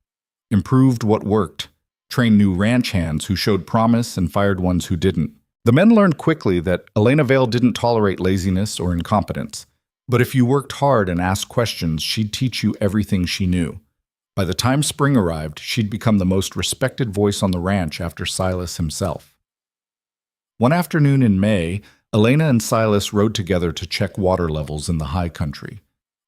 Improved what worked. Trained new ranch hands who showed promise and fired ones who didn't. The men learned quickly that Elena Vale didn't tolerate laziness or incompetence. But if you worked hard and asked questions, she'd teach you everything she knew. By the time spring arrived, she'd become the most respected voice on the ranch after Silas himself. One afternoon in May, Elena and Silas rode together to check water levels in the high country.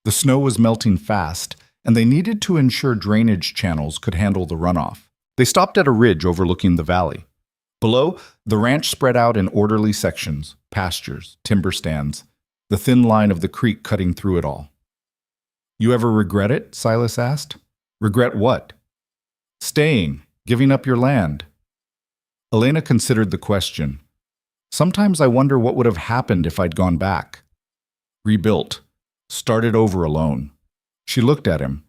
The snow was melting fast, and they needed to ensure drainage channels could handle the runoff. They stopped at a ridge overlooking the valley. Below, the ranch spread out in orderly sections, pastures, timber stands, the thin line of the creek cutting through it all. You ever regret it? Silas asked. Regret what? Staying, giving up your land. Elena considered the question. Sometimes I wonder what would have happened if I'd gone back. Rebuilt. Started over alone. She looked at him.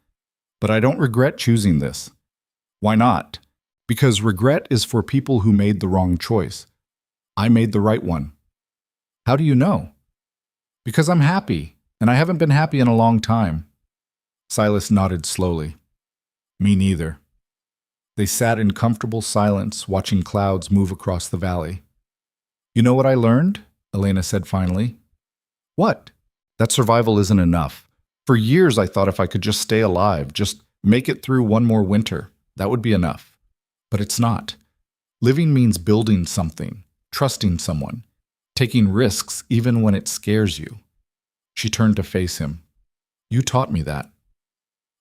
But I don't regret choosing this. Why not? Because regret is for people who made the wrong choice. I made the right one. How do you know? Because I'm happy, and I haven't been happy in a long time. Silas nodded slowly. Me neither. They sat in comfortable silence, watching clouds move across the valley. You know what I learned? Elena said finally. What? That survival isn't enough. For years I thought if I could just stay alive, just make it through one more winter, that would be enough. But it's not. Living means building something, trusting someone, taking risks even when it scares you. She turned to face him. You taught me that.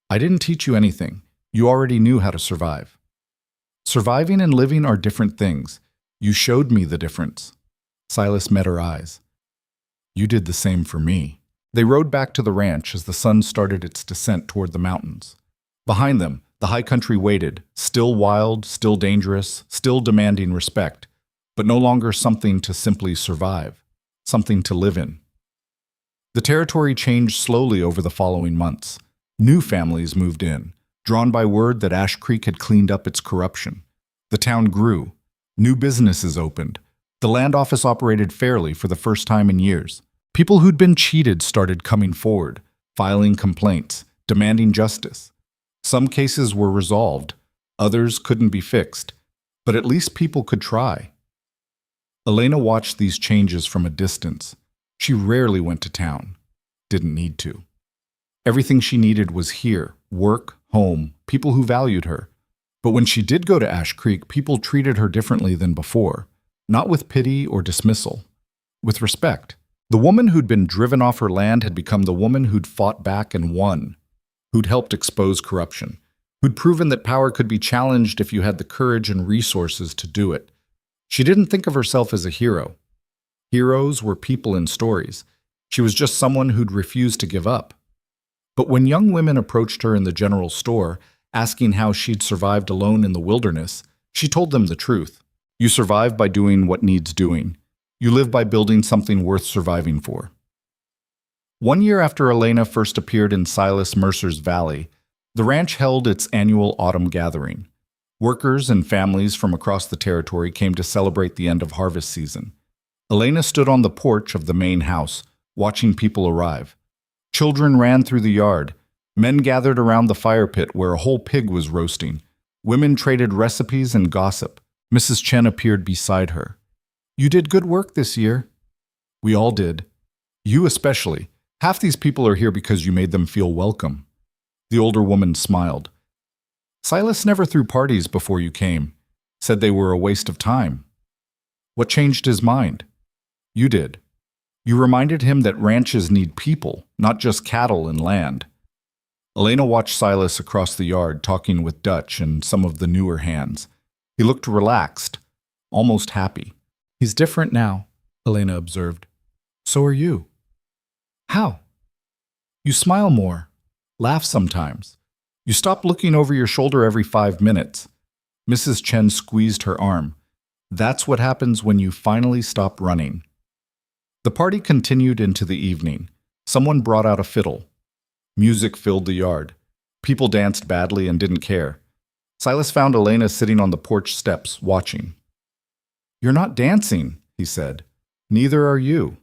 I didn't teach you anything. You already knew how to survive. Surviving and living are different things. You showed me the difference. Silas met her eyes. You did the same for me. They rode back to the ranch as the sun started its descent toward the mountains. Behind them, the high country waited, still wild, still dangerous, still demanding respect, but no longer something to simply survive, something to live in. The territory changed slowly over the following months. New families moved in, drawn by word that Ash Creek had cleaned up its corruption. The town grew. New businesses opened. The land office operated fairly for the first time in years. People who'd been cheated started coming forward, filing complaints, demanding justice. Some cases were resolved. Others couldn't be fixed. But at least people could try. Elena watched these changes from a distance. She rarely went to town. Didn't need to. Everything she needed was here, work, home, people who valued her. But when she did go to Ash Creek, people treated her differently than before, not with pity or dismissal, with respect. The woman who'd been driven off her land had become the woman who'd fought back and won, who'd helped expose corruption, who'd proven that power could be challenged if you had the courage and resources to do it. She didn't think of herself as a hero. Heroes were people in stories. She was just someone who'd refused to give up. But when young women approached her in the general store, asking how she'd survived alone in the wilderness, she told them the truth. You survive by doing what needs doing. You live by building something worth surviving for. 1 year after Elena first appeared in Silas Mercer's valley, the ranch held its annual autumn gathering. Workers and families from across the territory came to celebrate the end of harvest season. Elena stood on the porch of the main house, watching people arrive. Children ran through the yard. Men gathered around the fire pit where a whole pig was roasting. Women traded recipes and gossip. Mrs. Chen appeared beside her. You did good work this year. We all did. You especially. Half these people are here because you made them feel welcome. The older woman smiled. Silas never threw parties before you came. Said they were a waste of time. What changed his mind? You did. You reminded him that ranches need people, not just cattle and land. Elena watched Silas across the yard talking with Dutch and some of the newer hands. He looked relaxed, almost happy. He's different now, Elena observed. So are you. How? You smile more, laugh sometimes. You stop looking over your shoulder every 5 minutes. Mrs. Chen squeezed her arm. That's what happens when you finally stop running. The party continued into the evening. Someone brought out a fiddle. Music filled the yard. People danced badly and didn't care. Silas found Elena sitting on the porch steps, watching. You're not dancing, he said. Neither are you.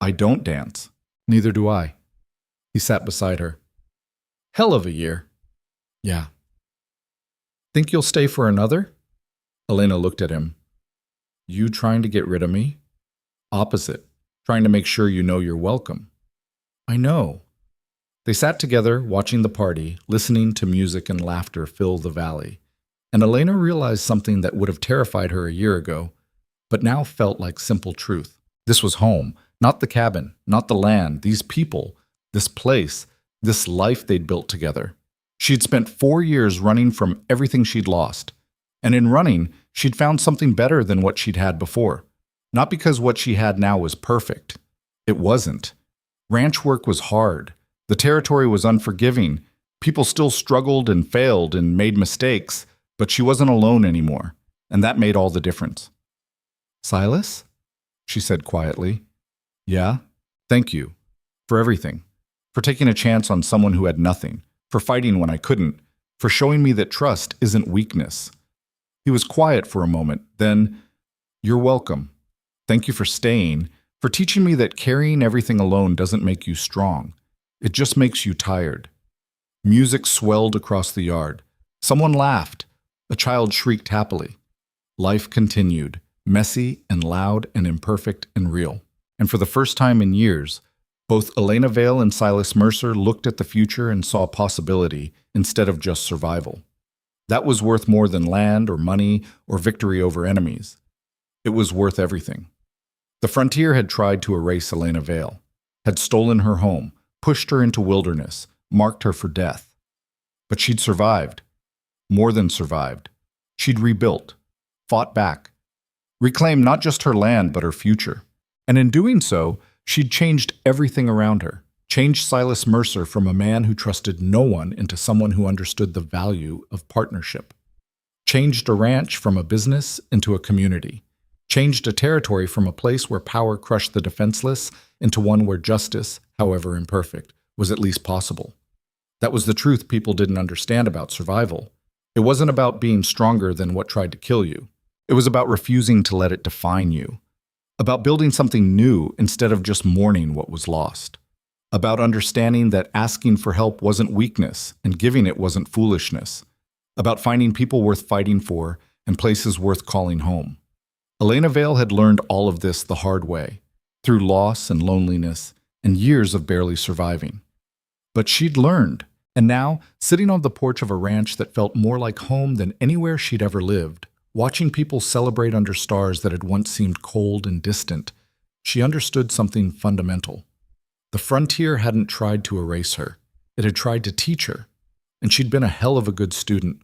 I don't dance. Neither do I. He sat beside her. Hell of a year. Yeah. Think you'll stay for another? Elena looked at him. You trying to get rid of me? Opposite. Trying to make sure you know you're welcome. I know. They sat together, watching the party, listening to music and laughter fill the valley. And Elena realized something that would have terrified her a year ago, but now felt like simple truth. This was home, not the cabin, not the land, these people, this place, this life they'd built together. She'd spent 4 years running from everything she'd lost. And in running, she'd found something better than what she'd had before. Not because what she had now was perfect. It wasn't. Ranch work was hard. The territory was unforgiving. People still struggled and failed and made mistakes, but she wasn't alone anymore. And that made all the difference. Silas? She said quietly. Yeah? Thank you. For everything. For taking a chance on someone who had nothing. For fighting when I couldn't. For showing me that trust isn't weakness. He was quiet for a moment, then, "You're welcome. Thank you for staying, for teaching me that carrying everything alone doesn't make you strong. It just makes you tired." Music swelled across the yard. Someone laughed. A child shrieked happily. Life continued, messy and loud and imperfect and real. And for the first time in years, both Elena Vale and Silas Mercer looked at the future and saw possibility instead of just survival. That was worth more than land or money or victory over enemies. It was worth everything. The frontier had tried to erase Elena Vale, had stolen her home, pushed her into wilderness, marked her for death. But she'd survived. More than survived. She'd rebuilt, fought back, reclaimed not just her land but her future. And in doing so, she'd changed everything around her. Changed Silas Mercer from a man who trusted no one into someone who understood the value of partnership. Changed a ranch from a business into a community. Changed a territory from a place where power crushed the defenseless into one where justice, however imperfect, was at least possible. That was the truth people didn't understand about survival. It wasn't about being stronger than what tried to kill you. It was about refusing to let it define you. About building something new instead of just mourning what was lost. About understanding that asking for help wasn't weakness and giving it wasn't foolishness. About finding people worth fighting for and places worth calling home. Elena Vale had learned all of this the hard way, through loss and loneliness and years of barely surviving. But she'd learned, and now, sitting on the porch of a ranch that felt more like home than anywhere she'd ever lived, watching people celebrate under stars that had once seemed cold and distant, she understood something fundamental. The frontier hadn't tried to erase her. It had tried to teach her. And she'd been a hell of a good student,